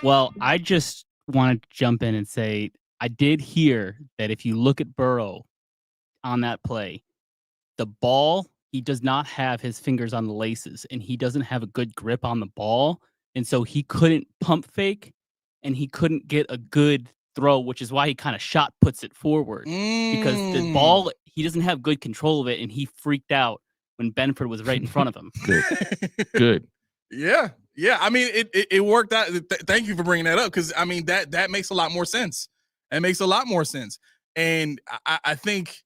Well, I just want to jump in and say I did hear that if you look at Burrow on that play, the ball, he does not have his fingers on the laces and he doesn't have a good grip on the ball. And so he couldn't pump fake and he couldn't get a good throw, which is why he kind of shot puts it forward because the ball, he doesn't have good control of it. And he freaked out when Benford was right in front of him. Good. Yeah. I mean, it worked out. Thank you for bringing that up. Cause I mean, that makes a lot more sense. That makes a lot more sense. And I think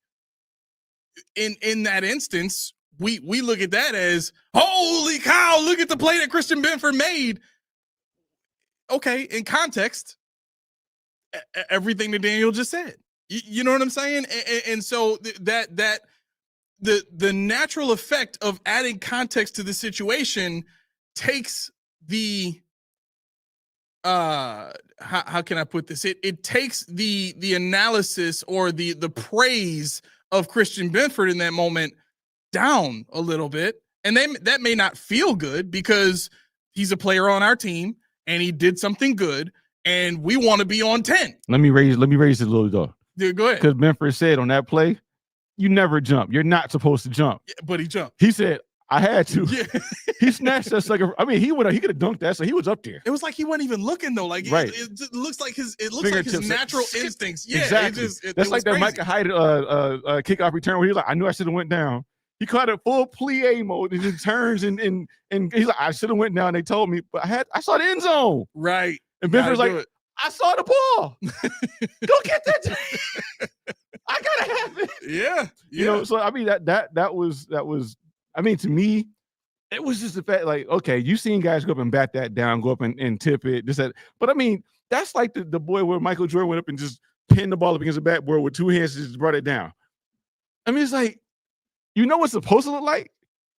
in that instance, we look at that as, holy cow, look at the play that Christian Benford made. Okay, in context, everything that Daniel just said, you know what I'm saying? And so that the natural effect of adding context to the situation takes the how can I put this? It takes the analysis or the praise of Christian Benford in that moment down a little bit, and that may not feel good because he's a player on our team and he did something good, and we want to be on 10. Let me raise it a little though. Yeah, go ahead. Because Benford said on that play, you never jump. You're not supposed to jump. Yeah, but he jumped. He said, I had to. Yeah. He snatched that sucker. I mean, he could have dunked that, so he was up there. It was like he wasn't even looking though. Like right. it looks like his natural instincts. Yeah, exactly. That's like that crazy. Micah Hyde kickoff return where he was like, I knew I should have went down. He caught it full plie mode and then turns and he's like, I should have went down. They told me, but I saw the end zone. Right. And Benford's like, I saw the ball. Go get that. I gotta have it. Yeah. You know, so I mean that was I mean, to me, it was just the fact, like, okay, you've seen guys go up and bat that down, go up and tip it, this, that. But I mean, that's like the boy where Michael Jordan went up and just pinned the ball up against the backboard with two hands and just brought it down. I mean, it's like, you know what's supposed to look like,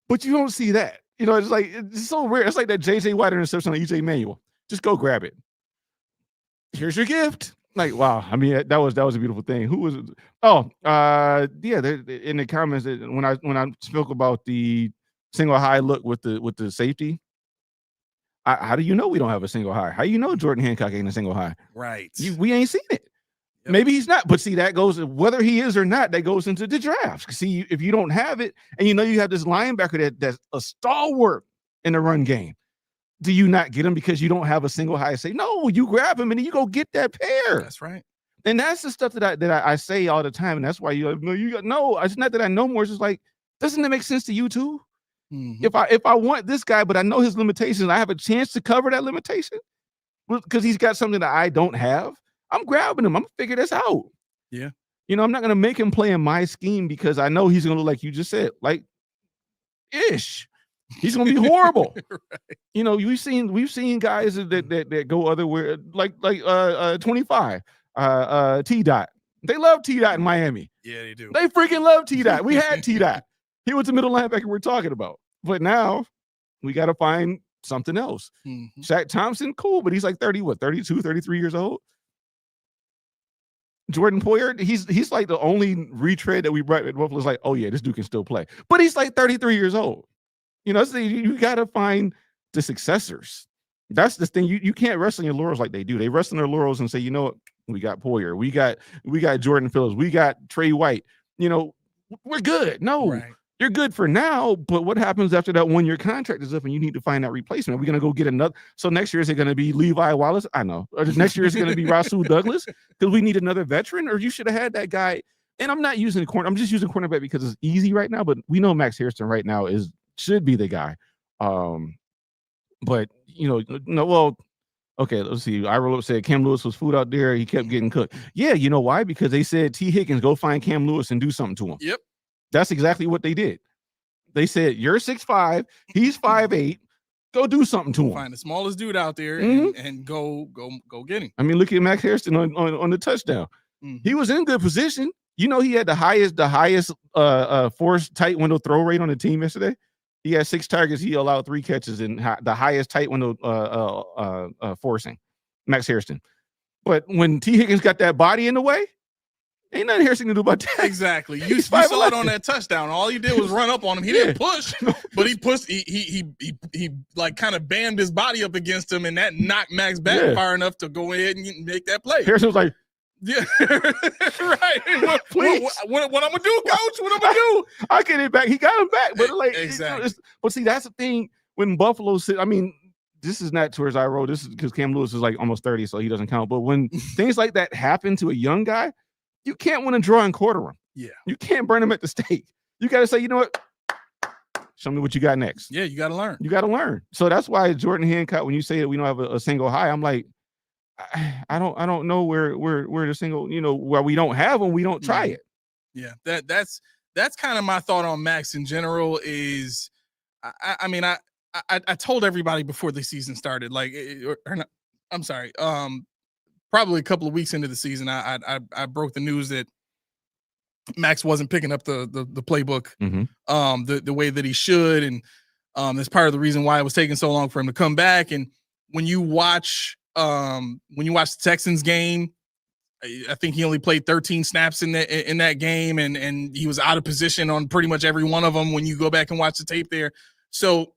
but you don't see that. You know, it's like, it's so rare. It's like that J.J. Watt interception on EJ Manuel. Just go grab it. Here's your gift. Like, wow. I mean, that was a beautiful thing. Who was it? Oh, yeah. In the comments, when I spoke about the single high look with the safety, how do you know we don't have a single high? How do you know Jordan Hancock ain't a single high? Right. We ain't seen it. Yep. Maybe he's not, but see, that goes, whether he is or not, that goes into the draft. See, if you don't have it, and you know you have this linebacker that's a stalwart in the run game, do you not get him because you don't have a single high safety? No, you grab him and then you go get that pair. That's right. And that's the stuff that I say all the time, and that's why it's not that I know more. It's just like, doesn't it make sense to you too? Mm-hmm. If I want this guy, but I know his limitations, I have a chance to cover that limitation because he's got something that I don't have. I'm grabbing him. I'm gonna figure this out. Yeah. You know, I'm not gonna make him play in my scheme because I know he's gonna look like you just said, like ish. He's gonna be horrible. Right. You know, we've seen guys that go otherwhere, like 25. T-Dot. They love T-Dot in Miami. Yeah, they do. They freaking love T-Dot. We had T-Dot. He was the middle linebacker we're talking about. But now we got to find something else. Mm-hmm. Shaq Thompson, cool, but he's like 32, 33 years old. Jordan Poyer, he's like the only retread that we brought at Buffalo's like, oh yeah, this dude can still play. But he's like 33 years old. You know, so you got to find the successors. That's the thing. You can't rest on your laurels like they do. They rest on their laurels and say, you know what? We got Poyer. We got Jordan Phillips. We got Trey White. You know, we're good. No, right. You're good for now, but what happens after that 1-year contract is up and you need to find that replacement? Are we going to go get another? So next year, is it going to be Levi Wallace? I know. Or next year, is it going to be Rasul Douglas? Because we need another veteran? Or you should have had that guy. And I'm not using corner. I'm just using cornerback because it's easy right now, but we know Max Harrison right now should be the guy. But, you know, no, well, okay, let's see. Ira said Cam Lewis was food out there. He kept getting cooked. Yeah, you know why? Because they said, T. Higgins, go find Cam Lewis and do something to him. Yep. That's exactly what they did. They said, you're 6'5", he's 5'8", go do something to him. Find the smallest dude out there and go get him. I mean, look at Max Harrison on the touchdown. Mm-hmm. He was in good position. You know, he had the highest forced tight window throw rate on the team yesterday. He had 6 targets. He allowed 3 catches in the highest tight window forcing, Max Harrison. But when T. Higgins got that body in the way, ain't nothing Harrison can do about that. Exactly. You saw it on that touchdown. All he did was run up on him. He didn't push, but he pushed. He like kind of bammed his body up against him, and that knocked Max back far enough to go ahead and make that play. Harrison was like, yeah, right. What I'm gonna do, coach? What I'm gonna do? I get it back. He got him back, but like, exactly. But see, that's the thing when Buffalo said. I mean, this is not towards I wrote. This is because Cam Lewis is like almost 30, so he doesn't count. But when things like that happen to a young guy, you can't win a draw and quarter him. Yeah, you can't burn him at the stake. You got to say, you know what? Show me what you got next. Yeah, you got to learn. You got to learn. So that's why Jordan Hancock, when you say that we don't have a single high, I'm like, I don't know where the single, you know, where we don't have them, we don't try it. Yeah, that's kind of my thought on Max in general. Is I mean I told everybody before the season started, like, or not, I'm sorry, probably a couple of weeks into the season, I broke the news that Max wasn't picking up the playbook the way that he should, and that's part of the reason why it was taking so long for him to come back. And when you watch When you watch the Texans game, I think he only played 13 snaps in that game, and he was out of position on pretty much every one of them when you go back and watch the tape there. So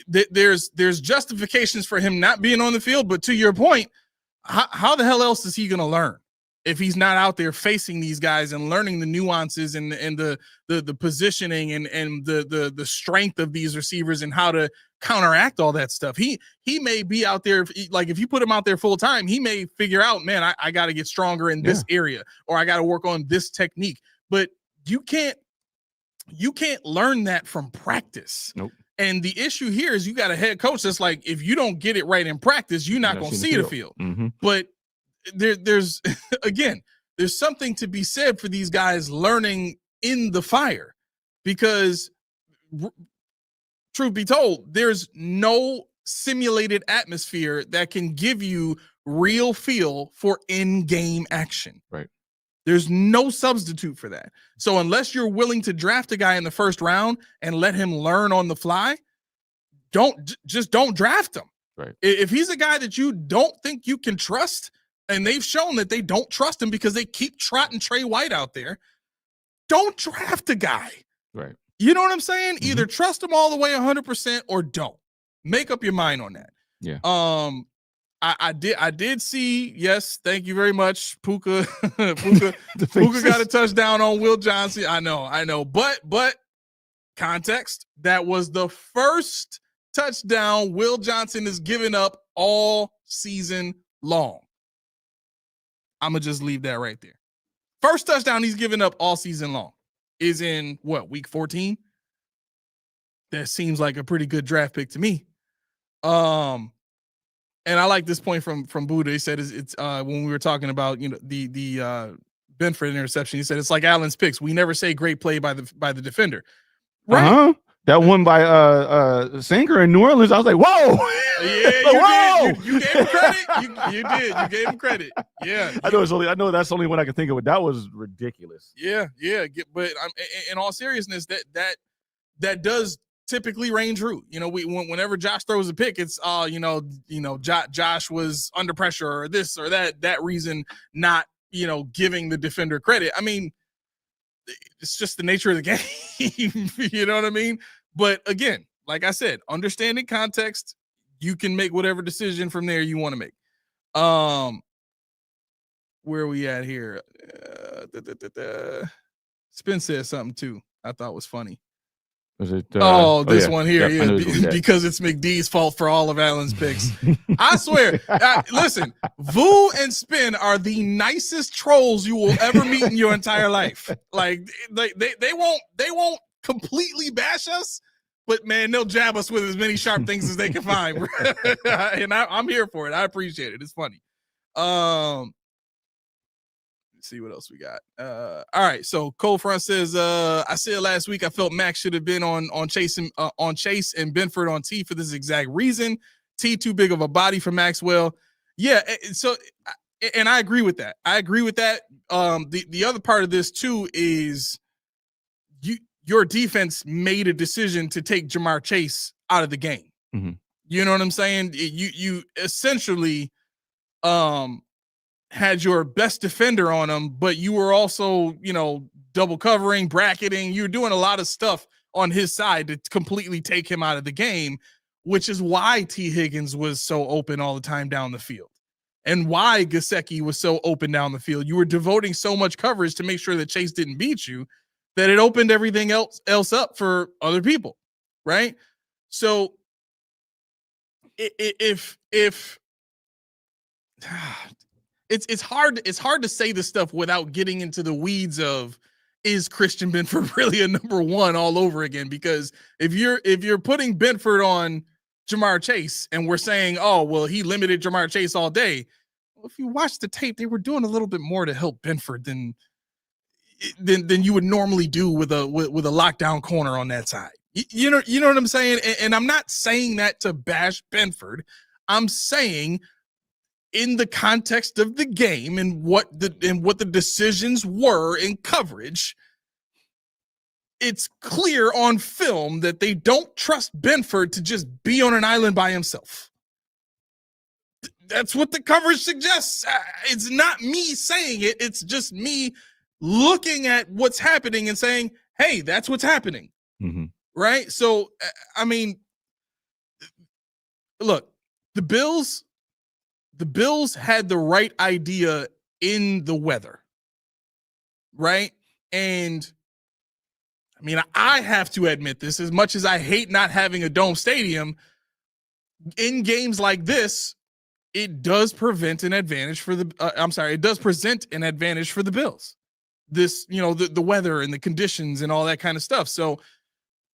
there's justifications for him not being on the field, but to your point, how the hell else is he going to learn if he's not out there facing these guys and learning the nuances and the positioning and the strength of these receivers and how to counteract all that stuff? He may be out there, like if you put him out there full time, he may figure out, man, I got to get stronger in this area, or I got to work on this technique. But you can't learn that from practice. Nope. And the issue here is you got a head coach that's like, if you don't get it right in practice, you're not going to see the field. Mm-hmm. But there's again, there's something to be said for these guys learning in the fire, because truth be told, there's no simulated atmosphere that can give you real feel for in-game action. Right. There's no substitute for that. So unless you're willing to draft a guy in the first round and let him learn on the fly, don't draft him. Right. If he's a guy that you don't think you can trust, and they've shown that they don't trust him because they keep trotting Trey White out there, don't draft a guy. Right. You know what I'm saying? Mm-hmm. Either trust him all the way 100% or don't. Make up your mind on that. Yeah. I did see, yes, thank you very much, Puka. Puka got a touchdown on Will Johnson. I know. But context, that was the first touchdown Will Johnson has given up all season long. I'm going to just leave that right there. First touchdown he's given up all season long is in what, week 14? That seems like a pretty good draft pick to me. And I like this point from Buddha. He said it's when we were talking about, you know, the Benford interception, he said it's like Allen's picks. We never say great play by the defender. Right. Uh-huh. That one by Singer in New Orleans, I was like, whoa. Yeah, you gave him credit. You did. You gave him credit. Yeah. I know that's the only one I can think of, but that was ridiculous. Yeah. But in all seriousness, that does typically range true. You know, whenever Josh throws a pick, it's Josh was under pressure or this or that reason, not, you know, giving the defender credit. I mean, it's just the nature of the game. You know what I mean? But again, like I said, understanding context, you can make whatever decision from there you want to make. Where are we at here? Spin said something too I thought was funny. Was it? This one here, yeah, because it's McDee's fault for all of Allen's picks. I swear. Listen, Vu and Spin are the nicest trolls you will ever meet in your entire life. Like they won't completely bash us, but man, they'll jab us with as many sharp things as they can find. And I'm here for it. I appreciate it. It's funny. See what else we got. All right, so Cole Front says, I said last week I felt Max should have been on Chase and Benford on T for this exact reason. T too big of a body for Maxwell. Yeah, so and I agree with that. The other part of this too is your defense made a decision to take Jamar Chase out of the game. Mm-hmm. You know what I'm saying? You essentially had your best defender on him, but you were also, you know, double covering, bracketing. You're doing a lot of stuff on his side to completely take him out of the game, which is why T. Higgins was so open all the time down the field and why Gesicki was so open down the field. You were devoting so much coverage to make sure that Chase didn't beat you that it opened everything else up for other people, right? So if it's hard to say this stuff without getting into the weeds of, is Christian Benford really a number one all over again? Because if you're putting Benford on Jamar Chase and we're saying, oh, well, he limited Jamar Chase all day. Well, if you watch the tape, they were doing a little bit more to help Benford than you would normally do with a lockdown corner on that side. You know what I'm saying? And I'm not saying that to bash Benford. I'm saying in the context of the game and what the decisions were in coverage, it's clear on film that they don't trust Benford to just be on an island by himself. That's what the coverage suggests. It's not me saying it. It's just me looking at what's happening and saying, hey, that's what's happening. Mm-hmm. Right? So, I mean, look, the Bills had the right idea in the weather. Right? And I mean, I have to admit this, as much as I hate not having a dome stadium, in games like this, it does present an advantage for the Bills. This, the weather and the conditions and all that kind of stuff. So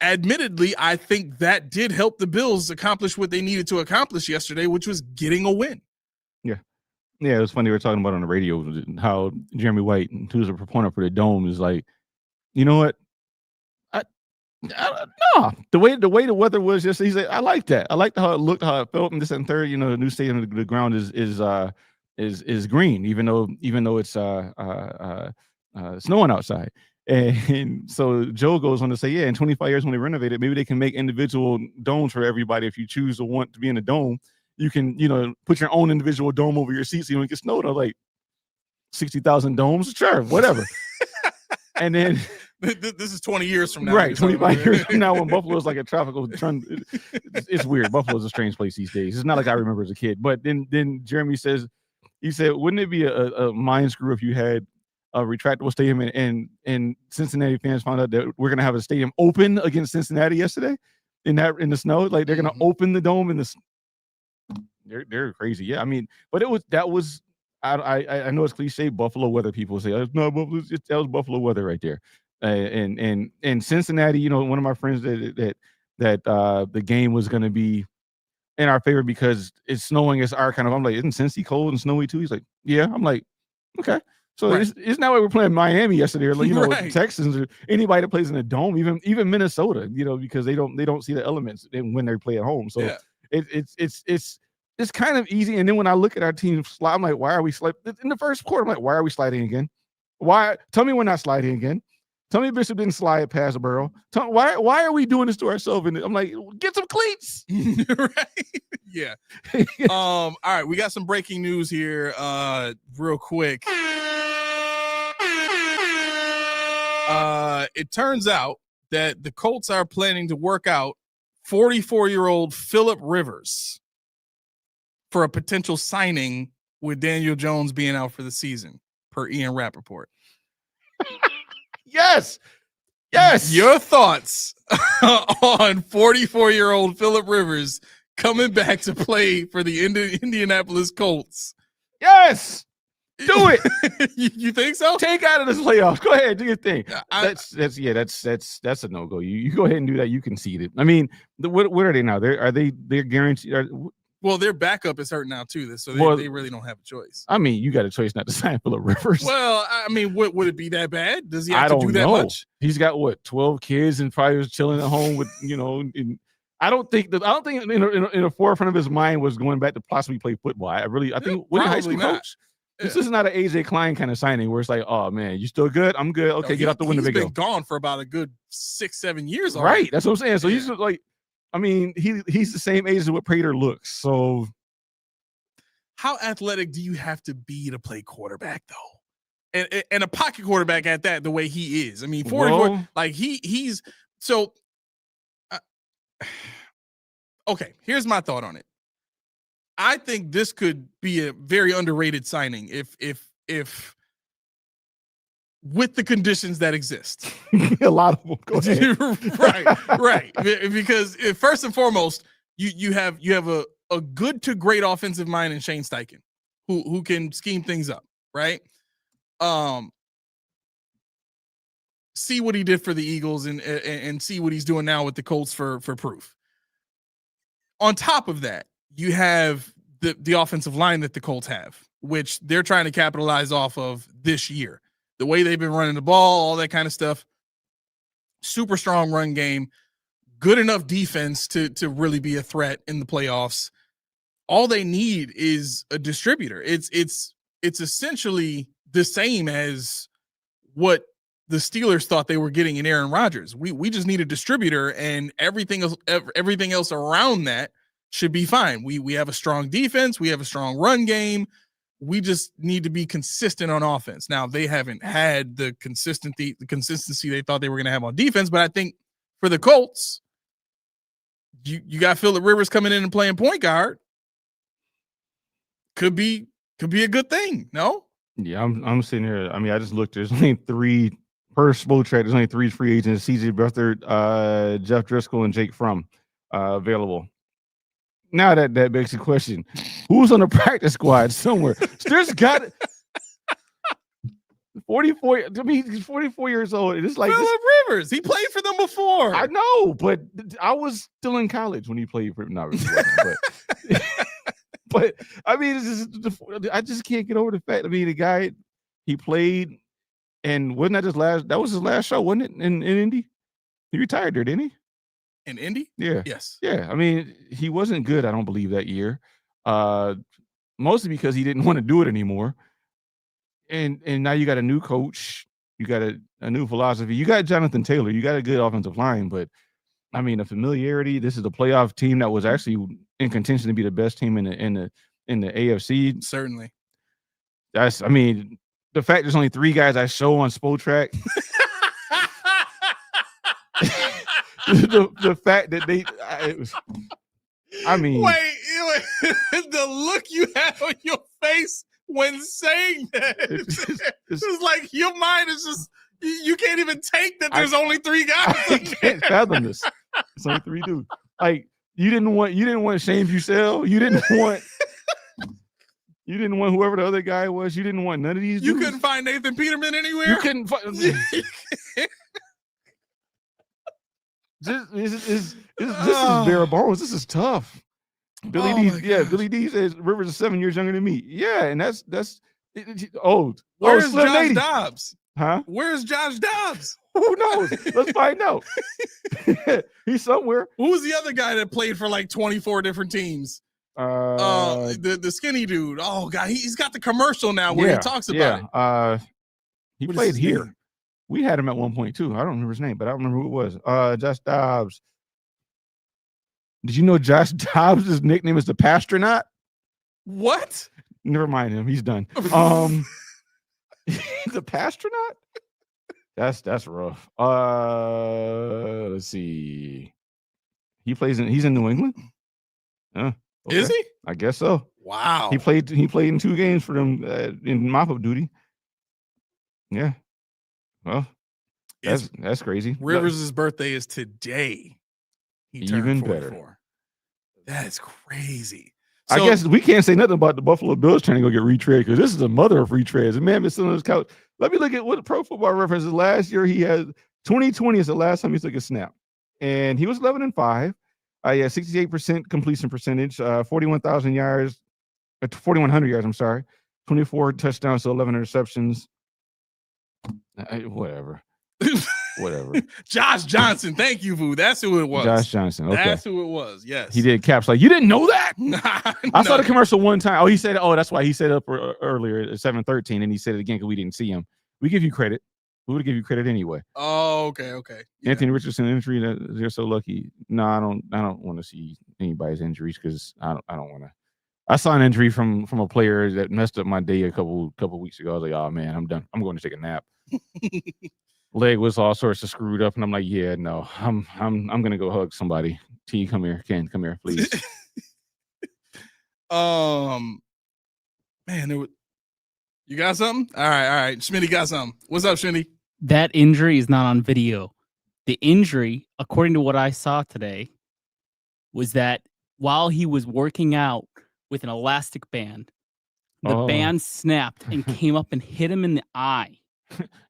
admittedly, I think that did help the Bills accomplish what they needed to accomplish yesterday, which was getting a win. Yeah, it was funny. We were talking about on the radio how Jeremy White, who's a proponent for the dome, is like, you know what? No, the way the weather was yesterday, he said, I like that. I liked how it looked, how it felt, and this and third. The new stadium, the ground is green, even though it's snowing outside. And so Joe goes on to say, yeah, in 25 years when they renovate it, maybe they can make individual domes for everybody. If you choose to want to be in a dome, you can, put your own individual dome over your seat so you don't get snowed. I'm like, 60,000 domes, sure, whatever. And then this is 20 years from now, right? 25 years from now, when Buffalo is like a tropical trend, it's weird. Buffalo is a strange place these days. It's not like I remember as a kid. But then Jeremy says, he said, wouldn't it be a mind screw if you had a retractable stadium and Cincinnati fans found out that we're gonna have a stadium open against Cincinnati yesterday in the snow? Like they're gonna open the dome in the. They're crazy. Yeah, I mean, but that was. I know it's cliche. Buffalo weather. People say, oh, no, Buffalo. That was Buffalo weather right there. And Cincinnati. One of my friends that the game was going to be in our favor because it's snowing. It's our kind of. I'm like, isn't Cincy cold and snowy too? He's like, yeah. I'm like, okay. So right. It's not like we're playing Miami yesterday, or right. Texans or anybody that plays in a dome, even Minnesota. Because they don't see the elements when they play at home. So yeah. It's kind of easy. And then when I look at our team slide, I'm like, why are we sliding? In the first quarter, I'm like, why are we sliding again? Why? Tell me we're not sliding again. Tell me Bishop didn't slide past Burrow. Why are we doing this to ourselves? And I'm like, get some cleats. Right? Yeah. All right. We got some breaking news here real quick. It turns out that the Colts are planning to work out 44-year-old Phillip Rivers for a potential signing with Daniel Jones being out for the season, per Ian Rappaport. Yes. Your thoughts on 44-year-old Phillip Rivers coming back to play for the Indianapolis Colts? Yes. Do it. You think so? Take out of this playoffs. Go ahead, do your thing. That's a no-go. You go ahead and do that. You concede it. I mean, what are they now? They're guaranteed. Well, their backup is hurt now too, so they really don't have a choice. I mean, you got a choice not to sign Phillip Rivers. Well, I mean, would it be that bad? Does he have to do that much? He's got 12 kids and probably was chilling at home with And I don't think in the forefront of his mind was going back to possibly play football. I think when high school coach. Yeah. This is not an AJ Klein kind of signing where it's like, oh man, you still good? I'm good. Okay, get out the window. He's been gone for about a good 6-7 years already. Right, that's what I'm saying. So he's like. I mean, he's the same age as what Prater looks. So, how athletic do you have to be to play quarterback, though? And a pocket quarterback at that, the way he is. I mean, 44, like he's so. Okay, here's my thought on it. I think this could be a very underrated signing if with the conditions that exist. A lot of them. Go ahead. right. Because first and foremost, you have a good to great offensive mind in Shane Steichen, who can scheme things up, right? See what he did for the Eagles and see what he's doing now with the Colts for proof. On top of that, you have the offensive line that the Colts have, which they're trying to capitalize off of this year. The way they've been running the ball, all that kind of stuff. Super strong run game, good enough defense to really be a threat in the playoffs. All they need is a distributor. It's essentially the same as what the Steelers thought they were getting in Aaron Rodgers. We just need a distributor, and everything else around that should be fine. We have a strong defense. We have a strong run game. We just need to be consistent on offense. Now, they haven't had the consistency they thought they were going to have on defense, but I think for the Colts, you got Phillip Rivers coming in and playing point guard. Could be a good thing. No? Yeah, I'm sitting here. I mean, I just looked. There's only 3 per Spotrac. There's only 3 free agents: C.J. Beathard, Jeff Driscoll, and Jake Fromm available. Now that begs the question: who's on the practice squad somewhere? There's got 44. I mean, he's 44 years old. It's like Phillip Rivers. He played for them before. I know, but I was still in college when he played for. Not really, but. But I mean, I just can't get over the fact. I mean, the guy, he played, and wasn't that his last? That was his last show, wasn't it? In Indy, he retired there, didn't he? In Indy? Yeah. Yes. Yeah. I mean, he wasn't good. I don't believe that year, mostly because he didn't want to do it anymore. And now you got a new coach, you got a new philosophy. You got Jonathan Taylor. You got a good offensive line, but I mean, the familiarity. This is a playoff team that was actually in contention to be the best team in the AFC. Certainly. I mean, the fact there's only 3 guys I show on Spotrac. the fact that I mean, wait, the look you had on your face when saying that, it's like your mind is just. You can't even take that there's only 3 guys. I can't fathom this. It's only 3 dudes. Like you didn't want Shane Buechele. You didn't want whoever the other guy was. You didn't want none of these. You dudes. couldn't find Nathan Peterman anywhere. You couldn't find. This is bare bones. This is tough. Billy D says Rivers is 7 years younger than me. Yeah, and that's old. Where's Slim Josh lady. Dobbs? Huh? Where's Josh Dobbs? Who knows? Let's find out. He's somewhere. Who's the other guy that played for like 24 different teams? The skinny dude. Oh God, he's got the commercial now where he talks about it. He played here. Name? We had him at one point too. I don't remember his name, but I don't remember who it was. Josh Dobbs. Did you know Josh Dobbs' nickname is the Pastronaut? What? Never mind him. He's done. The Pastronaut? That's rough. Let's see. He's in New England? Okay. Is he? I guess so. Wow. He played in 2 games for them in mop-up duty. Yeah. Well, that's crazy. Rivers' birthday is today. He turned even 44. Better. That's crazy. So, I guess we can't say nothing about the Buffalo Bills trying to go get retread because this is the mother of retreads. The man been sitting on his couch. Let me look at what Pro Football Reference is. Last year, he had 2020 is the last time he took a snap, and he was 11-5. He had 68% completion percentage, 41,000 yards, 4,100 yards. I'm sorry, 24 touchdowns, so 11 interceptions. Whatever. Josh Johnson. Thank you, Vu. That's who it was. Josh Johnson. Okay. That's who it was. Yes. He did caps. Like, you didn't know that? I saw the commercial one time. Oh, he said, that's why he set up earlier at 7:13, and he said it again because we didn't see him. We give you credit. We would give you credit anyway. Oh, okay. Yeah. Anthony Richardson injury. They're so lucky. No, I don't want to see anybody's injuries because I don't want to. I saw an injury from a player that messed up my day a couple weeks ago. I was like, oh man, I'm done. I'm going to take a nap. Leg was all sorts of screwed up, and I'm like, yeah, no, I'm gonna go hug somebody. T, come here, Ken, come here, please. Man, you got something? All right. Schmitty got something. What's up, Schmitty? That injury is not on video. The injury, according to what I saw today, was that while he was working out with an elastic band, the band snapped and came up and hit him in the eye.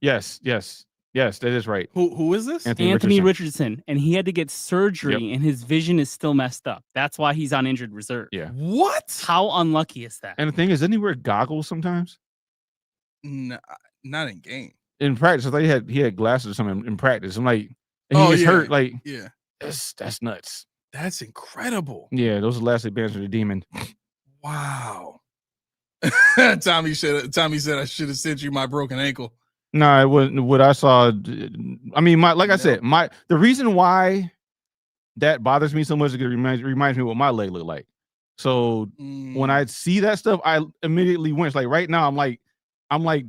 Yes, that is right. Who is this? Anthony Richardson. And he had to get surgery, and his vision is still messed up. That's why he's on injured reserve. Yeah. What? How unlucky is that? And the thing is, doesn't he wear goggles sometimes? No, not in game. In practice, I thought he had glasses or something in practice. I'm like, and he gets hurt. Like, yeah, that's nuts. That's incredible. Yeah, those elastic bands are the demon. Wow. Tommy said I should have sent you my broken ankle. No, it wasn't what I saw. I mean, the reason why that bothers me so much because it reminds me what my leg looked like. So when I see that stuff, I immediately wince. Like right now, I'm like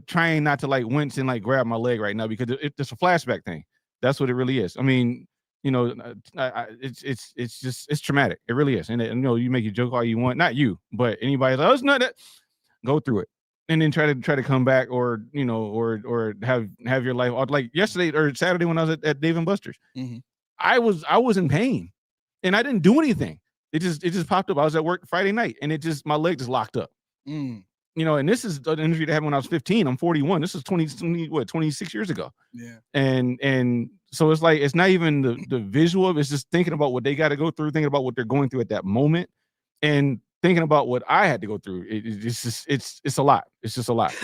trying not to like wince and like grab my leg right now because it's a flashback thing. That's what it really is. I mean, it's traumatic. It really is. And you make your joke all you want, not you, but anybody else. Oh, it's not that. Go through it, and then try to come back, or or have your life. Like yesterday or Saturday when I was at Dave and Buster's, I was in pain, and I didn't do anything. It just popped up. I was at work Friday night, and my leg just locked up. And this is an injury that happened when I was 15. I'm 41. This is 26 years ago. Yeah. And so it's like, it's not even the visual of it. It's just thinking about what they got to go through, thinking about what they're going through at that moment, and thinking about what I had to go through. It's a lot. It's just a lot.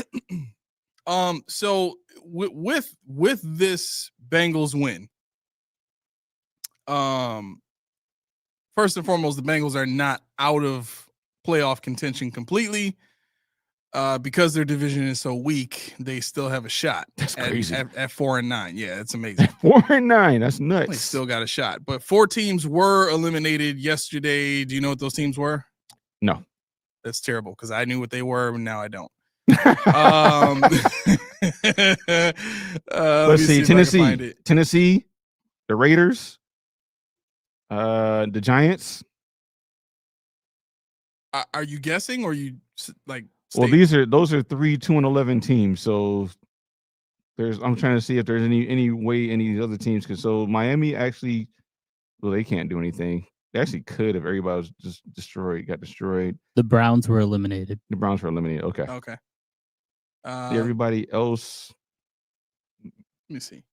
So with this Bengals win, first and foremost, the Bengals are not out of playoff contention completely. Because their division is so weak, they still have a shot. That's crazy. At 4-9. Yeah, that's amazing. 4-9. That's nuts. They still got a shot. But 4 teams were eliminated yesterday. Do you know what those teams were? No. That's terrible because I knew what they were, and now I don't. Let's see. Tennessee, the Raiders, the Giants. Are you guessing, or you like? Well, those are 3 2-11 teams. So I'm trying to see if there's any way any of these other teams could. So Miami actually, well, they can't do anything. They actually could if everybody was just got destroyed. The Browns were eliminated. Okay. Okay. Everybody else. Let me see.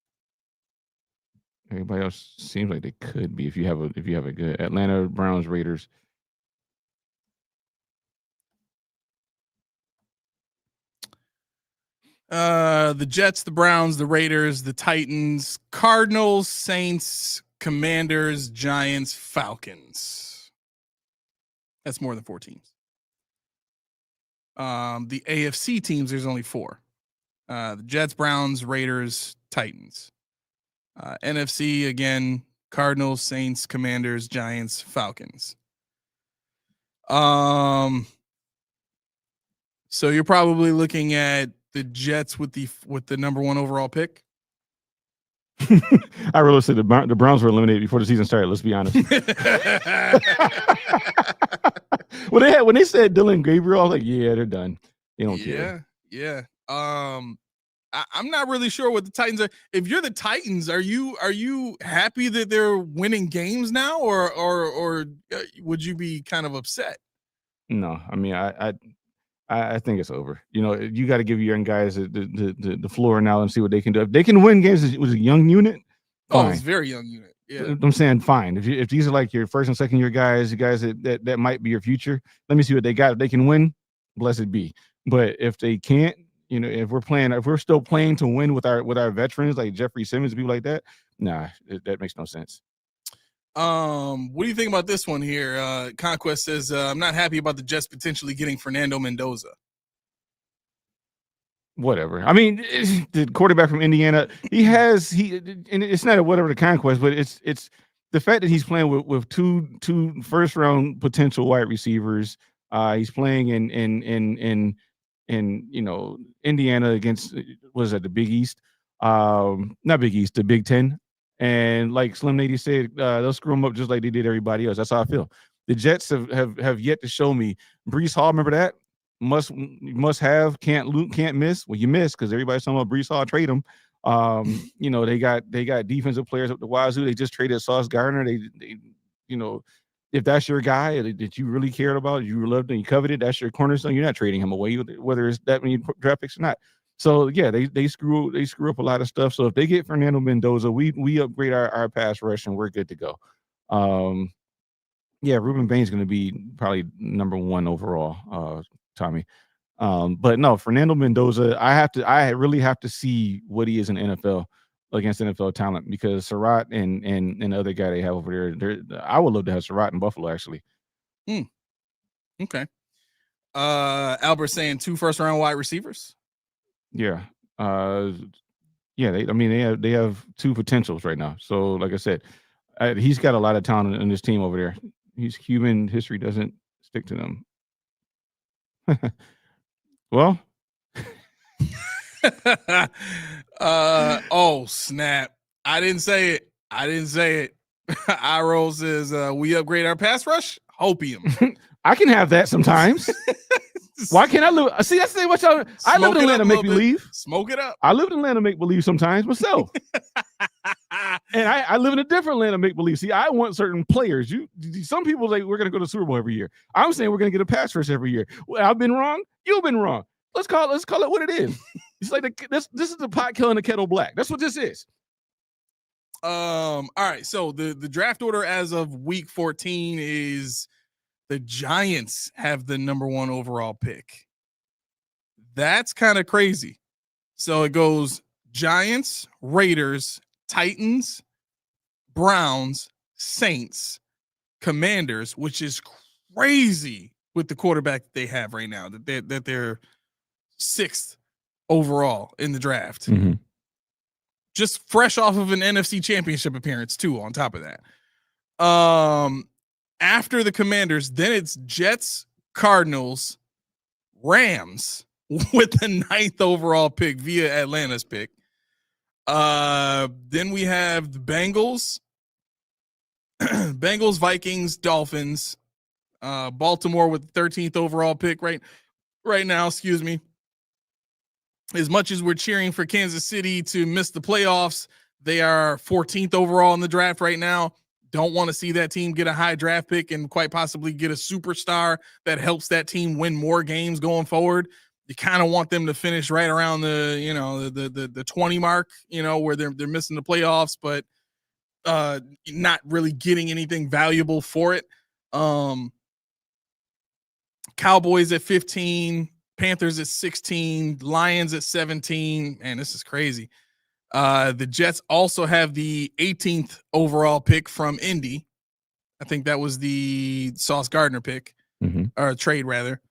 Everybody else seems like they could be if you have a good Atlanta, Browns, Raiders. The Jets, the Browns, the Raiders, the Titans, Cardinals, Saints, Commanders, Giants, Falcons. That's more than 4 teams. The AFC teams, there's only 4. The Jets, Browns, Raiders, Titans. NFC, again, Cardinals, Saints, Commanders, Giants, Falcons. So you're probably looking at the Jets with the number 1 overall pick. I really said the Browns were eliminated before the season started. Let's be honest. When they said Dylan Gabriel, I was like, yeah, they're done. They don't care. Yeah. I'm not really sure what the Titans are. If you're the Titans, are you happy that they're winning games now, or would you be kind of upset? No, I mean, I think it's over. You got to give your young guys the floor now and see what they can do. If they can win games with a young unit, fine. Oh, it's a very young unit. Yeah, I'm saying fine. If these are like your first and second year guys, the guys that might be your future, let me see what they got. If they can win, blessed be. But if they can't, if we're still playing to win with our veterans like Jeffrey Simmons, people like that, nah, that makes no sense. What do you think about this one here? Conquest says, I'm not happy about the Jets potentially getting Fernando Mendoza. Whatever. I mean, the quarterback from Indiana, and it's not a whatever the Conquest, but it's the fact that he's playing with two first round potential wide receivers. He's playing in Indiana against, the Big East? Not Big East, the Big Ten. And like Slim Nady said, they'll screw them up just like they did everybody else. That's how I feel. The Jets have yet to show me. Breece Hall, remember that? Must have, can't miss. Well, you miss because everybody's talking about Breece Hall, trade him. They got defensive players up the wazoo. They just traded Sauce Gardner. They if that's your guy that you really cared about, you loved and you coveted, that's your cornerstone. You're not trading him away, whether it's that many draft picks or not. So yeah, they screw up a lot of stuff. So if they get Fernando Mendoza, we upgrade our pass rush and we're good to go. Ruben Bain's going to be probably number 1 overall, Tommy. But no, Fernando Mendoza, I really have to see what he is in NFL against NFL talent, because Surratt and the other guy they have over there, I would love to have Surratt in Buffalo actually. Okay. Albert saying 2 first round wide receivers. Yeah. They have 2 potentials right now. So like I said, He's got a lot of talent in this team over there. Human history doesn't stick to them. Well, oh snap! I didn't say it. Iro says we upgrade our pass rush. Hopium. I can have that sometimes. Why can't I live? See, that's the thing. I live in Atlanta, make believe. Smoke it up. I live in Atlanta, make believe sometimes myself. And I live in a different Atlanta, make believe. See, I want certain players. Some people say we're going to go to the Super Bowl every year. I'm saying we're going to get a pass rush every year. Well, I've been wrong. You've been wrong. Let's call it what it is. It's like this is the pot killing the kettle black. That's what this is. All right. So the draft order as of week 14 is the Giants have the number 1 overall pick. That's kind of crazy. So it goes Giants, Raiders, Titans, Browns, Saints, Commanders, which is crazy with the quarterback that they have right now, that they're 6th overall in the draft. Mm-hmm. Just fresh off of an NFC championship appearance too, on top of that. After the Commanders, then it's Jets, Cardinals, Rams with the 9th overall pick via Atlanta's pick. Then we have the Bengals, Vikings, Dolphins, Baltimore with the 13th overall pick right now, excuse me. As much as we're cheering for Kansas City to miss the playoffs, they are 14th overall in the draft right now. Don't want to see that team get a high draft pick and quite possibly get a superstar that helps that team win more games going forward. You kind of want them to finish right around the 20 mark, where they're missing the playoffs, but not really getting anything valuable for it. Cowboys at 15, Panthers at 16, Lions at 17. Man, this is crazy. The Jets also have the 18th overall pick from Indy. I think that was the Sauce Gardner pick, or trade rather.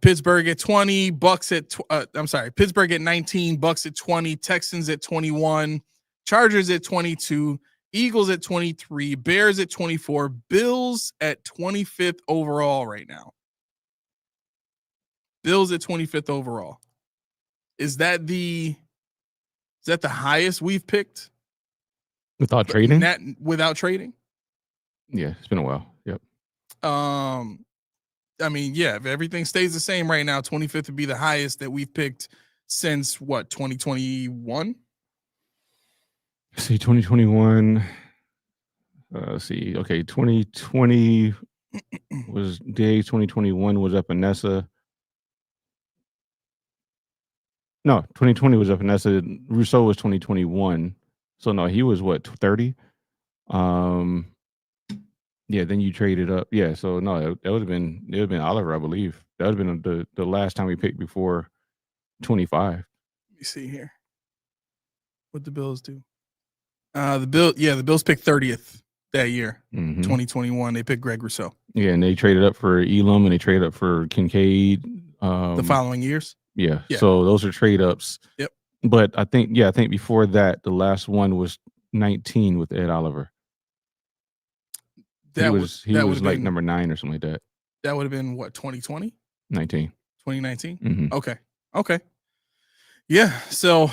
Pittsburgh at 20, Pittsburgh at 19, Bucks at 20, Texans at 21, Chargers at 22, Eagles at 23, Bears at 24, Bills at 25th overall right now. Bills at 25th overall. Is that the highest we've picked? Without trading? Without trading? Yeah, it's been a while. Yep. I mean, yeah, if everything stays the same right now, 25th would be the highest that we've picked since 2021? See, 2021. Let's see. Okay, 2020 was day. 2021 was up in Nessa. No, 2020 was up in Nessa. Rousseau was 2021. So no, he was 30? Yeah, then you traded up. Yeah, so no, it would have been Oliver, I believe. That would have been the last time we picked before 25. Let me see here. What the Bills do? The Bills picked 30th that year, 2021. They picked Greg Rousseau. Yeah, and they traded up for Elam and they traded up for Kincaid. The following years. Yeah. So those are trade ups. Yep. But I think before that, the last one was 19 with Ed Oliver. He was like number 9 or something like that. That would have been what, 2020? 19. 2019? Mm-hmm. Okay. Yeah. So,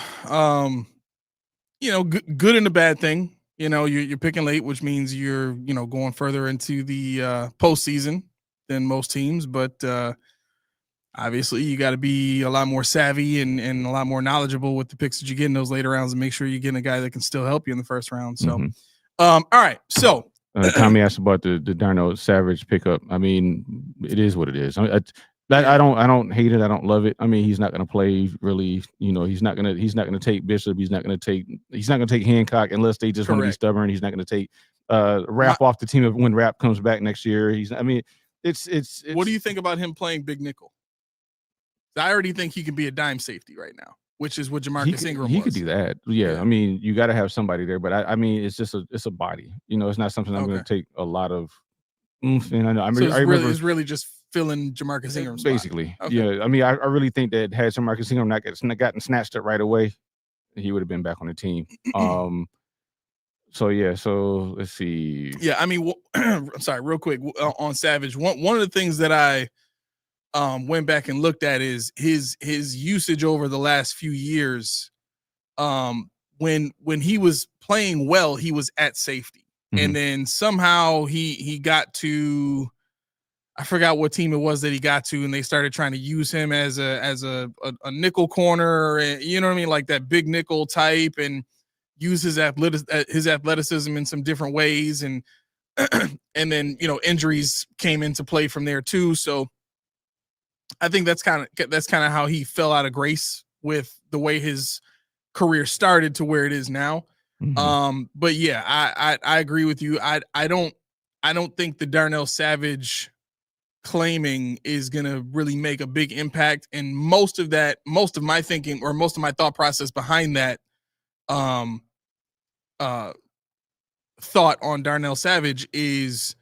good and a bad thing. You're picking late, which means you're, going further into the postseason than most teams. But obviously, you got to be a lot more savvy and a lot more knowledgeable with the picks that you get in those later rounds and make sure you're getting a guy that can still help you in the first round. So, all right. So, Tommy asked about the Darnell Savage pickup. I mean, it is what it is. I don't hate it. I don't love it. I mean, he's not going to play really. He's not going to take Bishop. He's not going to take Hancock unless they just want to be stubborn. He's not going to take Rapp off the team when Rapp comes back next year. It's. What do you think about him playing big nickel? I already think he can be a dime safety right now, which is what Jamarcus Ingram was. He could do that. Yeah. I mean, you got to have somebody there, but I mean, it's just it's a body. It's not something I'm going to take a lot lot of. And I remember it's really just filling Jamarcus Ingram's basically. Okay. Yeah. I mean, I really think that had Jamarcus Ingram not gotten snatched up right away, he would have been back on the team. So yeah, so let's see. Yeah, I mean, I'm sorry, real quick on Savage. One of the things that I went back and looked at is his usage over the last few years. When he was playing well, he was at safety, and then somehow he got to, I forgot what team it was that he got to, and they started trying to use him as a nickel corner, and you know what I mean, like that big nickel type, and use his athleticism in some different ways, and and then injuries came into play from there too. So I think that's kind of how he fell out of grace with the way his career started to where it is now. But yeah, I agree with you. I don't think the Darnell Savage claiming is gonna really make a big impact, and most of my thinking, or most of my thought process behind that thought on Darnell Savage is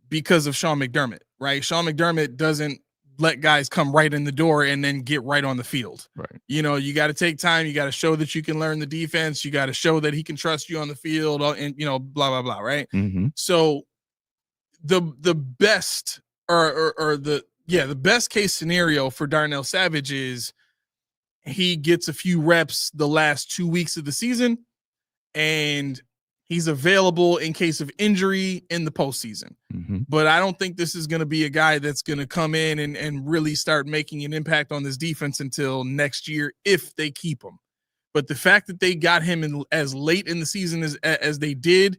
because of Sean McDermott, right? Sean McDermott doesn't let guys come right in the door and then get right on the field. Right. You got to take time. You got to show that you can learn the defense. You got to show that he can trust you on the field, and blah, blah, blah. Right. So the best the best case scenario for Darnell Savage is he gets a few reps the last 2 weeks of the season, and he's available in case of injury in the postseason. But I don't think this is going to be a guy that's going to come in and really start making an impact on this defense until next year, if they keep him. But the fact that they got him as late in the season as they did,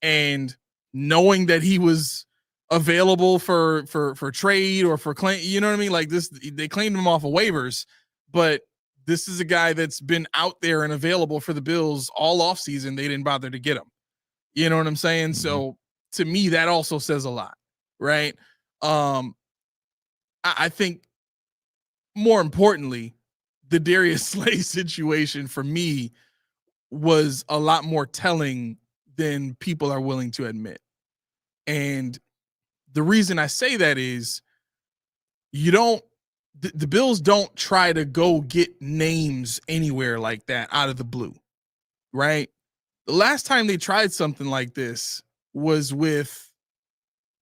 and knowing that he was available for trade or for claim, you know what I mean? Like this, they claimed him off of waivers, but this is a guy that's been out there and available for the Bills all offseason. They didn't bother to get him. You know what I'm saying? So to me, that also says a lot, right? I think more importantly, the Darius Slay situation for me was a lot more telling than people are willing to admit. And the reason I say that is the Bills don't try to go get names anywhere like that out of the blue, right? The last time they tried something like this was with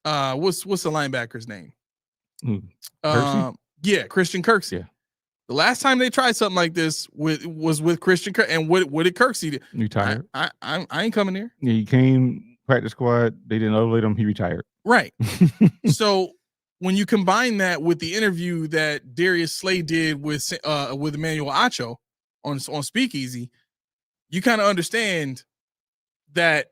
what's the linebacker's name? Christian Kirksey. Yeah. The last time they tried something like this was with Christian Kirksey. And what did Kirksey do? Retired. I ain't coming here. Yeah, he came practice squad. They didn't overlay him. He retired. Right. So when you combine that with the interview that Darius Slay did with Emmanuel Acho on Speakeasy, you kind of understand that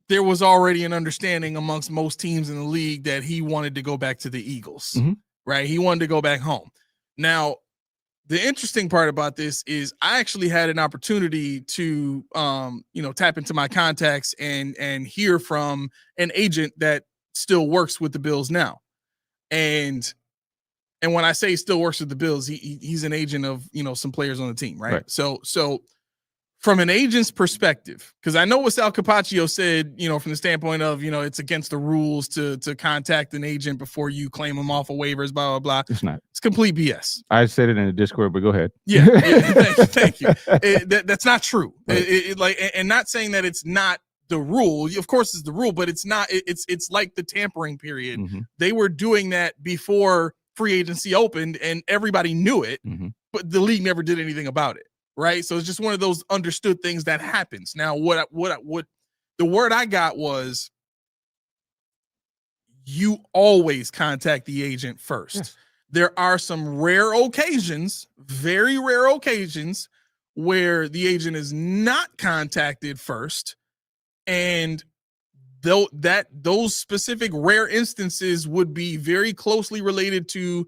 there was already an understanding amongst most teams in the league that he wanted to go back to the Eagles, right? He wanted to go back home. Now, the interesting part about this is I actually had an opportunity to, tap into my contacts and hear from an agent that still works with the Bills now. And when I say still works with the Bills, he's an agent of, some players on the team, right? So from an agent's perspective, because I know what Sal Capaccio said, from the standpoint of, it's against the rules to contact an agent before you claim them off of waivers, blah, blah, blah. It's not. It's complete BS. I said it in the Discord, but go ahead. Yeah, thank you. That's not true. Right. And not saying that it's not the rule. Of course, it's the rule, but it's not. It's like the tampering period. They were doing that before free agency opened, and everybody knew it, but the league never did anything about it. Right. So it's just one of those understood things that happens. Now, what the word I got was you always contact the agent first. Yes. There are some rare occasions, very rare occasions, where the agent is not contacted first. And those specific rare instances would be very closely related to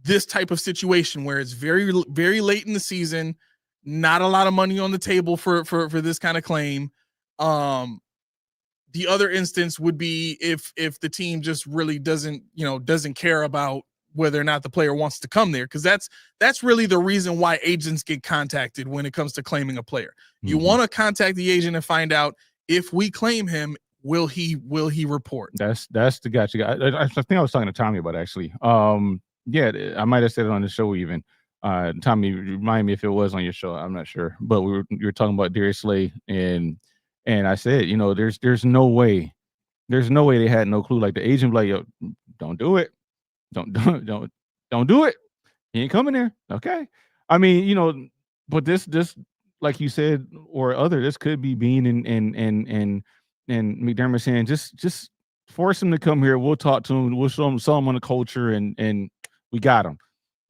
this type of situation where it's very, very late in the season. Not a lot of money on the table for this kind of claim. The other instance would be if the team just really doesn't care about whether or not the player wants to come there, because that's really the reason why agents get contacted when it comes to claiming a player. You want to contact the agent and find out if we claim him, will he report? That's the gotcha. I think I was talking to Tommy about it, actually. Yeah, I might have said it on the show even. Tommy, remind me if it was on your show. I'm not sure, but you were talking about Darius Slay and And I said, there's no way they had no clue. Like the agent, like, yo, don't do it, don't do it. He ain't coming there. Okay. I mean, but this, like you said, or this could be Bean and McDermott saying, just force him to come here. We'll talk to him. We'll sell him on the culture, and we got him.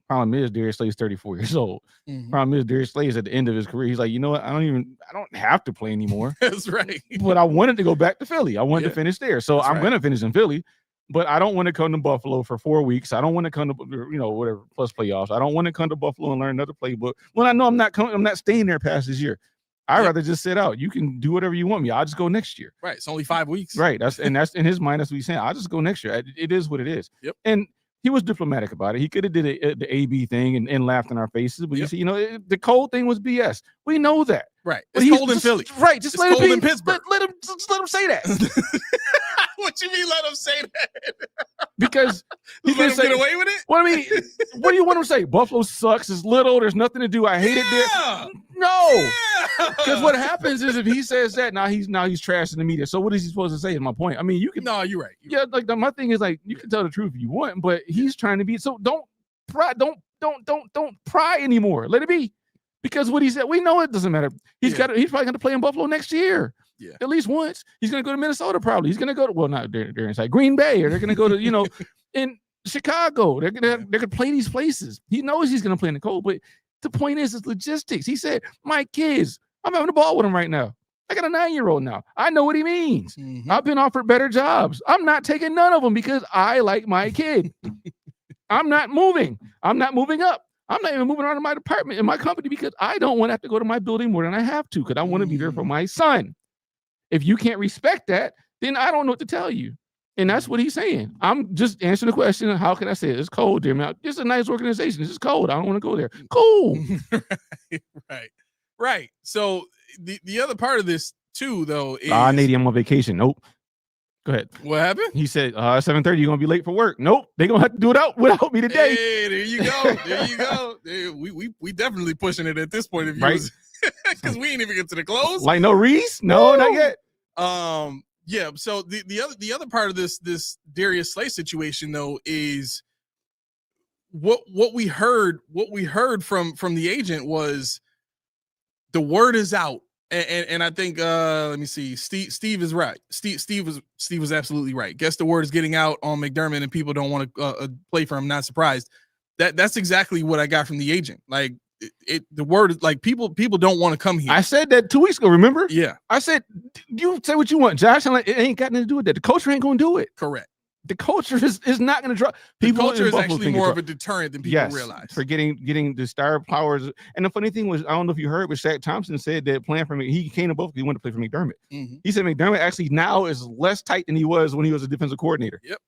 Problem is, Darius Slay's 34 years old. Mhm. Problem is, Darius Slay is at the end of his career. He's like, you know what? I don't have to play anymore. That's right. But I wanted to go back to Philly. I wanted Yeah. to finish there. So That's I'm right. going to finish in Philly. But I don't want to come to Buffalo for 4 weeks. I don't want to come to, whatever, plus playoffs. I don't want to come to Buffalo and learn another playbook when I know I'm not staying there past this year. I'd rather just sit out. You can do whatever you want me. I'll just go next year. Right. It's only 5 weeks. Right. That's in his mind. That's what he's saying. I'll just go next year. It is what it is. Yep. And he was diplomatic about it. He could have did the AB thing and laughed in our faces. But Yep. you see, the cold thing was BS. We know that. Right. But It's cold in Philly. Right. Just It's let it cold be. in Pittsburgh. Let him say that. What you mean? Let him say that? Because he Let can him say, get away with it? what do you want him to say? Buffalo sucks. It's little. There's nothing to do. I hate it there. Yeah. No. Yeah. Because what happens is if he says that, now he's trashing the media. So what is he supposed to say? Is my point. I mean, you can. No, you're right. Yeah, like my thing is like you can tell the truth if you want, but he's trying to be. So don't pry anymore. Let it be. Because what he said, we know it doesn't matter. He's probably going to play in Buffalo next year. Yeah. At least once. He's going to go to Minnesota probably. He's going to go to, not there inside Green Bay, or they're going to go to, in Chicago. They're going to play these places. He knows he's going to play in the cold, but the point is logistics. He said, my kids, I'm having the ball with them right now. I got a 9-year-old now. I know what he means. Mhm. I've been offered better jobs. I'm not taking none of them because I like my kid. I'm not moving. I'm not moving up. I'm not even moving around in my department, in my company, because I don't want to have to go to my building more than I have to, because I want to be there for my son. If you can't respect that, then I don't know what to tell you. And that's what he's saying. I'm just answering the question. How can I say it? It's cold there, man. It's a nice organization. It's just cold. I don't want to go there. Cool. Right. So the other part of this too, though, is Nady, I'm on vacation. Nope. Go ahead. What happened? He said 7:30. You're gonna be late for work. Nope. They're gonna have to do it without me today. Hey, there you go. There you go. We definitely pushing it at this point of view, Right. because we ain't even get to the close. Like no Reese? No, not yet. Yeah. So the other part of this Darius Slay situation though is what we heard from the agent was the word is out. And I think let me see. Steve is right. Steve was absolutely right. Guess the word is getting out on McDermott, and people don't want to play for him. Not surprised. That's exactly what I got from the agent. Like the word is like people don't want to come here. I said that 2 weeks ago. Remember? Yeah, I said you say what you want, Josh. I'm like, it ain't got nothing to do with that. The culture ain't gonna do it. correct. The culture is not gonna drop. The People culture in is Buffalo actually think more it's of a deterrent than people realize. for getting the star powers. And the funny thing was, I don't know if you heard, but Shaq Thompson said that playing for me, he came to Buffalo. He wanted to play for McDermott. Mhm. He said McDermott actually now is less tight than he was when he was a defensive coordinator. Yep.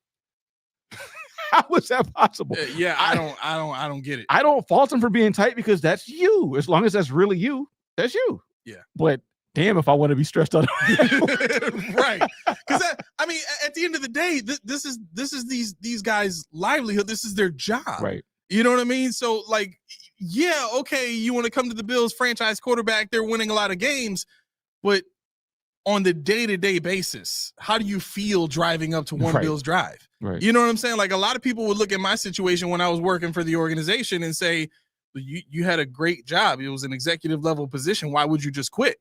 How was that possible? Yeah, I don't get it. I don't fault him for being tight because that's you. As long as that's really you, that's you. Yeah. But damn, if I want to be stressed out. Right. Because I mean, at the end of the day, this is these guys' livelihood. This is their job. Right. You know what I mean? So like, yeah, okay, you want to come to the Bills franchise quarterback, they're winning a lot of games, but on the day-to-day basis, how do you feel driving up to one Right. Bills drive? Right. You know what I'm saying? Like a lot of people would look at my situation when I was working for the organization and say, you had a great job. It was an executive level position. Why would you just quit?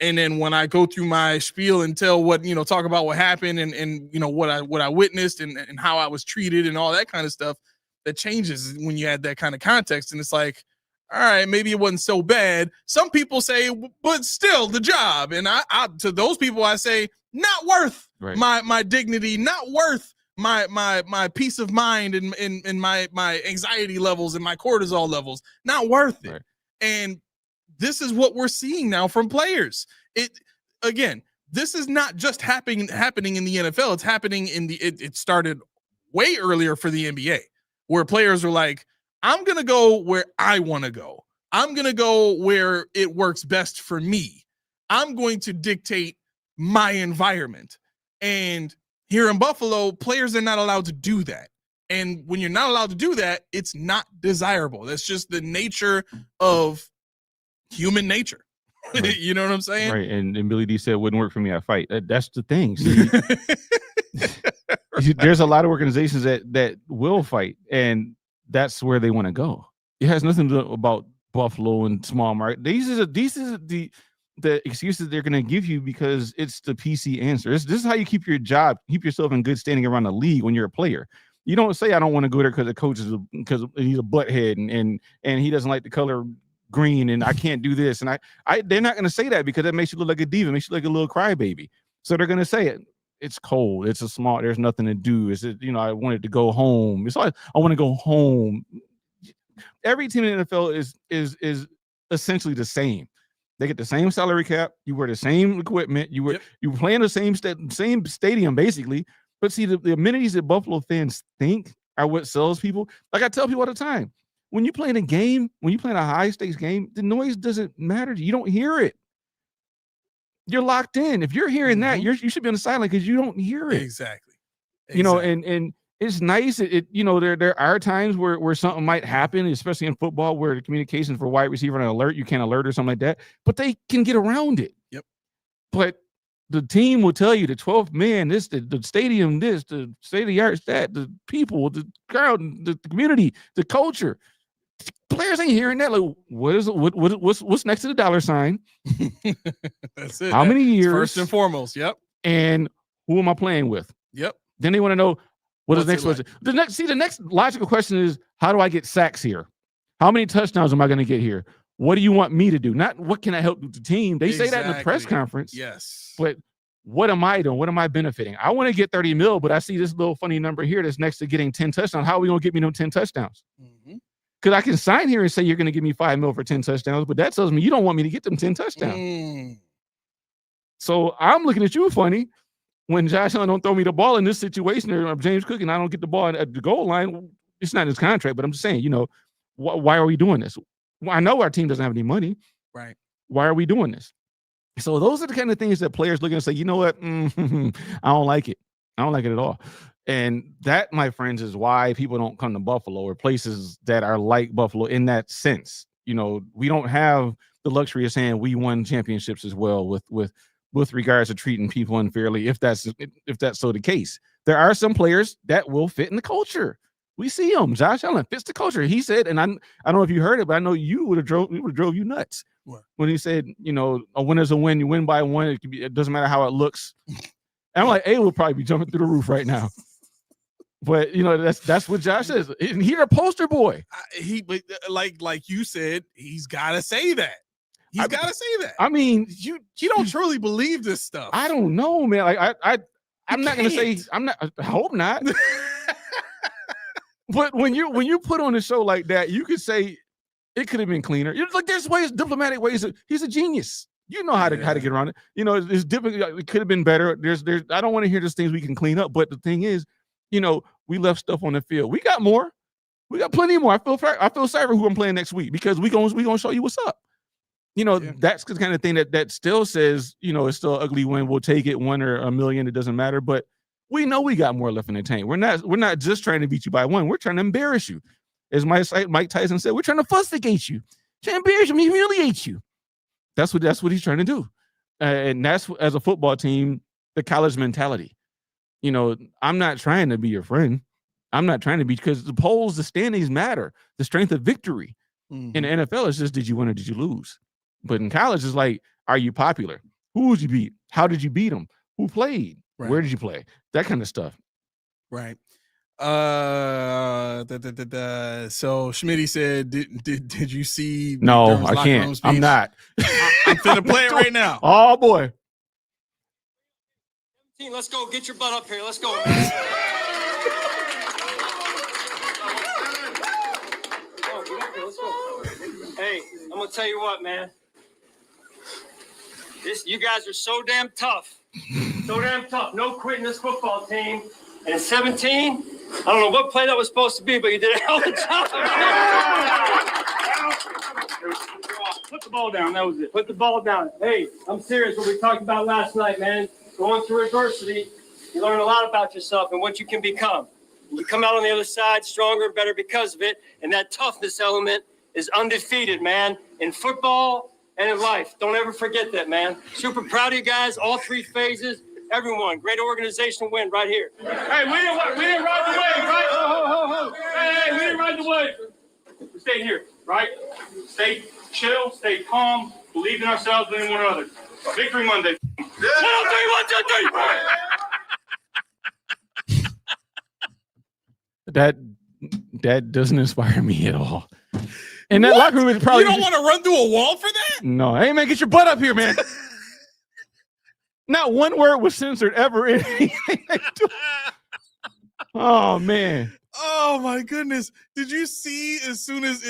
And then when I go through my spiel and tell talk about what happened and what I witnessed and how I was treated and all that kind of stuff, that changes when you add that kind of context. And it's like, all right, maybe it wasn't so bad. Some people say, but still the job. And I to those people, I say, not worth Right. my dignity, not worth my peace of mind and my anxiety levels and my cortisol levels, not worth it. Right. And this is what we're seeing now from players. This is not just happening in the NFL. It's happening it started way earlier for the NBA, where players are like, I'm going to go where I want to go. I'm going to go where it works best for me. I'm going to dictate my environment. And here in Buffalo, players are not allowed to do that. And when you're not allowed to do that, it's not desirable. That's just the nature of human nature, Right. You know what I'm saying? Right. And Billy D said, wouldn't work for me. I fight. That's the thing. See, there's a lot of organizations that will fight, and that's where they want to go. It has nothing to do about Buffalo and small market. These are the excuses they're going to give you because it's the PC answer. This is how you keep your job, keep yourself in good standing around the league when you're a player. You don't say I don't want to go there because the coach is because he's a butthead and he doesn't like the color green and I can't do this. And they're not going to say that because that makes you look like a diva, makes you look like a little crybaby. So they're going to say it. It's cold. It's a small. There's nothing to do. It's I wanted to go home. It's like I want to go home. Every team in the NFL is essentially the same. They get the same salary cap. You wear the same equipment. You play in the same stadium basically. But see, the amenities that Buffalo fans think are what sells people. Like I tell people all the time, when you play in a game, when you play in a high stakes game, the noise doesn't matter to you. You don't hear it. You're locked in. If you're hearing that, you should be on the sideline because you don't hear it. Exactly. And it's nice. There are times where something might happen, especially in football, where the communication for wide receiver and alert, you can't alert or something like that, but they can get around it. Yep. But the team will tell you the 12th man, this, the stadium, this, the state of the art, that, the people, the crowd, the community, the culture. Players ain't hearing that. Like, what's next to the dollar sign? That's it. How many years? First and foremost. Yep. And who am I playing with? Yep. Then they want to know what's the next question. Like? The next logical question is, how do I get sacks here? How many touchdowns am I going to get here? What do you want me to do? Not what can I help with the team? They say that in the press conference. Yes. But what am I doing? What am I benefiting? I want to get 30 mil, but I see this little funny number here that's next to getting 10 touchdowns. How are we going to get me them 10 touchdowns? Because I can sign here and say you're going to give me 5 mil for 10 touchdowns, but that tells me you don't want me to get them 10 touchdowns. So I'm looking at you funny when Josh Allen don't throw me the ball in this situation, or James Cook and I don't get the ball at the goal line. It's not in his contract, but I'm just saying, why are we doing this? Well, I know our team doesn't have any money. Right. Why are we doing this? So those are the kind of things that players look and say, you know what? I don't like it. I don't like it at all. And that, my friends, is why people don't come to Buffalo or places that are like Buffalo in that sense. We don't have the luxury of saying we won championships as well with regards to treating people unfairly, if that's so the case. There are some players that will fit in the culture. We see him. Josh Allen fits the culture. He said, and I don't know if you heard it, but I know you would have drove you nuts. What? When he said, a win is a win. You win by one. It doesn't matter how it looks. And I'm like, we'll probably be jumping through the roof right now. But that's what Josh says. And he's a poster boy. Like you said, he's got to say that. He's got to say that. I mean, you don't truly believe this stuff. I don't know, man. Like I'm not going to say I'm not. I hope not. But when you put on a show like that, you could say it could have been cleaner. Like there's diplomatic ways. He's a genius. You know how to get around it. It's different. It could have been better. There's. I don't want to hear those things we can clean up. But the thing is, we left stuff on the field. We got more. We got plenty more. I feel sorry for who I'm playing next week because we gonna show you what's up. That's the kind of thing that still says, it's still an ugly win. We'll take it, 1 or a million. It doesn't matter. But we know we got more left in the tank. We're not just trying to beat you by 1. We're trying to embarrass you. As Mike Tyson said, we're trying to fustigate you, trying to embarrass you, humiliate you. That's what he's trying to do. And that's, as a football team, the college mentality. I'm not trying to be your friend. I'm not trying to be, because the polls, the standings matter. The strength of victory. In the NFL, it's just, did you win or did you lose? But in college, it's like, are you popular? Who did you beat? How did you beat them? Who played? Right. Where did you play? That kind of stuff. Right. So Schmitty said, did you see? No, I can't. I'm not. I'm finna play it right now. Oh boy. Let's go. Get your butt up here. Let's go. Hey, I'm gonna tell you what, man. You guys are so damn tough. So damn tough. No quitting this football team. And 17, I don't know what play that was supposed to be, but you did a hell of a job. Put the ball down. That was it. Put the ball down. Hey, I'm serious. What we talked about last night, man. Going through adversity, you learn a lot about yourself and what you can become. You come out on the other side stronger and better because of it. And that toughness element is undefeated, man. In football, and in life. Don't ever forget that, man. Super proud of you guys, all 3 phases. Everyone, great organization win right here. Hey, we didn't ride the wave, right? Ho. Hey, we didn't ride the wave. We stayed here, right? Stay chill, stay calm, believe in ourselves and in one another. Victory Monday. 1, 2, 3, 1, 2, 3. That doesn't inspire me at all. And that locker room is probably. You don't want to run through a wall for that? No, hey man, get your butt up here, man. Not one word was censored ever in anything they do. Oh man. Oh my goodness. Did you see as soon as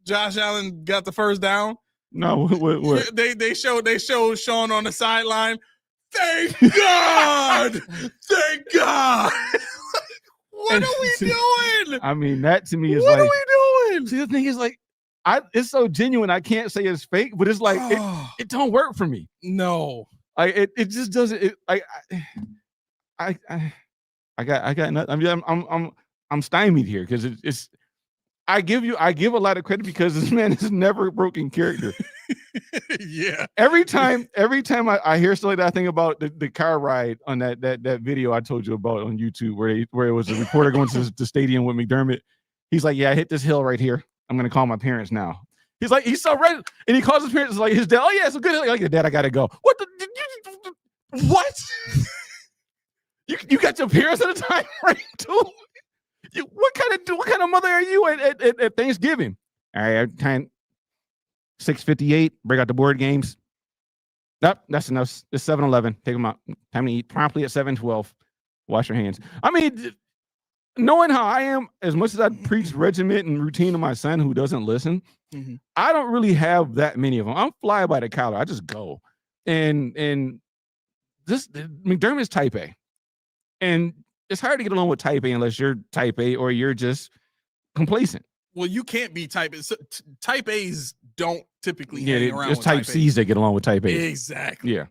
Josh Allen got the first down? No, what? They showed Sean on the sideline. Thank God. Thank God. What are we doing? I mean, that to me is what like, are we doing? See, the thing is like, it's so genuine. I can't say it's fake, but it's like it don't work for me. No, it just doesn't. I got nothing. I'm stymied here because it's. I give a lot of credit because this man is never broken character. Yeah. Every time I hear something like that, I think about the car ride on that video I told you about on YouTube where it was a reporter going to the stadium with McDermott. He's like, yeah, I hit this hill right here. I'm gonna call my parents now. He's like, he's so ready, and he calls his parents like his dad. Oh yeah, it's a good hill. Like, Dad, I gotta go. What the? What? you got your parents at a time right too? What kind of mother are you at Thanksgiving? All right, time 6:58. Break out the board games. Nope, that's enough. It's 7-Eleven. Take them out. Time to eat promptly at 7:12. Wash your hands. I mean, knowing how I am, as much as I preach regiment and routine to my son who doesn't listen, I don't really have that many of them. I'm fly by the collar. I just go. And this McDermott's type A. And it's hard to get along with type A unless you're type A or you're just complacent. Well, you can't be type A. So, type A's don't typically hang around it's with type C's that get along with type A. Exactly. Yeah.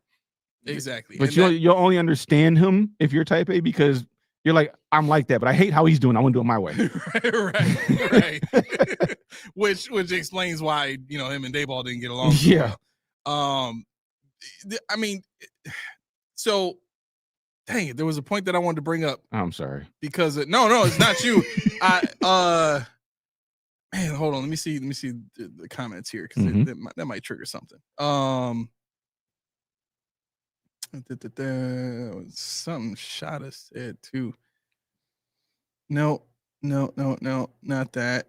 Exactly. But you'll only understand him if you're type A because you're like, I'm like that, but I hate how he's doing. I want to do it my way. right. which explains why, him and Dayball didn't get along. Yeah. Well. I mean, so dang it, there was a point that I wanted to bring up. I'm sorry. Because no, it's not you. Man, hold on. Let me see the comments here because that might trigger something. Something Shada said too. No, not that.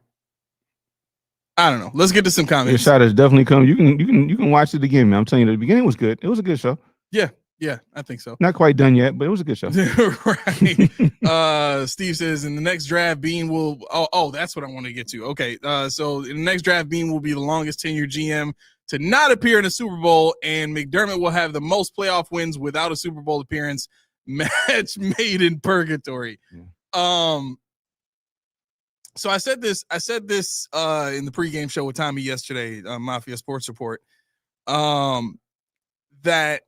I don't know. Let's get to some comments. Yeah, Shada's definitely come. You can watch it again, man. I'm telling you, the beginning was good. It was a good show. Yeah, I think so. Not quite done yet, but it was a good show. Right. Steve says in the next draft, Bean will. Oh, that's what I want to get to. Okay. So in the next draft, Bean will be the longest tenured GM to not appear in a Super Bowl, and McDermott will have the most playoff wins without a Super Bowl appearance. Match made in purgatory. Yeah. So I said this in the pregame show with Tommy yesterday, Mafia Sports Report. That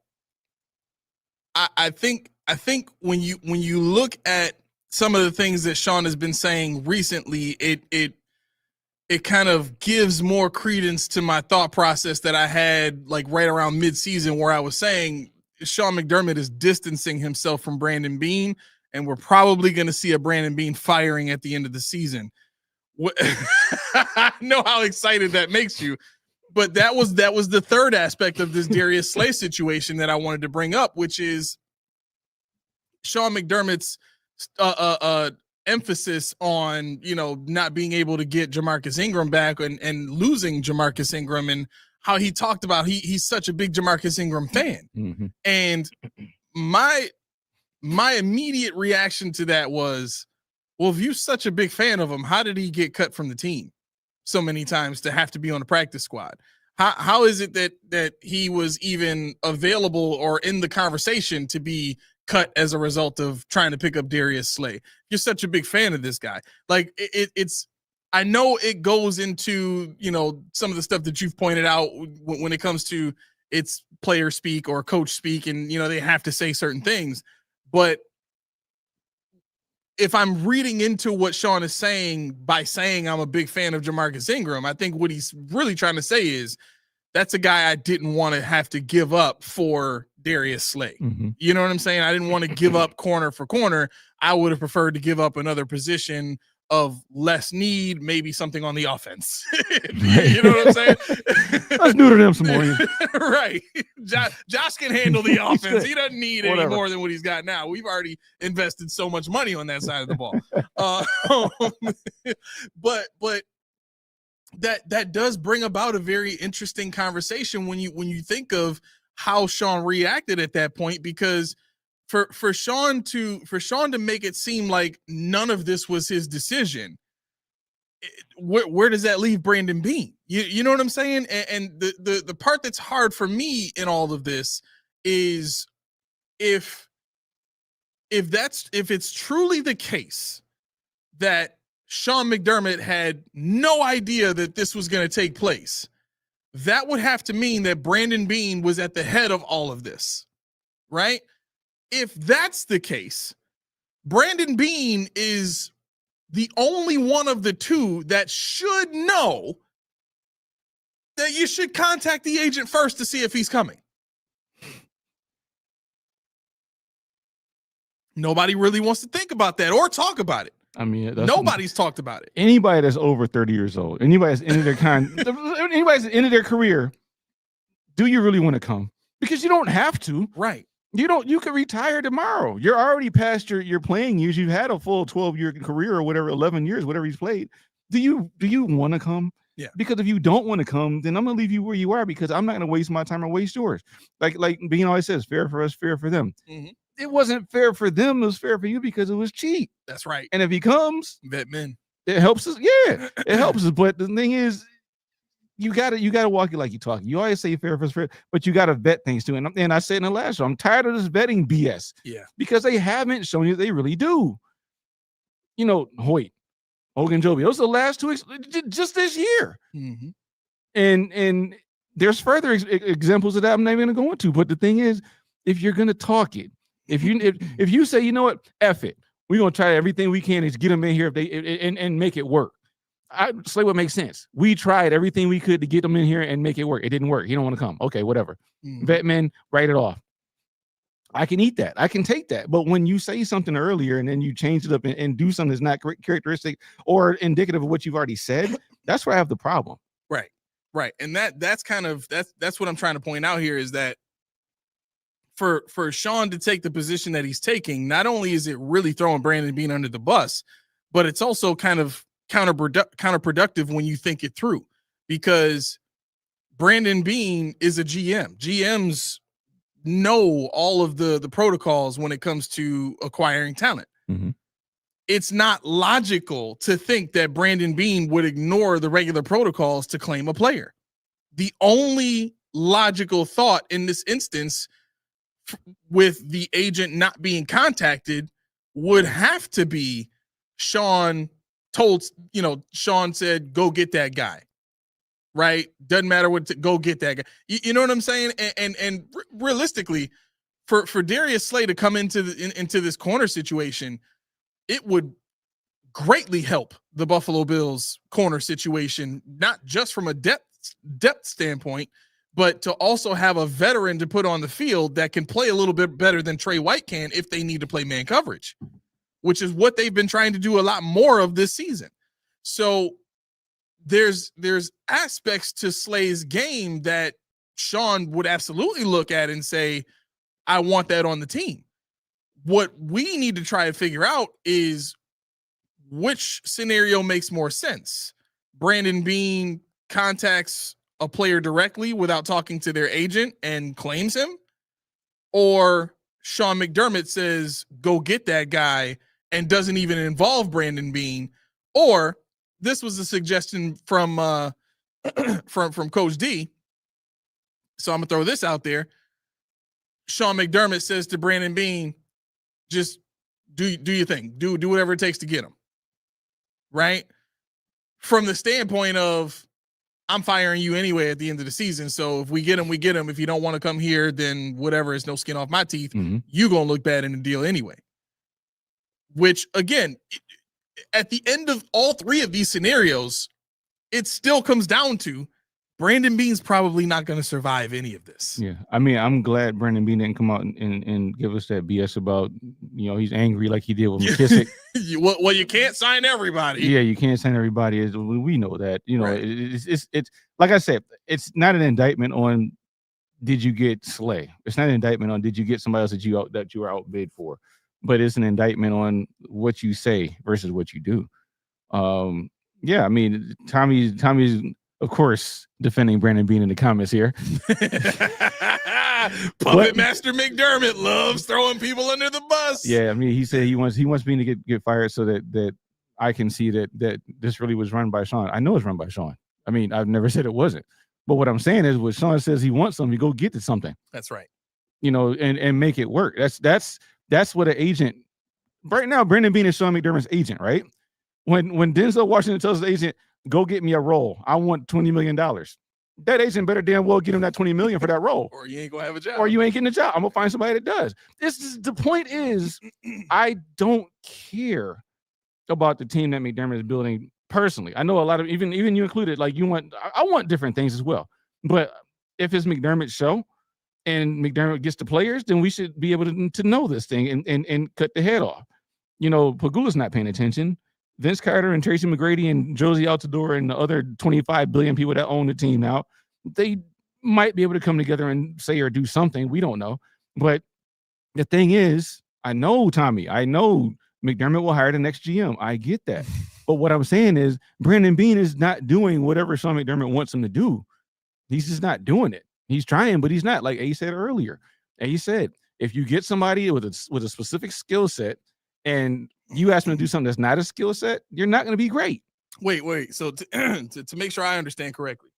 I think when you look at some of the things that Sean has been saying recently, it kind of gives more credence to my thought process that I had like right around mid-season where I was saying Sean McDermott is distancing himself from Brandon Beane, and we're probably going to see a Brandon Beane firing at the end of the season. I know how excited that makes you, but that was the third aspect of this Darius Slay situation that I wanted to bring up, which is Sean McDermott's emphasis on, not being able to get Jamarcus Ingram back and losing Jamarcus Ingram, and how he talked about he's such a big Jamarcus Ingram fan. Mm-hmm. And my immediate reaction to that was, well, if you're such a big fan of him, how did he get cut from the team so many times to have to be on the practice squad? How is it that he was even available or in the conversation to be cut as a result of trying to pick up Darius Slay? You're such a big fan of this guy. Like it's, I know it goes into, some of the stuff that you've pointed out when it comes to it's player speak or coach speak, and, they have to say certain things, but if I'm reading into what Sean is saying by saying I'm a big fan of Jamarcus Ingram, I think what he's really trying to say is that's a guy I didn't want to have to give up for Darius Slay. Mm-hmm. You know what I'm saying? I didn't want to give up corner for corner. I would have preferred to give up another position of less need, maybe something on the offense. You know what I'm saying? Let's neuter them some more. Right. Josh can handle the offense. He doesn't need any Whatever. more than what he's got now. We've already invested so much money on that side of the ball. But that does bring about a very interesting conversation when you think of how Sean reacted at that point, because for Sean to make it seem like none of this was his decision, where does that leave Brandon Beane? You know what I'm saying? And the part that's hard for me in all of this is if it's truly the case that Sean McDermott had no idea that this was going to take place, that would have to mean that Brandon Beane was at the head of all of this, right? If that's the case, Brandon Beane is the only one of the two that should know that you should contact the agent first to see if he's coming. Nobody really wants to think about that or talk about it. I mean, Nobody's talked about it. Anybody that's over 30 years old, anybody that's ended anybody's ended their career, do you really want to come? Because you don't have to. Right. You can retire tomorrow. You're already past your playing years. You've had a full 12-year career or whatever, 11 years, whatever he's played. Do you want to come? Yeah. Because if you don't want to come, then I'm gonna leave you where you are, because I'm not gonna waste my time or waste yours. Like Bean always says, fair for us, fair for them. Mm-hmm. It wasn't fair for them, it was fair for you because it was cheap. That's right. And if he comes, Vetman, it helps us. Yeah, it helps us. But the thing is, you gotta walk it like you talk. You always say fair for fair, but you gotta vet things too. And I said in the last show, I'm tired of this vetting BS. Yeah. Because they haven't shown you they really do. You know, Hoyt, Ogunjobi, those are the last 2 weeks just this year. Mm-hmm. And there's further examples of that I'm not even gonna go into. But the thing is, if you're gonna talk it, if you say, you know what, F it, we're gonna try everything we can to get them in here and make it work. I say what makes sense. We tried everything we could to get them in here and make it work. It didn't work. He don't want to come. Okay, whatever. Mm-hmm. Vetman, write it off. I can eat that. I can take that. But when you say something earlier and then you change it up and do something that's not characteristic or indicative of what you've already said, that's where I have the problem. Right. And that's what I'm trying to point out here is that for Sean to take the position that he's taking, not only is it really throwing Brandon Beane under the bus, but it's also kind of counterproductive when you think it through, because Brandon Beane is a GM. GMs know all of the protocols when it comes to acquiring talent. Mm-hmm. It's not logical to think that Brandon Beane would ignore the regular protocols to claim a player. The only logical thought in this instance, with the agent not being contacted, would have to be Sean said, go get that guy, right? Doesn't matter go get that guy. You know what I'm saying? And realistically, for Darius Slay to come into this corner situation, it would greatly help the Buffalo Bills corner situation, not just from a depth standpoint, but to also have a veteran to put on the field that can play a little bit better than Trey White can if they need to play man coverage, which is what they've been trying to do a lot more of this season. So there's aspects to Slay's game that Sean would absolutely look at and say, I want that on the team. What we need to try and figure out is which scenario makes more sense. Brandon Beane contacts a player directly without talking to their agent and claims him, or Sean McDermott says, go get that guy and doesn't even involve Brandon Beane. Or this was a suggestion from Coach D. So I'm gonna throw this out there. Sean McDermott says to Brandon Beane, just do your thing. Do whatever it takes to get him. Right? From the standpoint of, I'm firing you anyway at the end of the season. So if we get him, we get him. If you don't want to come here, then whatever, is no skin off my teeth. Mm-hmm. You gonna look bad in the deal anyway. which again, at the end of all three of these scenarios, it still comes down to Brandon Beane's probably not going to survive any of this. Yeah. I mean, I'm glad Brandon Beane didn't come out and give us that BS about, he's angry like he did with McKissick. Well, you can't sign everybody. Yeah, you can't sign everybody. We know that. Right. It's like I said, it's not an indictment on did you get Slay. It's not an indictment on did you get somebody else that you were outbid for, but it's an indictment on what you say versus what you do. Yeah, I mean, Tommy's of course defending Brandon Beane in the comments here. Puppet Master McDermott loves throwing people under the bus. Yeah, I mean, he said he wants Beane to get fired so that I can see that this really was run by Sean. I know it's run by Sean. I mean, I've never said it wasn't. But what I'm saying is, when Sean says he wants something, you go get to something. That's right. And make it work. That's what an agent. Right now, Brandon Beane is Sean McDermott's agent, right? When Denzel Washington tells the agent, "Go get me a role. I want $20 million." That agent better damn well get him that $20 million for that role, or you ain't gonna have a job, or you ain't getting a job. I'm gonna find somebody that does. The point is, I don't care about the team that McDermott is building personally. I know a lot of even you included. Like I want different things as well. But if it's McDermott's show and McDermott gets the players, then we should be able to know this thing and cut the head off. Pagula's not paying attention. Vince Carter and Tracy McGrady and Josie Altidore and the other 25 billion people that own the team now, they might be able to come together and say or do something. We don't know. But the thing is, I know Tommy. I know McDermott will hire the next GM. I get that. But what I'm saying is Brandon Beane is not doing whatever Sean McDermott wants him to do. He's just not doing it. He's trying, but he's not. Like A said earlier. A said, if you get somebody with a specific skill set and you ask them to do something that's not a skill set, you're not going to be great. Wait. So to make sure I understand correctly,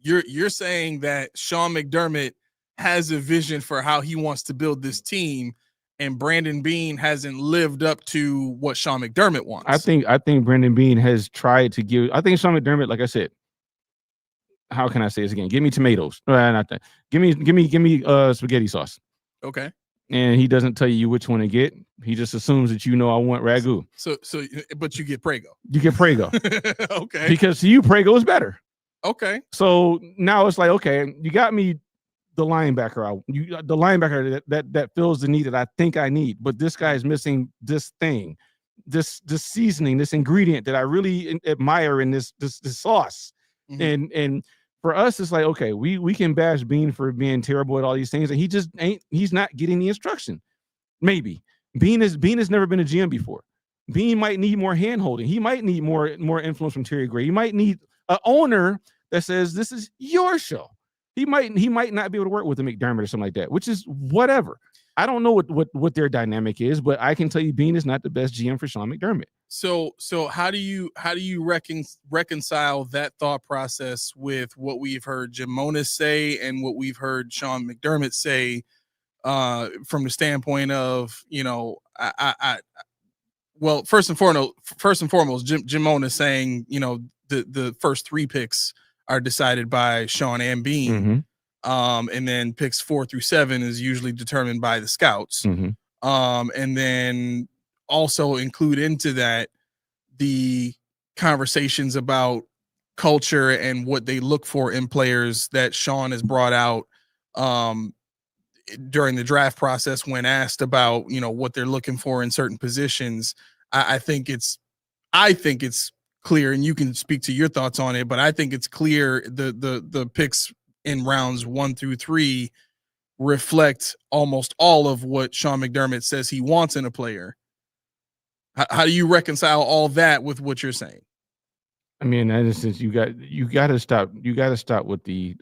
you're saying that Sean McDermott has a vision for how he wants to build this team, and Brandon Beane hasn't lived up to what Sean McDermott wants. I think Brandon Beane has tried to give. I think Sean McDermott, like I said, how can I say this again? Give me tomatoes. Not that. Give me spaghetti sauce. Okay. And he doesn't tell you which one to get. He just assumes that I want ragu. So, but you get Prego. You get Prego. Okay. Because to you, Prego is better. Okay. So now it's like, okay, you got me the linebacker. The linebacker that fills the need that I think I need. But this guy is missing this thing, this seasoning, this ingredient that I really admire in this sauce. Mm-hmm. And for us, it's like, okay, we can bash Beane for being terrible at all these things, and he's not getting the instruction. Maybe Beane has never been a GM before. Beane might need more hand-holding. He might need more influence from Terry Gray. He might need an owner that says, this is your show. He might not be able to work with a McDermott or something like that, which is whatever. I don't know what their dynamic is, but I can tell you Beane is not the best GM for Sean McDermott. So how do you reconcile that thought process with what we've heard Jim Monis say and what we've heard Sean McDermott say from the standpoint of, well, first and foremost, Jim Monis saying, the first three picks are decided by Sean and Beane. Mm-hmm. And then picks 4 through 7 is usually determined by the scouts. Mm-hmm. And then also include into that the conversations about culture and what they look for in players that Sean has brought out during the draft process when asked about, what they're looking for in certain positions. I think it's clear, and you can speak to your thoughts on it, but I think it's clear the picks in rounds 1 through 3 reflect almost all of what Sean McDermott says he wants in a player. How do you reconcile all that with what you're saying? I mean, in that instance, you got to stop with the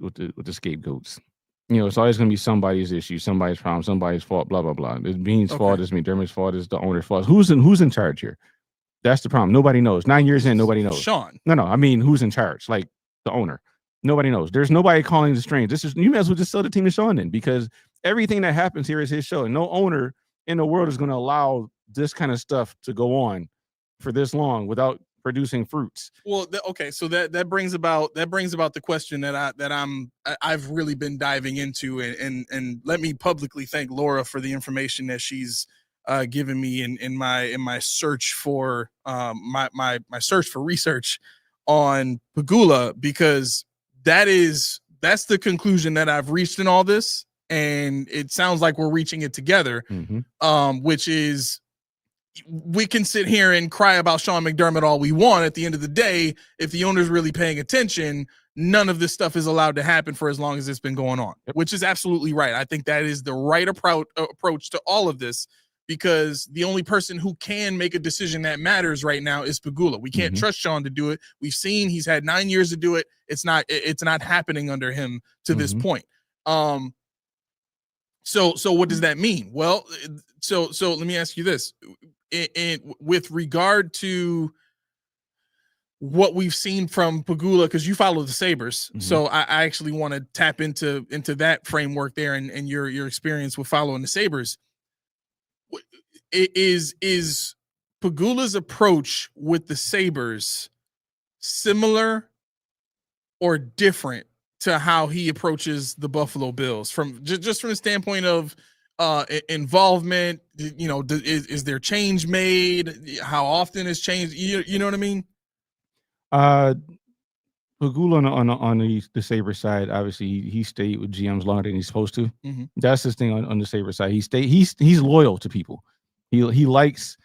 scapegoats. It's always going to be somebody's issue, somebody's problem, somebody's fault, blah blah blah. It's Beane's fault, it's McDermott's fault, it's the owner's fault. Who's in charge here? That's the problem. Nobody knows. 9 years in, nobody knows. Sean. No. I mean, who's in charge? Like the owner. Nobody knows. There's nobody calling the strings. You may as well just sell the team to Sean then, because everything that happens here is his show, and no owner in the world is going to allow this kind of stuff to go on for this long without producing fruits. Well, okay, so that brings about the question that I've really been diving into, and let me publicly thank Laura for the information that she's given me in my search for my search for research on Pegula, because that's the conclusion that I've reached in all this, and it sounds like we're reaching it together. Which is, we can sit here and cry about Sean McDermott all we want. At the end of the day, if the owner's really paying attention, none of this stuff is allowed to happen for as long as it's been going on, which is absolutely right. I think that is the right approach to all of this, because the only person who can make a decision that matters right now is Pegula. We can't trust Sean to do it. We've seen he's had 9 years to do it. It's not happening under him to this point. So what does that mean? Well, so let me ask you this. With regard to what we've seen from Pegula, because you follow the Sabres, so I actually want to tap into that framework there and your experience with following the Sabres. Is Pegula's approach with the Sabres similar or different to how he approaches the Buffalo Bills, from just from the standpoint of involvement? Is there change made? How often is change? You know what I mean? Pegula on the Sabres side, obviously he stayed with GMs longer than he's supposed to. That's his thing on the Sabres side. He's loyal to people. He likes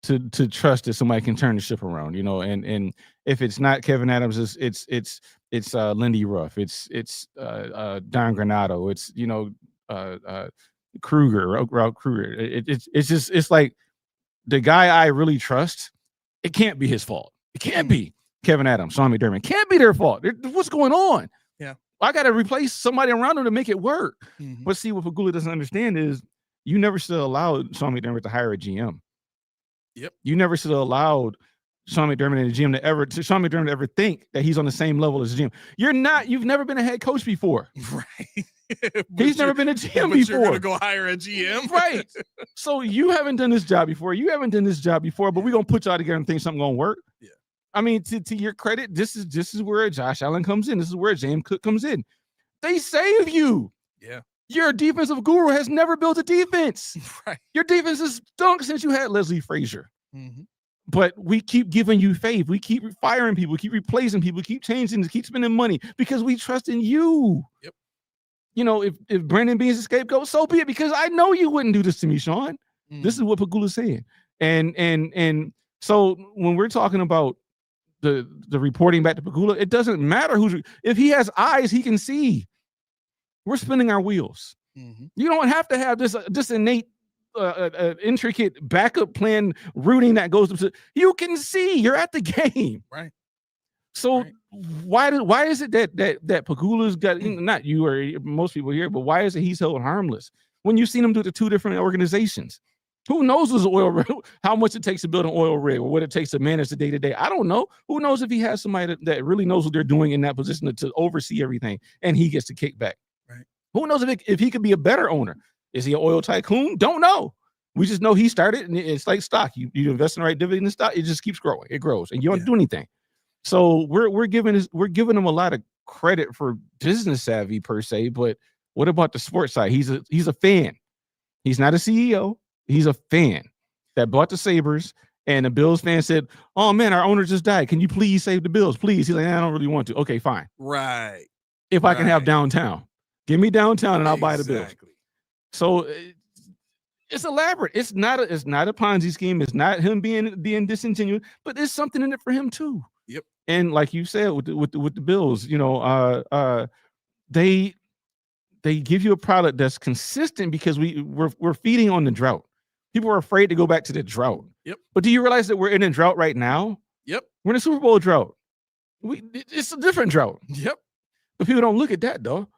to trust that somebody can turn the ship around, and if it's not Kevin Adams, it's Lindy Ruff, it's Don Granato, it's Ralph Kruger. It's like the guy I really trust. It can't be his fault. It can't be Kevin Adams, Sean McDermott. Can't be their fault. What's going on? Yeah, I got to replace somebody around him to make it work. But see, what Pegula doesn't understand is you never should have allowed Sean McDermott to hire a GM. Yep. You never should have allowed Sean McDermott and the GM to ever think that he's on the same level as the GM. You've never been a head coach before. Right. He's never been a GM before. You're gonna go hire a GM. Right. So you haven't done this job before. But we're gonna put y'all together and think something gonna work. Yeah. I mean, to your credit, this is where Josh Allen comes in. This is where James Cook comes in. They save you. Yeah. Your defensive guru has never built a defense. Right. Your defense has stunk since you had Leslie Frazier. But we keep giving you faith. We keep firing people, keep replacing people, keep changing, keep spending money because we trust in you. Yep. If Brandon Bean's a scapegoat, so be it, because I know you wouldn't do this to me, Sean. This is what Pegula's saying. And so when we're talking about the reporting back to Pegula, it doesn't matter if he has eyes, he can see. We're spinning our wheels. You don't have to have this innate intricate backup plan routing that goes to, you can see you're at the game. Right. So why is it that Pegula's got, not you or most people here, but why is it he's held harmless when you've seen him do it to two different organizations? Who knows how much it takes to build an oil rig or what it takes to manage the day-to-day? I don't know. Who knows if he has somebody that really knows what they're doing in that position to oversee everything and he gets to kick back. Right. Who knows if he could be a better owner? Is he an oil tycoon? Don't know. We just know he started, and it's like stock. You invest in the right dividend in stock, it just keeps growing. It grows, and you don't do anything. So we're giving him a lot of credit for business savvy per se, but what about the sports side? He's a fan. He's not a CEO. He's a fan that bought the Sabres, and the Bills fan said, "Oh man, our owner just died. Can you please save the Bills, please?" He's like, "I don't really want to." Okay, fine. Right. If I can have downtown, give me downtown, and I'll buy the Bills. So it's elaborate. It's not a Ponzi scheme. It's not him being disingenuous, but there's something in it for him too. Yep. And like you said with the Bills, they give you a product that's consistent because we're feeding on the drought. People are afraid to go back to the drought. Yep. But do you realize that we're in a drought right now? Yep. We're in a Super Bowl drought. It's a different drought. Yep. But people don't look at that though.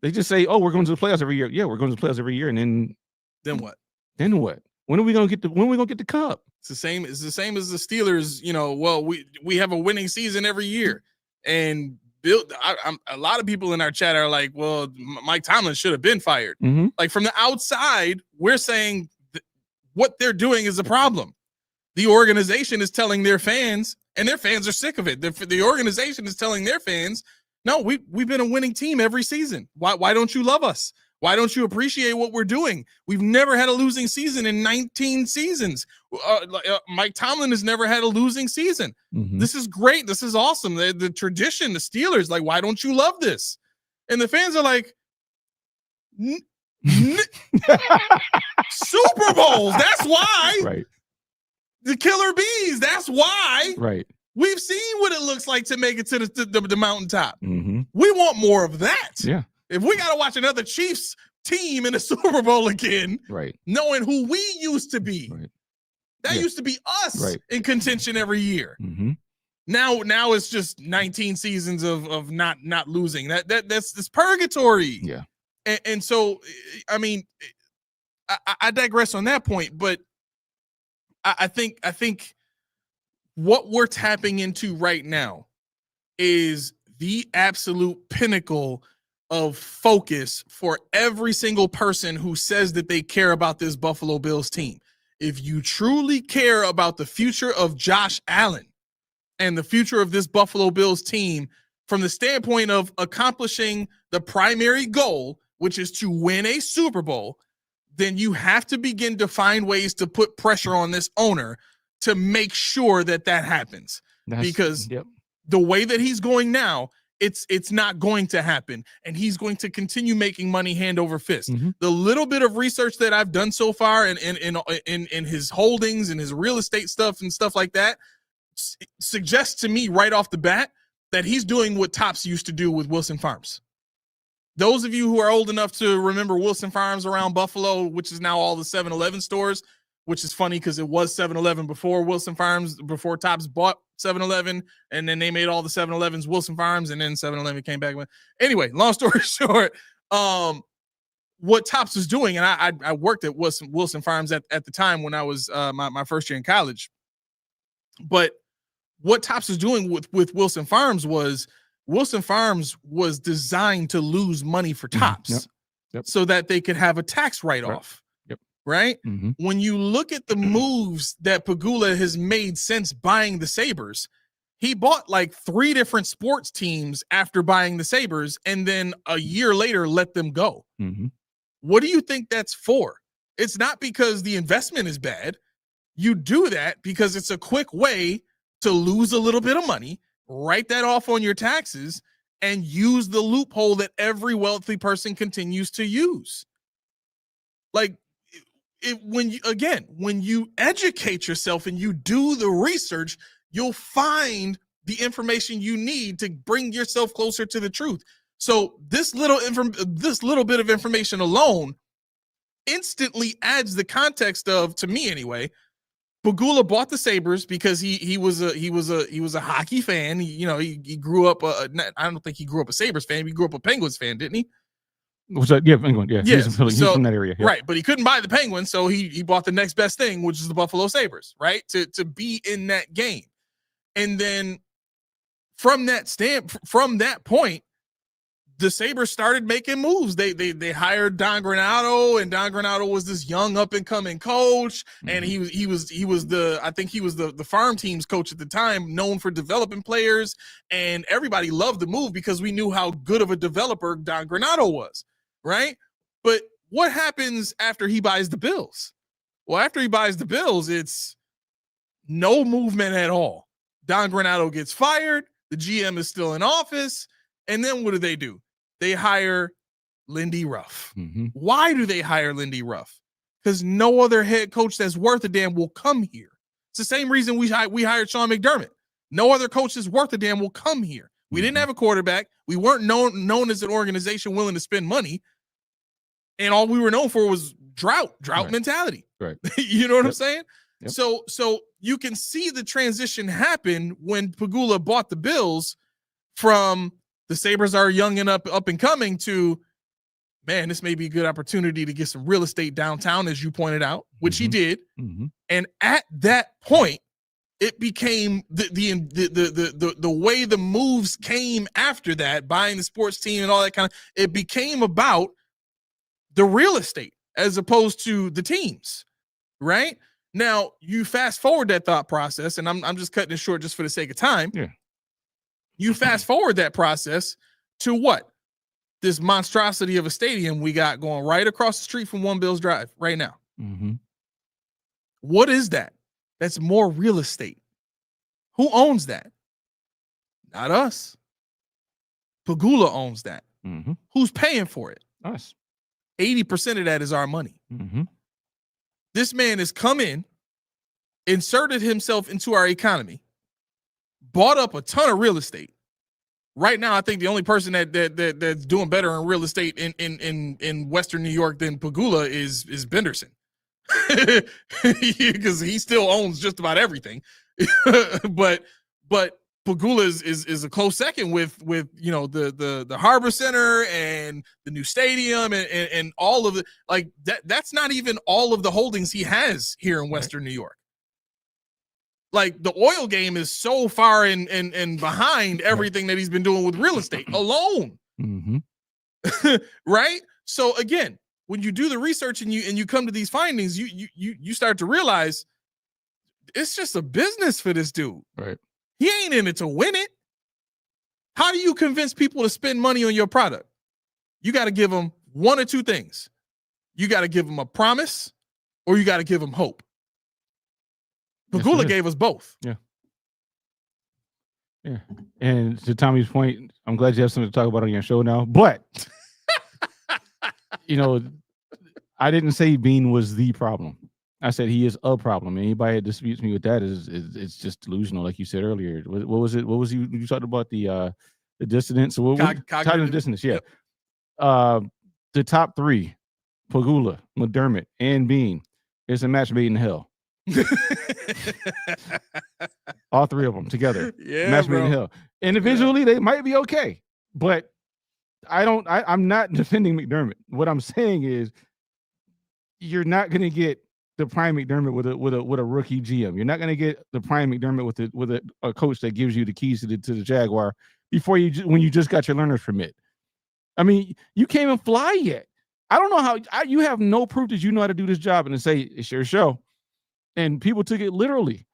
They just say, "Oh, we're going to the playoffs every year." Yeah, we're going to the playoffs every year, and then what? Then what? When are we going to get the cup? It's the same as the Steelers. Well, we have a winning season every year, and a lot of people in our chat are like, "Well, Mike Tomlin should have been fired." Like from the outside, we're saying what they're doing is a problem. The organization is telling their fans, and their fans are sick of it. The organization is telling their fans, "No, we've been a winning team every season. Why don't you love us? Why don't you appreciate what we're doing? We've never had a losing season in 19 seasons. Mike Tomlin has never had a losing season. Mhm. This is great. This is awesome. The tradition, the Steelers, like, why don't you love this? And the fans are like, Super Bowls. That's why. Right. The Killer Bees. That's why. Right. We've seen what it looks like to make it to the mountaintop. Mm-hmm. We want more of that. Yeah. If we got to watch another Chiefs team in the Super Bowl again, Right. knowing who we used to be, Right. that used to be us Right. in contention every year. Mm-hmm. Now it's just 19 seasons of not losing. That's purgatory. Yeah. And so, I mean, I digress on that point, but I think what we're tapping into right now is the absolute pinnacle of focus for every single person who says that they care about this Buffalo Bills team. If you truly care about the future of Josh Allen and the future of this Buffalo Bills team from the standpoint of accomplishing the primary goal, which is to win a Super Bowl, then you have to begin to find ways to put pressure on this owner to make sure that happens. Because the way that he's going now, it's not going to happen, and he's going to continue making money hand over fist. Mm-hmm. The little bit of research that I've done so far in his holdings and his real estate stuff and stuff like that suggests to me right off the bat that he's doing what Topps used to do with Wilson Farms. Those of you who are old enough to remember Wilson Farms around Buffalo, which is now all the 7-Eleven stores, which is funny because it was 7-Eleven before Wilson Farms, before Topps bought 7-Eleven, and then they made all the 7-Elevens Wilson Farms, and then 7-Eleven came back with. Anyway, long story short, what Topps was doing, and I worked at Wilson Farms at the time when I was my first year in college, but what Topps was doing with Wilson Farms was designed to lose money for Topps. Yep. So that they could have a tax write-off. Right? Mm-hmm. When you look at the moves that Pegula has made since buying the Sabres, he bought like 3 different sports teams after buying the Sabres, and then a year later let them go. Mm-hmm. What do you think that's for? It's not because the investment is bad. You do that because it's a quick way to lose a little bit of money, write that off on your taxes, and use the loophole that every wealthy person continues to use. Like, when you educate yourself and you do the research, you'll find the information you need to bring yourself closer to the truth. So this little bit of information alone instantly adds the context of, to me anyway, Pegula bought the Sabres because he was a hockey fan. He grew up. I don't think he grew up a Sabres fan. He grew up a Penguins fan, didn't he? Was that, yeah, Penguin, yeah. Yes. He's from that area. Yeah. Right, but he couldn't buy the Penguins, so he bought the next best thing, which is the Buffalo Sabres, right? To be in that game. And then from that point, the Sabres started making moves. They hired Don Granato, and Don Granato was this young up and coming coach, and he was the farm team's coach at the time, known for developing players, and everybody loved the move because we knew how good of a developer Don Granato was, right? But what happens after he buys the Bills? Well, after he buys the Bills, it's no movement at all. Don Granato gets fired, the GM is still in office, and then what do? They hire Lindy Ruff. Mm-hmm. Why do they hire Lindy Ruff? Because no other head coach that's worth a damn will come here. It's the same reason we hired Sean McDermott. No other coach that's worth a damn will come here. We didn't have a quarterback. We weren't known as an organization willing to spend money. And all we were known for was drought right. mentality. Right. You know what I'm saying? Yep. So you can see the transition happen when Pegula bought the Bills from the Sabres are young and up and coming to, man, this may be a good opportunity to get some real estate downtown, as you pointed out, which he did. Mm-hmm. And at that point, it became the way the moves came after that, buying the sports team and all that kind of, it became about the real estate as opposed to the teams, right? Now, you fast forward that thought process, and I'm just cutting it short just for the sake of time. Yeah. You fast forward that process to what? this monstrosity of a stadium we got going right across the street from One Bills Drive right now. Mm-hmm. What is that? That's more real estate. Who owns that? Not us. Pagula owns that. Mm-hmm. Who's paying for it? Us. 80% of that is our money. Mm-hmm. This man has come in, inserted himself into our economy, bought up a ton of real estate. Right now, I think the only person that's doing better in real estate in Western New York than Pagula is Benderson, because he still owns just about everything. but Pagula is a close second with the Harbor Center and the new stadium and all of it. Like that's not even all of the holdings he has here in Western New York. Like the oil game is so far and behind everything that he's been doing with real estate alone. Mm-hmm. Right? So again, when you do the research and you come to these findings, you start to realize it's just a business for this dude. Right. He ain't in it to win it. How do you convince people to spend money on your product? You got to give them one or two things. You got to give them a promise, or you got to give them hope. Pagula gave us both. Yeah. Yeah. And to Tommy's point, I'm glad you have something to talk about on your show now. But, I didn't say Bean was the problem. I said he is a problem. Anybody that disputes me with that is it's just delusional, like you said earlier. What was it? What was you talked about the dissonance? Cognitive dissonance. Yeah. Yep. The top three, Pagula, McDermott, and Bean, is a match made in hell. All three of them together. Yeah, match made in hell. Individually, they might be okay, but I'm not defending McDermott. What I'm saying is, you're not going to get the prime McDermott with a rookie GM. You're not going to get the prime McDermott with a coach that gives you the keys to the Jaguar when you just got your learner's permit. I mean, you can't even fly yet. I don't know how you have no proof that you know how to do this job, and to say it's your show. And people took it literally.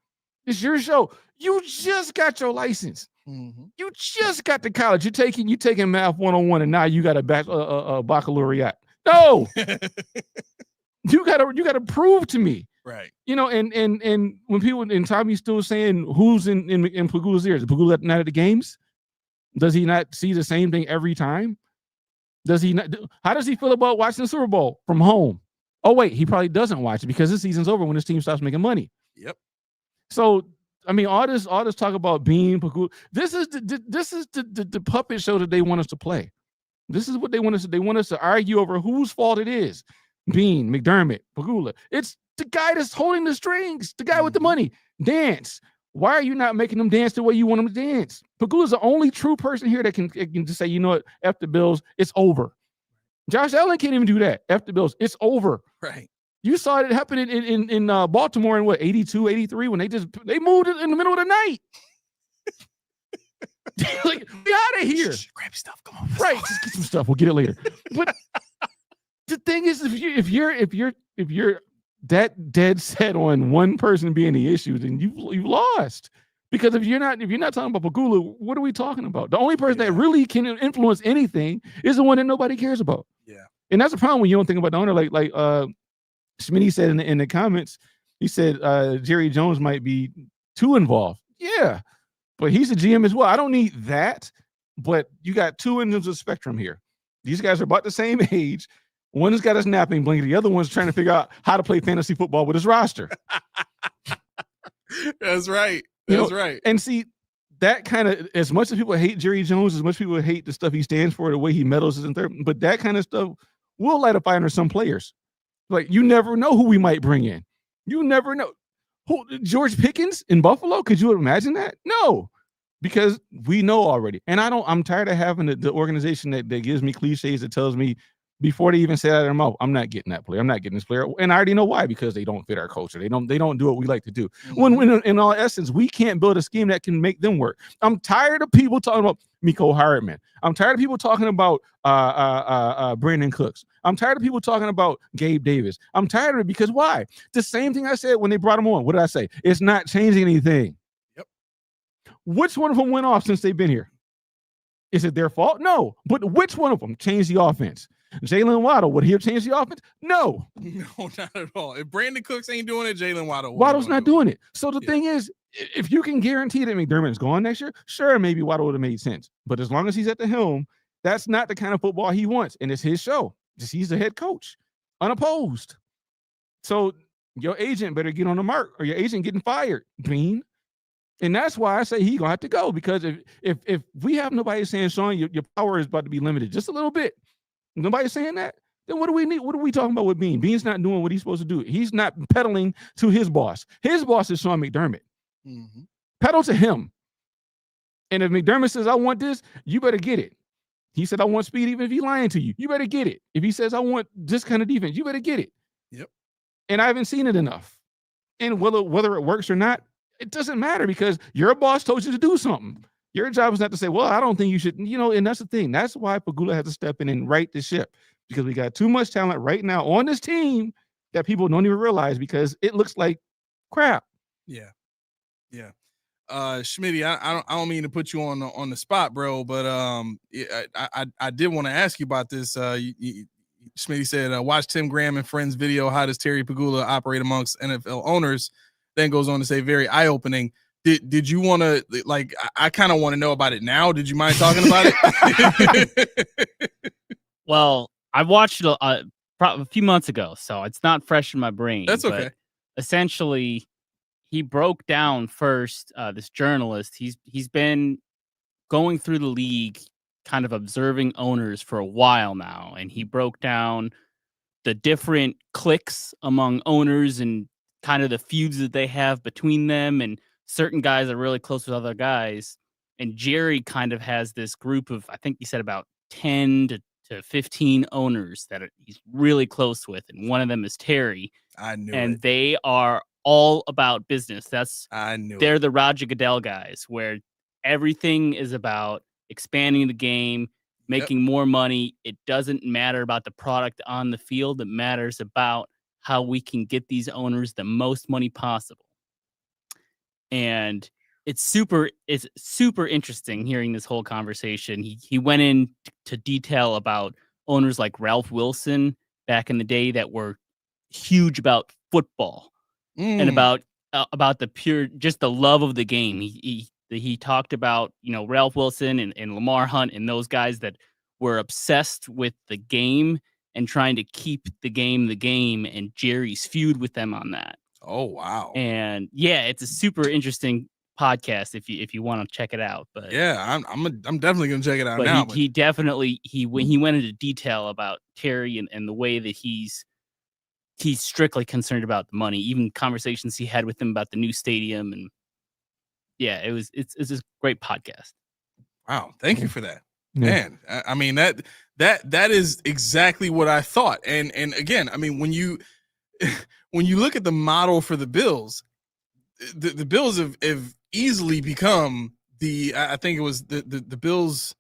It's your show. You just got your license. Mm-hmm. You just got to college. You're taking math 101, and now you got a baccalaureate. No, you gotta prove to me, right? And when people and Tommy's still saying who's in Pagula's ears, is Pagula not at the games? Does he not see the same thing every time? Does he not? How does he feel about watching the Super Bowl from home? Oh wait, he probably doesn't watch it because this season's over when his team stops making money. Yep. So I mean, all this talk about Bean, Pagula. This is the puppet show that they want us to play. This is what they want us to. They want us to argue over whose fault it is. Bean, McDermott, Pagula. It's the guy that's holding the strings, the guy with the money. Dance. Why are you not making them dance the way you want them to dance? Pagula's the only true person here that can just say, you know what, F the Bills, it's over. Josh Allen can't even do that. F the Bills, it's over. Right. You saw it happen in Baltimore in 82, 83 when they moved it in the middle of the night. Like, be out of here. Grab stuff. Come on. Right. Just get some stuff. We'll get it later. But the thing is, if you're that dead set on one person being the issue, then you've lost. Because if you're not talking about Pagula, what are we talking about? The only person that really can influence anything is the one that nobody cares about. Yeah. And that's the problem when you don't think about the owner. Like Smitty said in the comments, he said Jerry Jones might be too involved. Yeah. But he's a GM as well. I don't need that. But you got two ends of the spectrum here. These guys are about the same age. One has got his napping blanket. The other one's trying to figure out how to play fantasy football with his roster. That's right. That's right. And see, that kind of, as much as people hate Jerry Jones, as much people hate the stuff he stands for, the way he meddles in third, but that kind of stuff will light a fire under some players. Like, you never know who we might bring in. You never know. Who, George Pickens in Buffalo? Could you imagine that? No, because we know already. And I'm tired of having the organization that gives me cliches that tells me before they even say it out of their mouth, I'm not getting that player. I'm not getting this player. And I already know why, because they don't fit our culture. They don't do what we like to do. Mm-hmm. When in all essence, we can't build a scheme that can make them work. I'm tired of people talking about Mecole Hardman. I'm tired of people talking about Brandon Cooks. I'm tired of people talking about Gabe Davis. I'm tired of it because why? The same thing I said when they brought him on. What did I say? It's not changing anything. Yep. Which one of them went off since they've been here? Is it their fault? No. But which one of them changed the offense? Jalen Waddle, would he have changed the offense? No. No, not at all. If Brandon Cooks ain't doing it, Jalen Waddle's not doing it. So the thing is, if you can guarantee that McDermott's gone next year, sure, maybe Waddle would have made sense. But as long as he's at the helm, that's not the kind of football he wants. And it's his show. Just he's the head coach, unopposed. So your agent better get on the mark or your agent getting fired, Bean. And that's why I say he's going to have to go, because if we have nobody saying, Sean, your power is about to be limited just a little bit, nobody's saying that, then what do we need? What are we talking about with Bean? Bean's not doing what he's supposed to do. He's not peddling to his boss. His boss is Sean McDermott. Mm-hmm. Pedal to him. And if McDermott says, I want this, you better get it. He said, I want speed, even if he's lying to you. You better get it. If he says, I want this kind of defense, you better get it. Yep. And I haven't seen it enough. And whether it works or not, it doesn't matter, because your boss told you to do something. Your job is not to say, well, I don't think you should, and that's the thing. That's why Pegula has to step in and right the ship, because we got too much talent right now on this team that people don't even realize, because it looks like crap. Yeah. Yeah. Schmitty, I don't mean to put you on the spot, bro, but I did want to ask you about this. Schmitty said, watch Tim Graham and friends video. How does Terry Pegula operate amongst NFL owners? Then goes on to say, very eye-opening. Did you want to, like, I kind of want to know about it now. Did you mind talking about it? Well, I watched it a few months ago, so it's not fresh in my brain. That's okay. But essentially, he broke down first, this journalist. He's been going through the league, kind of observing owners for a while now, and he broke down the different cliques among owners and kind of the feuds that they have between them, and certain guys are really close with other guys. And Jerry kind of has this group of, I think he said about 10 to 15 owners that he's really close with, and one of them is Terry. I knew and it. They are all about business. They're the Roger Goodell guys, where everything is about expanding the game, making more money. It doesn't matter about the product on the field. It matters about how we can get these owners the most money possible. And it's super interesting hearing this whole conversation. He went into detail about owners like Ralph Wilson back in the day that were huge about football and about the pure, just the love of the game. He talked about, Ralph Wilson and Lamar Hunt and those guys that were obsessed with the game and trying to keep the game, and Jerry's feud with them on that. Oh, wow. And yeah, it's a super interesting podcast if you want to check it out. But yeah, I'm definitely gonna check it out now. He definitely when he went into detail about Terry and the way that he's strictly concerned about the money, even conversations he had with him about the new stadium. And yeah, it's a great podcast. Wow, thank you for that. Man, I mean that is exactly what I thought. And again, I mean, when you look at the model for the Bills, the Bills have easily become I think it was the Bills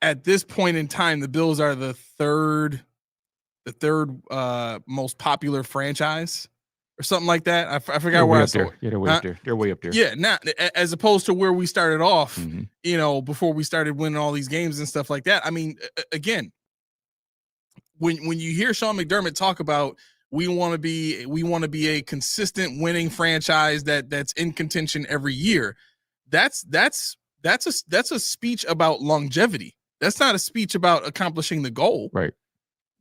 at this point in time, the Bills are the third most popular franchise or something like that. I forgot where I saw it. Yeah, they're way up there. They're way up there. Yeah, now as opposed to where we started off, before we started winning all these games and stuff like that. I mean, again, when you hear Sean McDermott talk about we want to be a consistent winning franchise that's in contention every year, that's a speech about longevity. That's not a speech about accomplishing the goal. Right.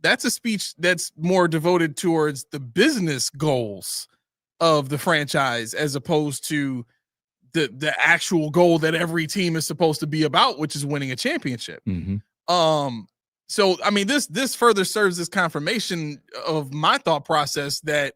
That's a speech that's more devoted towards the business goals of the franchise, as opposed to the actual goal that every team is supposed to be about, which is winning a championship. So I mean, this further serves as confirmation of my thought process that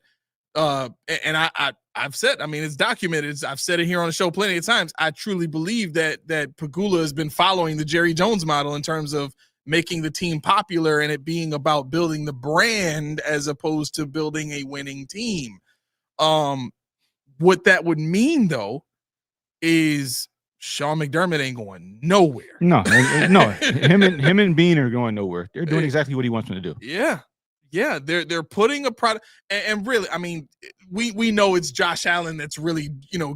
and I've said, I mean, it's documented. I've said it here on the show plenty of times. I truly believe that Pegula has been following the Jerry Jones model in terms of making the team popular and it being about building the brand as opposed to building a winning team. What that would mean, though, is Sean McDermott ain't going nowhere. No. Him and Bean are going nowhere. They're doing exactly what he wants them to do. Yeah. Yeah, they're putting a product, and really, I mean, we know it's Josh Allen that's really,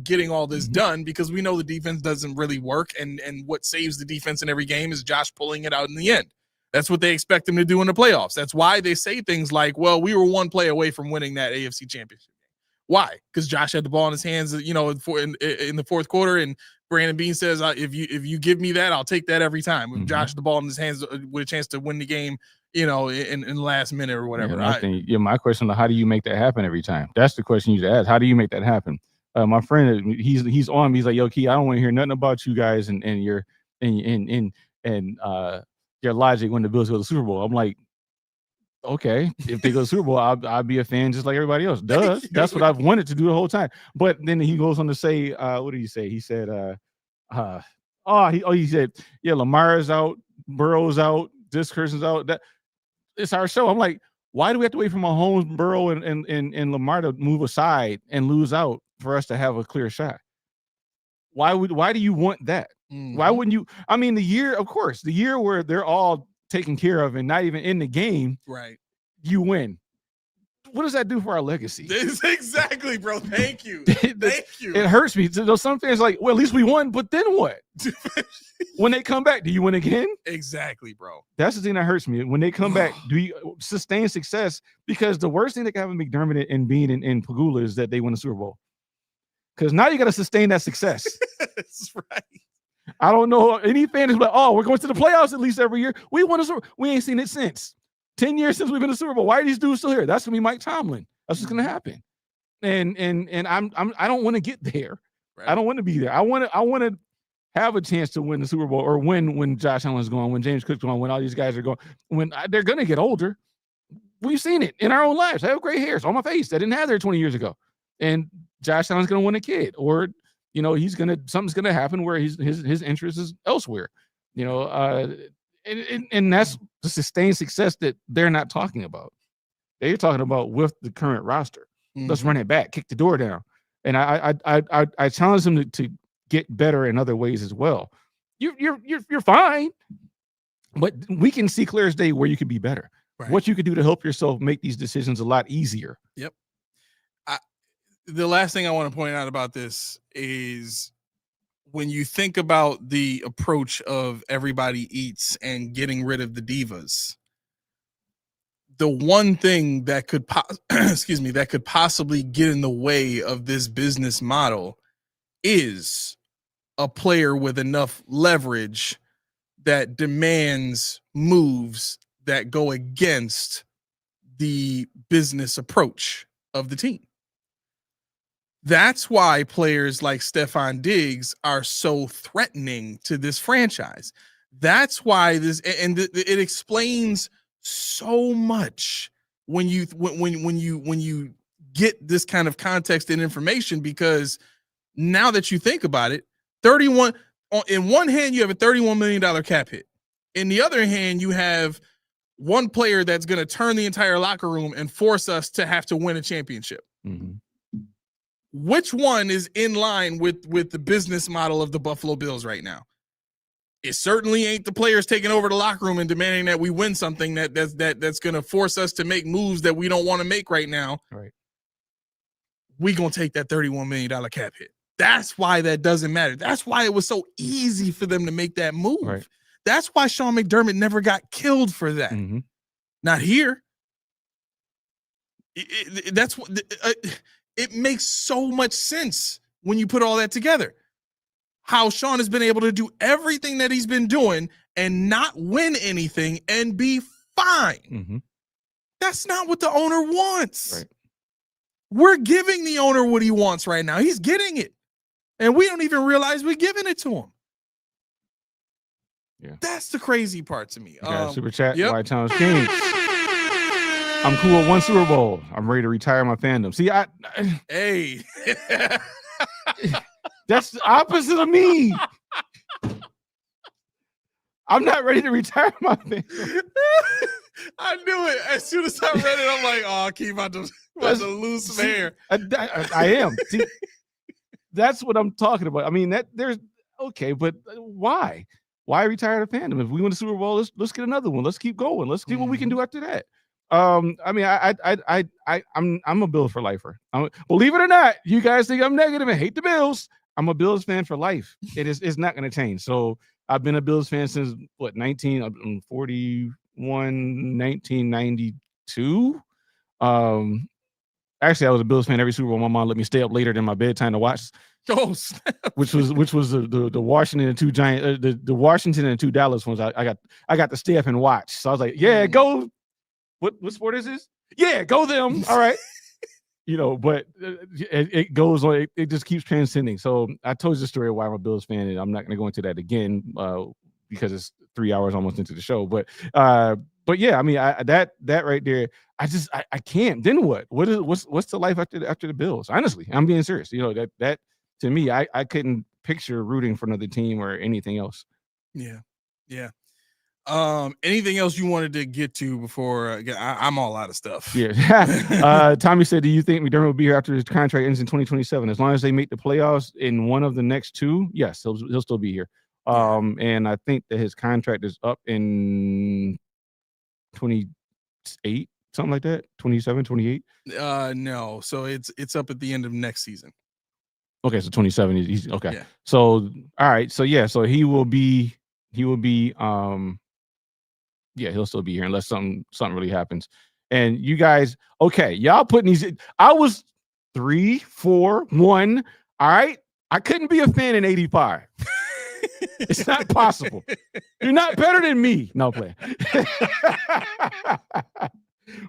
getting all this done, because we know the defense doesn't really work, and what saves the defense in every game is Josh pulling it out in the end. That's what they expect him to do in the playoffs. That's why they say things like, well, we were one play away from winning that AFC Championship. Why? Because Josh had the ball in his hands, in the fourth quarter, and Brandon Beane says, if you give me that, I'll take that every time. With Josh had the ball in his hands with a chance to win the game, in the last minute or whatever. My question is, how do you make that happen every time? That's the question you should ask. How do you make that happen? My friend, he's on me. He's like, yo, Key, I don't want to hear nothing about you guys and your logic when the Bills go to the Super Bowl. I'm like, okay, if they go to the Super Bowl, I'll be a fan just like everybody else. Duh. That's what I've wanted to do the whole time. But then he goes on to say, what did he say? He said, he said, yeah, Lamar's out, Burrow's out, this person's out. That it's our show. I'm like, why do we have to wait for Mahomes, Burrow, and Lamar to move aside and lose out for us to have a clear shot? Why do you want that? Why wouldn't you? I mean, the year where they're all taken care of and not even in the game, right? You win. What does that do for our legacy? Exactly, bro. Thank you. Thank you. It hurts me. So some fans are like, well, at least we won, but then what? When they come back, do you win again? Exactly, bro. That's the thing that hurts me. When they come back, do you sustain success? Because the worst thing that can happen to McDermott and Bean and Pagula is that they win the Super Bowl. Because now you got to sustain that success. That's right. I don't know any fan is like, oh, we're going to the playoffs at least every year. We won a Super Bowl. We ain't seen it since 10 years since we've been to Super Bowl. Why are these dudes still here? That's gonna be Mike Tomlin. That's what's gonna happen. And I don't want to get there. Right. I don't want to be there. I want to have a chance to win the Super Bowl, or when Josh Allen's going, when James Cook's going, when all these guys are going, when they're gonna get older. We've seen it in our own lives. I have gray hairs on my face. I didn't have there 20 years ago. And Josh Allen's gonna win a kid, or something's gonna happen where his interest is elsewhere. And that's the sustained success that they're not talking about. They're talking about with the current roster. Let's run it back, kick the door down. And I challenge them to get better in other ways as well. You're fine, but we can see clear as day where you could be better. Right. What you could do to help yourself make these decisions a lot easier. Yep. The last thing I want to point out about this is, when you think about the approach of everybody eats and getting rid of the divas, the one thing that could possibly get in the way of this business model is a player with enough leverage that demands moves that go against the business approach of the team. That's why players like Stephon Diggs are so threatening to this franchise. That's why it explains so much when you get this kind of context and information, because now that you think about it, in one hand you have a $31 million cap hit. In the other hand, you have one player that's going to turn the entire locker room and force us to have to win a championship. Mm-hmm. Which one is in line with the business model of the Buffalo Bills right now? It certainly ain't the players taking over the locker room and demanding that we win something that's going to force us to make moves that we don't want to make right now. Right. We going to take that $31 million cap hit. That's why that doesn't matter. That's why it was so easy for them to make that move. Right. That's why Sean McDermott never got killed for that. Mm-hmm. Not here. That's what. It makes so much sense when you put all that together. How Sean has been able to do everything that he's been doing and not win anything and be fine. Mm-hmm. That's not what the owner wants. Right. We're giving the owner what he wants right now. He's getting it. And we don't even realize we're giving it to him. Yeah. That's the crazy part to me. Super chat. Yep. White Thomas King. I'm cool with one Super Bowl. I'm ready to retire my fandom. See, hey, that's the opposite of me. I'm not ready to retire my fandom. I knew it. As soon as I read it, I'm like, oh, Keep about to lose some hair. I am. See, that's what I'm talking about. I mean, there's okay, but why? Why retire the fandom? If we win the Super Bowl, let's get another one. Let's keep going. Let's see what we can do after that. I mean, I'm a Bills for lifer. Believe it or not, you guys think I'm negative and hate the Bills. I'm a Bills fan for life. It's not going to change. So I've been a Bills fan since what 1941, 1992. Actually, I was a Bills fan every Super Bowl. My mom let me stay up later than my bedtime to watch. Oh, snap. which was the Washington and two Giant the Washington and two Dallas ones. I got to stay up and watch. So I was like, yeah, go. What sport is this? Yeah, go them. All right. But it goes on. It just keeps transcending. So I told you the story of why I'm a Bills fan, and I'm not going to go into that again because it's 3 hours almost into the show. But yeah, I mean, that right there, I can't. Then what? What's the life after the Bills? Honestly, I'm being serious. That to me, I couldn't picture rooting for another team or anything else. Yeah. Anything else you wanted to get to before I'm all out of stuff? Yeah. Tommy said, do you think McDermott will be here after his contract ends in 2027? As long as they make the playoffs in one of the next two, yes, he'll still be here. And I think that his contract is up in 28, something like that. 27, 28. No. So it's up at the end of next season. Okay, so 27. He's okay. Yeah. So all right. So yeah, so he will be yeah, he'll still be here unless something really happens. And you guys, okay, y'all putting these. I was 3, 4, 1. All right, I couldn't be a fan in 85. It's not possible. You're not better than me. No play.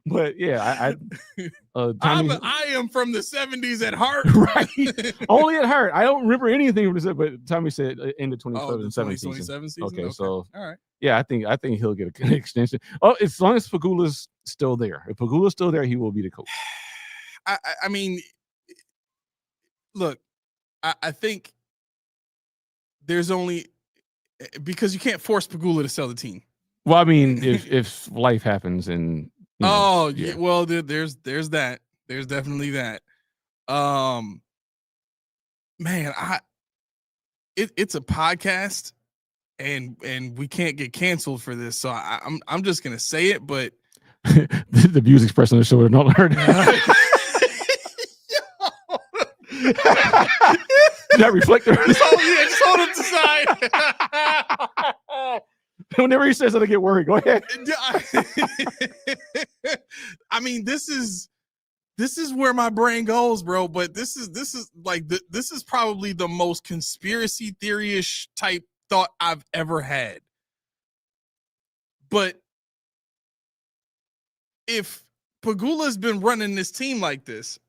But yeah, I am from the 70s at heart. Right. Only at heart. I don't remember anything from this, but Tommy said in the 2027 season. Okay, so all right. Yeah, I think he'll get an extension. Oh, as long as Pagula's still there. If Pagula's still there, he will be the coach. I mean, look, I think there's only because you can't force Pagula to sell the team. Well, I mean, if life happens and yeah. Well, there's that. There's definitely that. Man, it's a podcast, and we can't get canceled for this, so I'm just gonna say it. But the views expressed on the show are not heard. That reflector. Just hold it aside. Whenever he says that, I get worried. Go ahead. I mean, this is where my brain goes, bro. But this is probably the most conspiracy theory-ish type thought I've ever had. But if Pagula's been running this team like this,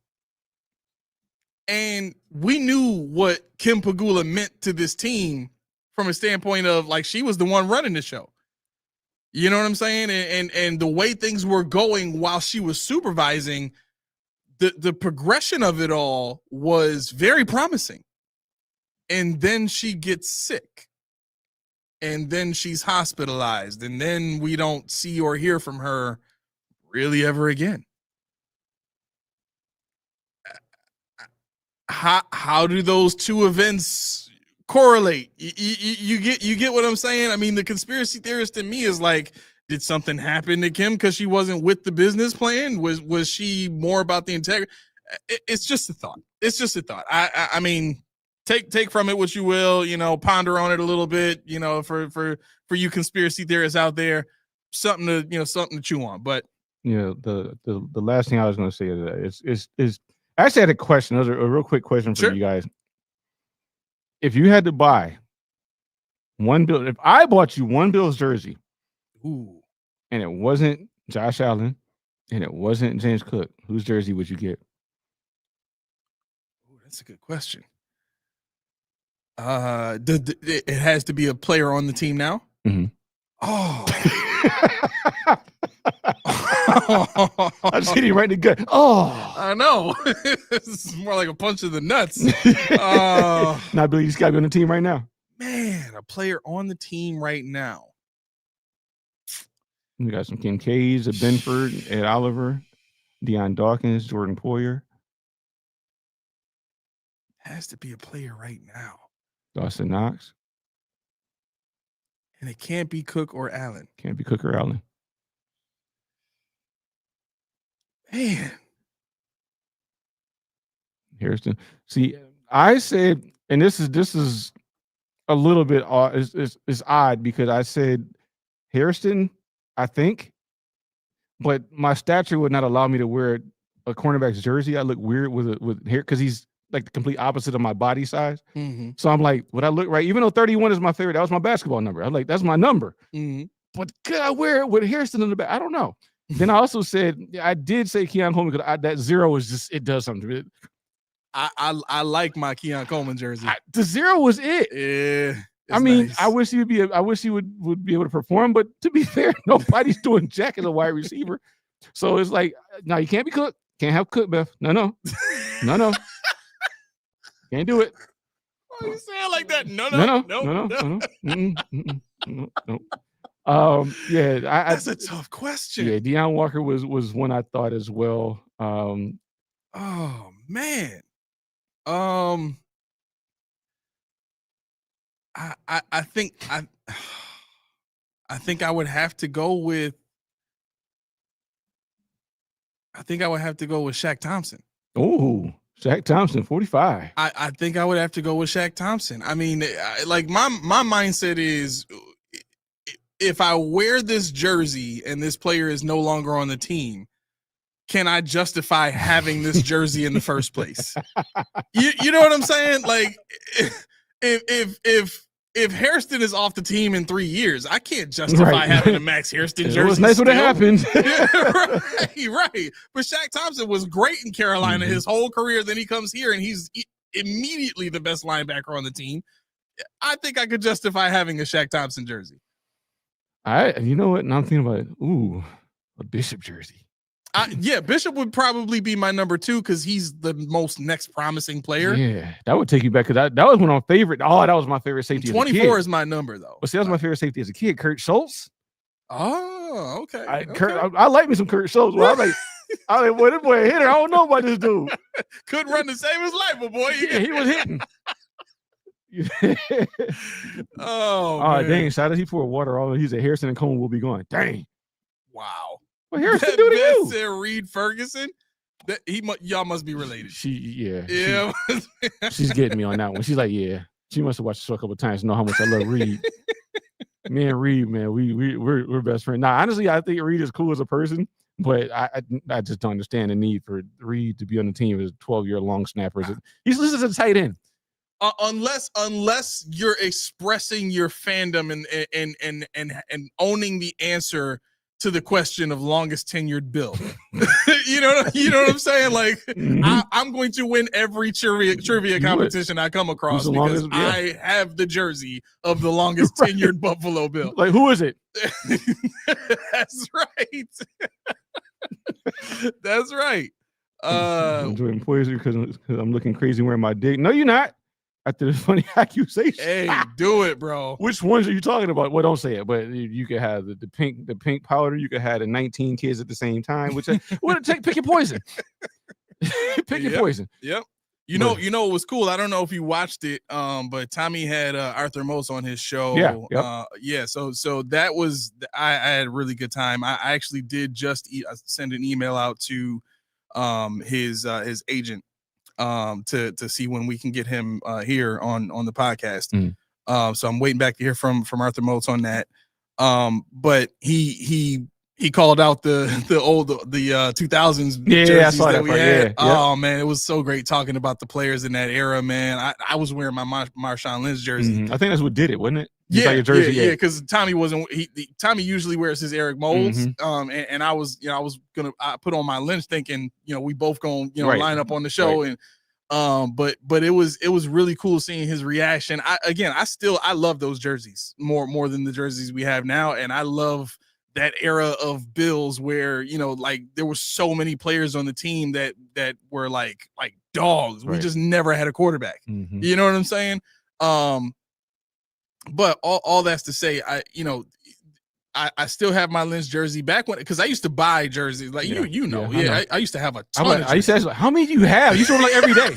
and we knew what Kim Pagula meant to this team from a standpoint of like she was the one running the show. You know what I'm saying? And the way things were going while she was supervising, the progression of it all was very promising. And then she gets sick. And then she's hospitalized. And then we don't see or hear from her really ever again. How do those two events correlate? You get what I'm saying? I mean, the conspiracy theorist in me is like, did something happen to Kim because she wasn't with the business plan? Was she more about the integrity? It's just a thought. It's just a thought. I mean, take from it what you will. Ponder on it a little bit. For you conspiracy theorists out there, something to chew on. But the last thing I was going to say is I actually had a question. That was a real quick question for you guys. If you had to buy one Bill, if I bought you one Bills jersey, and it wasn't Josh Allen, and it wasn't James Cook, whose jersey would you get? That's a good question. It has to be a player on the team now. Mm-hmm. Oh. I just hit you right in the gut. Oh, I know. This is more like a punch in the nuts. Now, Billy, you just gotta be on the team right now. Man, a player on the team right now. We got some Kincaid's, a Benford, Ed Oliver, Deion Dawkins, Jordan Poyer. Has to be a player right now. Dawson Knox. And it can't be Cook or Allen. Can't be Cook or Allen. Man. Hairston. See, I said, and this is a little bit odd. It's odd because I said Hairston, I think, but my stature would not allow me to wear a cornerback's jersey. I look weird with hair because he's like the complete opposite of my body size. Mm-hmm. So I'm like, would I look right? Even though 31 is my favorite, that was my basketball number. I'm like, that's my number. Mm-hmm. But could I wear it with Hairston in the back? I don't know. Then I also said, I did say Keon Coleman because that 0 is just, it does something to it. I like my Keon Coleman jersey. The 0 was it. Yeah. I mean, nice. I wish he would be able to perform, but to be fair, nobody's doing jack as a wide receiver. So it's like, no, you can't be Cook. Can't have Cook, Beth. No. Can't do it. Why are you saying like that? No. Yeah, that's a tough question. Yeah, Deion Walker was one I thought as well. Oh man. I think I would have to go with Shaq Thompson. Oh, Shaq Thompson, 45. I think I would have to go with Shaq Thompson. I mean, like my mindset is, if I wear this jersey and this player is no longer on the team, can I justify having this jersey in the first place? You know what I'm saying? Like, if Hairston is off the team in 3 years, I can't justify having a Max Hairston jersey. It was nice when it happened. right. But Shaq Thompson was great in Carolina his whole career. Then he comes here and he's immediately the best linebacker on the team. I think I could justify having a Shaq Thompson jersey. You know what? And I'm thinking about, a Bishop jersey. Yeah, Bishop would probably be my number 2 because he's the most next promising player. Yeah, that would take you back because that was one of my favorite. Oh, that was my favorite safety. 24 is my number though. But see, that was my favorite safety as a kid. Kurt Schultz. Oh, okay. I like me some Kurt Schultz. Well, I was like, boy, this boy a hitter. I don't know about this dude. Couldn't run to save his life, but boy, yeah, he was hitting. Man. Dang! Shout out, he poured water all. He's a Harrison and Coleman will be going. Dang! Wow. What Harrison do to you? Said Reed Ferguson. Y'all must be related. Yeah. She's getting me on that one. She's like, yeah. She must have watched the show a couple of times to know how much I love Reed. Me and Reed, man, we're best friends. Now, honestly, I think Reed is cool as a person, but I just don't understand the need for Reed to be on the team as a 12-year long snapper. He's listed as a tight end. Unless you're expressing your fandom and owning the answer to the question of longest tenured Bill. you know what I'm saying? Like, I'm going to win every trivia competition I come across because I have the jersey of the longest tenured Buffalo Bill. Like, who is it? That's right. That's right. I'm doing poison because I'm looking crazy wearing my dick. No, you're not. After the funny accusation. Hey, do it, bro. Which ones are you talking about? Well, don't say it, but you could have the pink powder. You could have the 19 kids at the same time. Which pick your poison. Pick your poison. Yep. You know it was cool. I don't know if you watched it, but Tommy had Arthur Mose on his show. Yeah. So that was I had a really good time. I actually did just send an email out to his agent. To see when we can get him here on the podcast. So I'm waiting back to hear from Arthur Motes on that. But he called out the 2000s jerseys that we had. Oh man, it was so great talking about the players in that era, man. I was wearing my Marshawn Lynch jersey. I think that's what did it, wasn't it? Your jersey, because Tommy wasn't. Tommy usually wears his Eric Moulds, and I was gonna put on my Lynch, thinking we both gonna line up on the show, and but it was really cool seeing his reaction. I love those jerseys more than the jerseys we have now, and I love that era of Bills where like there were so many players on the team that were like dogs. We just never had a quarterback. You know what I'm saying? But all that's to say, I still have my Lynch jersey back because I used to buy jerseys like I used to have a ton. I used to ask, how many do you have? You saw them like every day.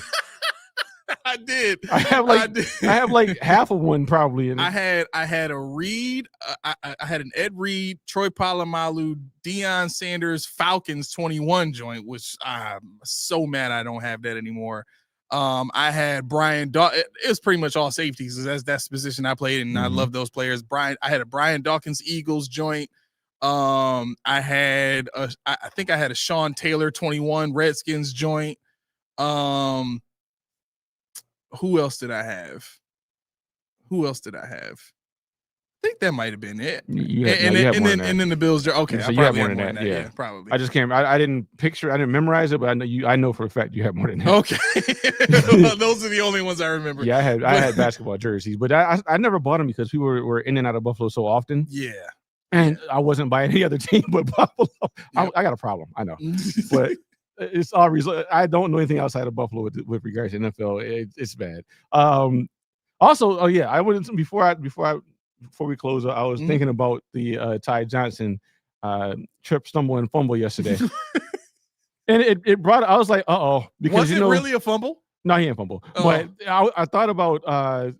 I did. I have like half of one probably. I had a Reed. I had an Ed Reed, Troy Polamalu, Deion Sanders, Falcons 21 joint, which I'm so mad I don't have that anymore. I had Brian. It was pretty much all safeties. That's the position I played, and I love those players. I had a Brian Dawkins Eagles joint. I think I had a Sean Taylor 21 Redskins joint. Who else did I have? I think that might have been it. And then the Bills. Okay, so you have more than that. Yeah, probably. I just can't. I didn't memorize it, but I know for a fact you have more than that. Okay, those are the only ones I remember. Yeah, I had basketball jerseys, but I never bought them because people were in and out of Buffalo so often. Yeah, and I wasn't buying any other team but Buffalo. Yep. I got a problem. I know, but it's all result. I don't know anything outside of Buffalo with regards to NFL. It's bad. Also, I wouldn't before we close, I was thinking about the Ty Johnson trip, stumble, and fumble yesterday. And it brought, I was like, because was it really a fumble? No, he didn't fumble. Oh. But I thought about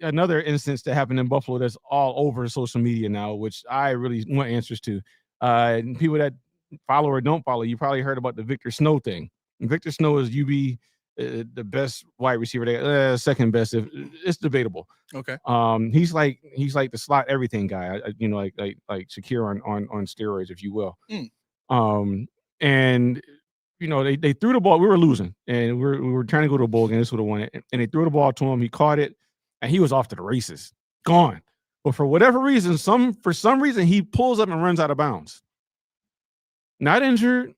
another instance that happened in Buffalo that's all over social media now, which I really want answers to. People that follow or don't follow, you probably heard about the Victor Snow thing. Victor Snow is UB. The best wide receiver, second best. It's debatable. Okay. He's like the slot everything guy. Like Shakir on steroids, if you will. And they threw the ball. We were losing, and we were trying to go to a bowl game. This would have won it. And they threw the ball to him. He caught it, and he was off to the races, gone. But for whatever reason, for some reason, he pulls up and runs out of bounds. Not injured,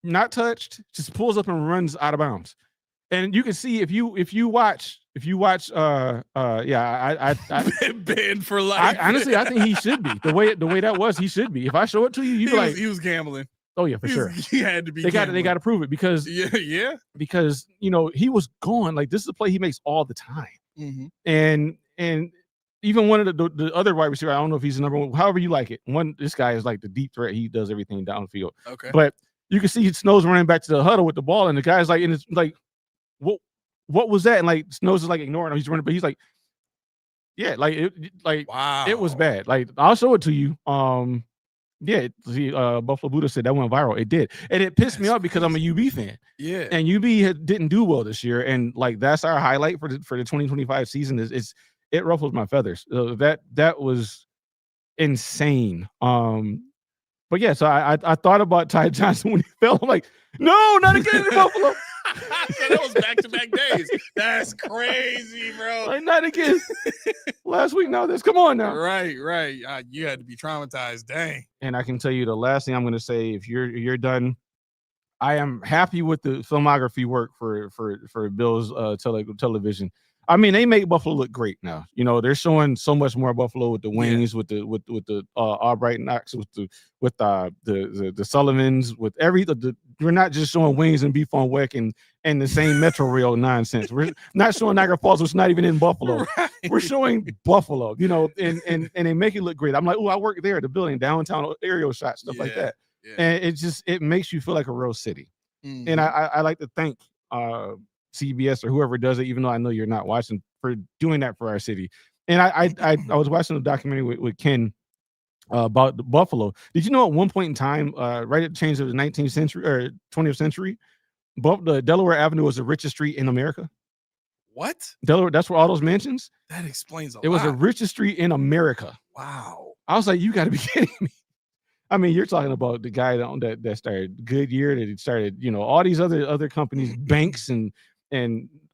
not touched, just pulls up and runs out of bounds. And you can see if you watch I banned for life. Honestly, I think he should be. The way that was, he should be. If I show it to you, you'd be like, he was gambling. Oh yeah, for sure. He had to be. They got to prove it because because he was gone. Like, this is a play he makes all the time. Mm-hmm. And even one of the other wide receiver, I don't know if he's the number one. However you like it. This guy is like the deep threat. He does everything downfield. Okay, but you can see Snow's running back to the huddle with the ball, and the guy's like, and it's like, what was that? And like Snow's is like ignoring him. He's running, but he's like, yeah, wow, it was bad. Like, I'll show it to you. Buffalo Buddha said that went viral. It did, and it pissed me off because I'm a UB fan. Yeah, and UB didn't do well this year, and like that's our highlight for the 2025 season. It ruffles my feathers. That was insane. But yeah, so I thought about Ty Johnson when he fell. I'm like, no, not again in Buffalo. That was back-to-back days. That's crazy, bro. Like, not again. Last week, now this. Come on now. Right. You had to be traumatized. Dang. And I can tell you the last thing I'm going to say, if you're done, I am happy with the filmography work for Bill's television. I mean, they make Buffalo look great now. They're showing so much more Buffalo with the wings, with the Albright Knox, with the Sullivans, with we're not just showing wings and beef on Weck and the same Metro Rail nonsense. We're not showing Niagara Falls, which is not even in Buffalo. Right. We're showing Buffalo, and they make it look great. I'm like, I work there, the building, downtown aerial shots, stuff like that. Yeah. And it makes you feel like a real city. Mm-hmm. And I like to thank CBS or whoever does it, even though I know you're not watching, for doing that for our city. And I was watching a documentary with Ken about the Buffalo. Did you know at one point in time, right at the change of the 19th century or 20th century, the Delaware Avenue was the richest street in America? What? Delaware, that's where all those mansions? That explains a lot. It was the richest street in America. Wow. I was like, you got to be kidding me. I mean, you're talking about the guy that started Goodyear, that started, all these other companies, banks, and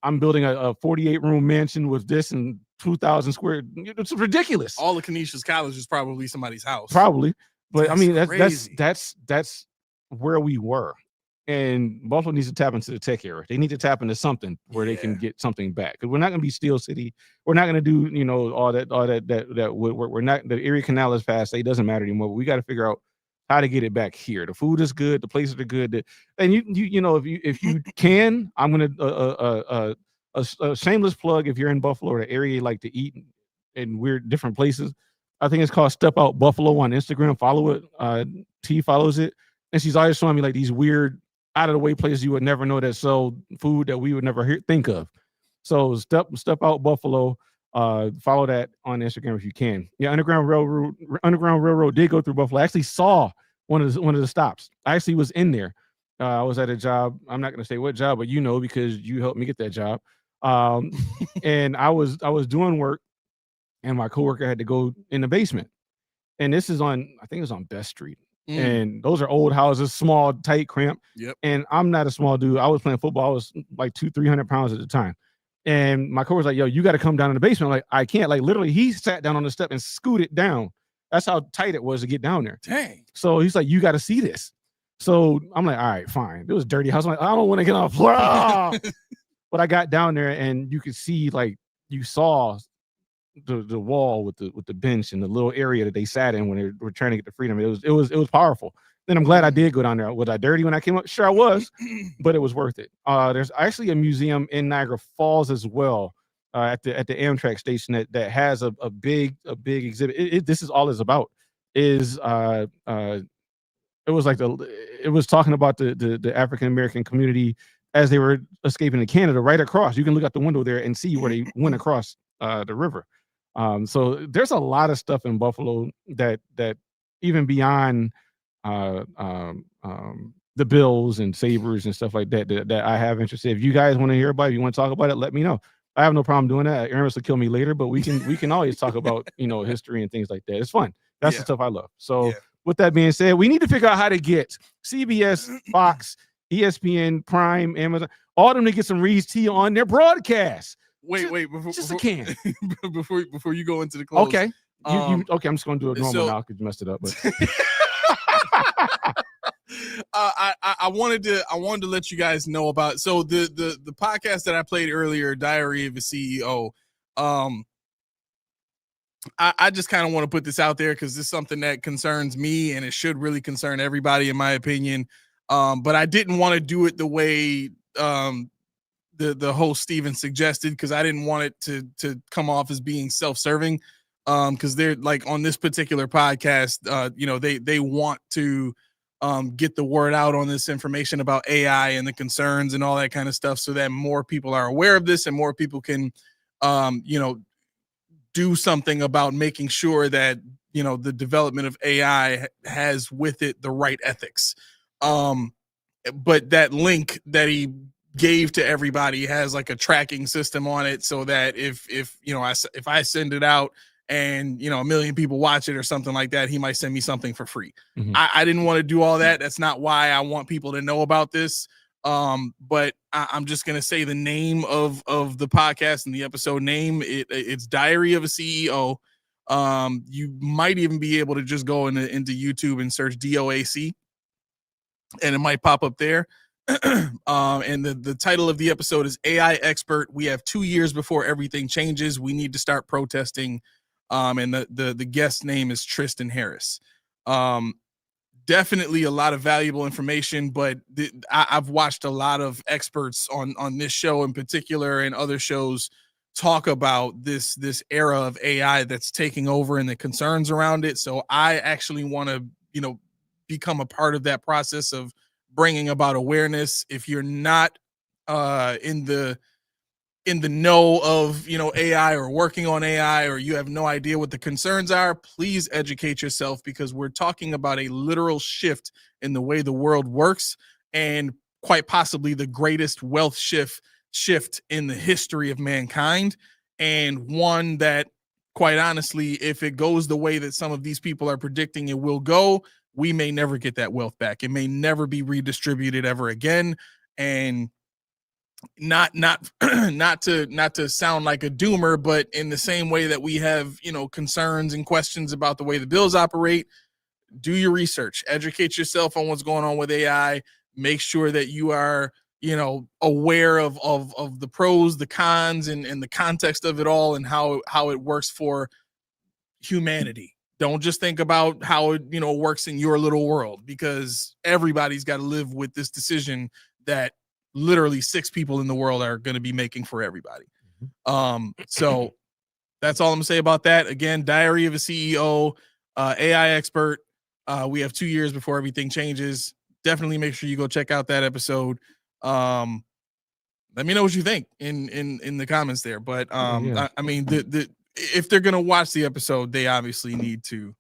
I'm building a 48-room mansion with this and 2,000 square. It's ridiculous. All of Canisius College is probably somebody's house. Probably, but I mean that's where we were, and Buffalo needs to tap into the tech era. They need to tap into something where they can get something back. Because we're not going to be Steel City. We're not going to do all that woodwork. We're not. The Erie Canal is past. It doesn't matter anymore. But we got to figure out how to get it back here. The food is good. The places are good. And if you can, I'm gonna a shameless plug. If you're in Buffalo or the area you like to eat in weird different places, I think it's called Step Out Buffalo on Instagram. Follow it. T follows it, and she's always showing me like these weird, out of the way places you would never know that sell food that we would never think of. So step out Buffalo. Follow that on Instagram if you can. Yeah, Underground Railroad did go through Buffalo. I actually saw one of the stops. I actually was in there. I was at a job. I'm not going to say what job, but because you helped me get that job. And I was doing work, and my coworker had to go in the basement. And this is I think it was on Best Street. And those are old houses, small, tight, cramped. Yep. And I'm not a small dude. I was playing football. I was like 200-300 pounds at the time. And my coworker's like, yo, you got to come down in the basement. I'm like, I can't. Like, literally, he sat down on the step and scooted down. That's how tight it was to get down there. Dang. So he's like, you got to see this. So I'm like, all right, fine. It was a dirty house. I'm like, I don't want to get on the floor. But I got down there, and you could see, like, you saw the wall with the bench and the little area that they sat in when they were trying to get the freedom. It was powerful. Then I'm glad I did go down there. Was I dirty when I came up? Sure, I was, but it was worth it. There's actually a museum in Niagara Falls as well, at the Amtrak station that has a big exhibit. This is all it's about. It was talking about the African American community as they were escaping to Canada. Right across, you can look out the window there and see where they went across the river. So there's a lot of stuff in Buffalo that even beyond the Bills and Sabres and stuff like that I have interest in. If you guys want to hear about it, if you want to talk about it, let me know. I have no problem doing that. Aaron will kill me later, but we can always talk about history and things like that. It's fun. That's the stuff I love. So with that being said, we need to figure out how to get CBS, Fox, ESPN, Prime, Amazon, all of them to get some Reed's tea on their broadcast. Wait, before you go into the close. Okay. Okay, I'm just gonna do it normal now because you messed it up. But I wanted to let you guys know about the podcast that I played earlier, Diary of a CEO. I just kind of want to put this out there because this is something that concerns me, and it should really concern everybody, in my opinion. But I didn't want to do it the way the host Steven suggested, because I didn't want it to come off as being self-serving. Because they're like, on this particular podcast, they want to get the word out on this information about AI and the concerns and all that kind of stuff, so that more people are aware of this and more people can do something about making sure that the development of AI has with it the right ethics. But that link that he gave to everybody has like a tracking system on it, so that if I send it out and 1 million people watch it or something like that, he might send me something for free. Mm-hmm. I didn't want to do all that. That's not why I want people to know about this. But I'm just gonna say the name of the podcast and the episode name. It's Diary of a CEO. You might even be able to just go into YouTube and search DOAC, and it might pop up there. And the title of the episode is AI Expert. We have 2 years before everything changes. We need to start protesting. And the guest name is Tristan Harris. Definitely a lot of valuable information, but I've watched a lot of experts on this show in particular and other shows talk about this era of AI that's taking over and the concerns around it. So I actually want to, become a part of that process of bringing about awareness. If you're not in the know of AI or working on AI, or you have no idea what the concerns are, please educate yourself, because we're talking about a literal shift in the way the world works, and quite possibly the greatest wealth shift in the history of mankind, and one that, quite honestly, if it goes the way that some of these people are predicting it will go, we may never get that wealth back. It may never be redistributed ever again. And not to sound like a doomer, but in the same way that we have, concerns and questions about the way the bills operate, do your research, educate yourself on what's going on with AI, make sure that you are, aware of the pros, the cons, and the context of it all, and how it works for humanity. Don't just think about how it, works in your little world, because everybody's got to live with this decision that literally 6 people in the world are going to be making for everybody. So that's all I'm gonna say about that. Again, Diary of a CEO, AI Expert. We have 2 years before everything changes. Definitely make sure you go check out that episode. Let me know what you think in the comments there. But I mean, if they're gonna watch the episode, they obviously need to.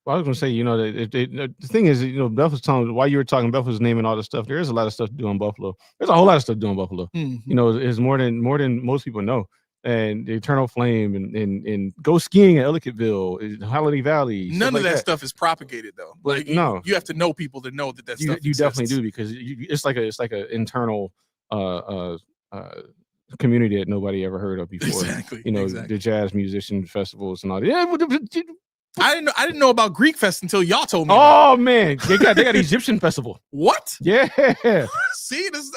Well, I was gonna say, the thing is, Beth was telling while you were talking, Beth was naming all the stuff. There is a lot of stuff to do in Buffalo. There's a whole lot of stuff to do in Buffalo. Mm-hmm. It's more than most people know. And the Eternal Flame and go skiing at Ellicottville, Holiday Valley. None of that stuff is propagated though. Like no, you have to know people to know that stuff. You definitely do, because it's like a internal community that nobody ever heard of before. Exactly. The jazz musician festivals and all that. Yeah. I didn't know about Greek Fest until y'all told me. Oh man, they got Egyptian festival. What? Yeah. See, this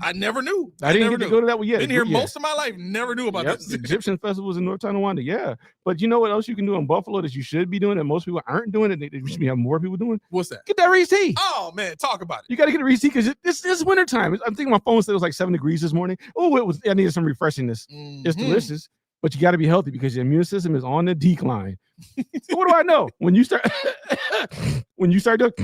I never knew. I didn't get to go to that one yet. Been here most of my life, never knew about this. Egyptian festivals in North Tonawanda. Yeah, but you know what else you can do in Buffalo that you should be doing that most people aren't doing it? There should be more people doing. What's that? Get that Reese tea. Oh man, talk about it. You got to get a Reese tea because it's wintertime. I'm thinking my phone said it was like 7 degrees this morning. Oh, I needed some refreshingness. Mm-hmm. It's delicious. But you got to be healthy because your immune system is on the decline. So what do I know? When you start doing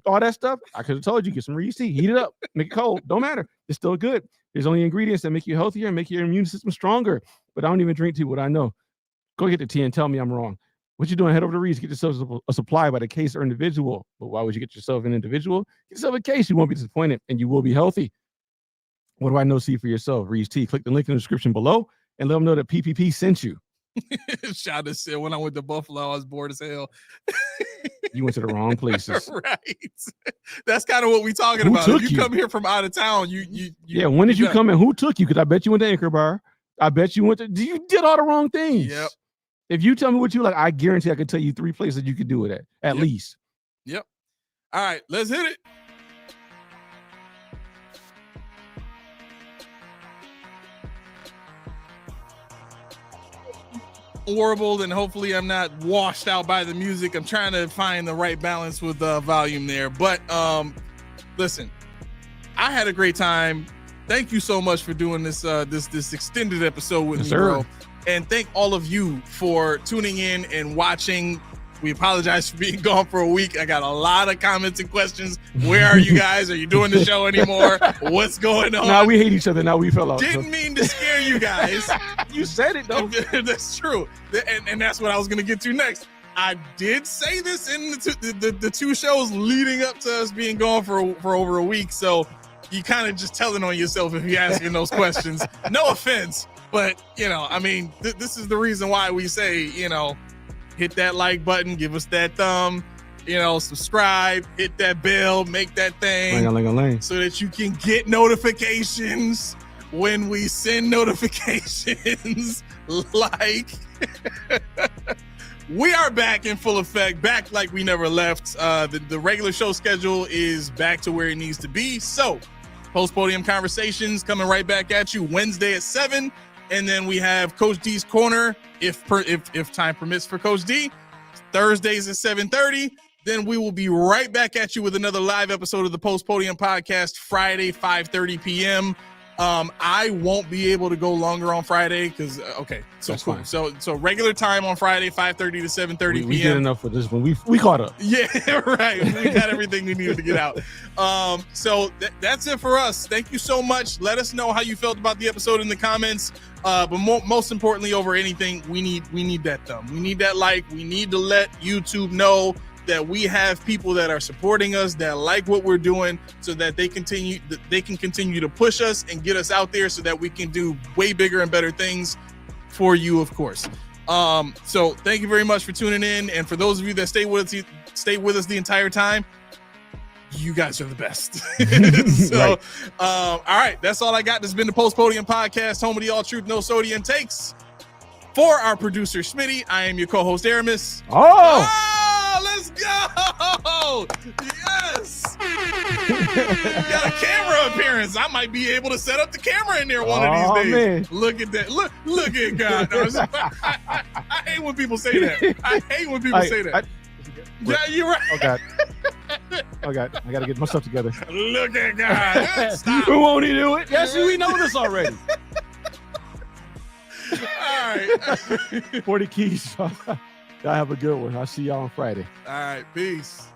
all that stuff, I could have told you, get some Reese tea, heat it up, make it cold. Don't matter. It's still good. There's only ingredients that make you healthier and make your immune system stronger. But I don't even drink tea. What I know. Go get the tea and tell me I'm wrong. What you doing? Head over to Reese. Get yourself a supply by the case or individual. But why would you get yourself an individual? Get yourself a case. You won't be disappointed and you will be healthy. What do I know? See for yourself. Reese tea. Click the link in the description below and let them know that PPP sent you. Shout out to when I went to Buffalo, I was bored as hell. You went to the wrong places. Right. That's kind of what we're talking about. If you come here from out of town, you when did you come in? Who took you? Because I bet you went to Anchor Bar. I bet you you did all the wrong things. Yep. If you tell me what you like, I guarantee I can tell you 3 places you could do it at least. Yep. All right, let's hit it. Warbled, and hopefully I'm not washed out by the music. I'm trying to find the right balance with the volume there. But listen, I had a great time. Thank you so much for doing this this extended episode with me, bro. And thank all of you for tuning in and watching. We apologize for being gone for a week. I got a lot of comments and questions. Where are you guys? Are you doing the show anymore? What's going on? Now we hate each other. Now we fell out. Didn't mean to scare you guys. You said it though. That's true. And that's what I was going to get to next. I did say this in the 2 shows leading up to us being gone for over a week. So you kind of just telling on yourself if you're asking those questions. No offense, but I mean, this is the reason why we say, hit that like button, give us that thumb, subscribe, hit that bell, make that thing so that you can get notifications when we send notifications. We are back in full effect, back like we never left. The regular show schedule is back to where it needs to be. So Post Podium Conversations coming right back at you Wednesday at 7. And then we have Coach D's Corner, if time permits for Coach D, Thursdays at 7:30. Then we will be right back at you with another live episode of the Post Podium Podcast, Friday, 5:30 p.m. I won't be able to go longer on Friday because so that's cool. Fine. So regular time on Friday, 5:30 to 7:30 p.m. We did enough for this one. We caught up. Yeah, right. We got everything we needed to get out. So that's it for us. Thank you so much. Let us know how you felt about the episode in the comments. But most importantly, over anything, we need that thumb. We need that like. We need to let YouTube know that we have people that are supporting us, that like what we're doing, so that they can continue to push us and get us out there so that we can do way bigger and better things for you, of course. So thank you very much for tuning in. And for those of you that stay with us the entire time, you guys are the best. So, right. All right, that's all I got. This has been the Post Podium Podcast, home of the all truth, no sodium takes. For our producer, Smitty, I am your co-host, Aramis. Let's go! Yes! Got a camera appearance. I might be able to set up the camera in there one of these days. Man. Look at that. Look at God. I hate when people say that. I hate when people say that. Yeah, you're right. Oh God. I got to get myself together. Look at God. Stop. Who won't he do it? Yes, we know this already. All right. 40 keys. Y'all have a good one. I'll see y'all on Friday. All right. Peace.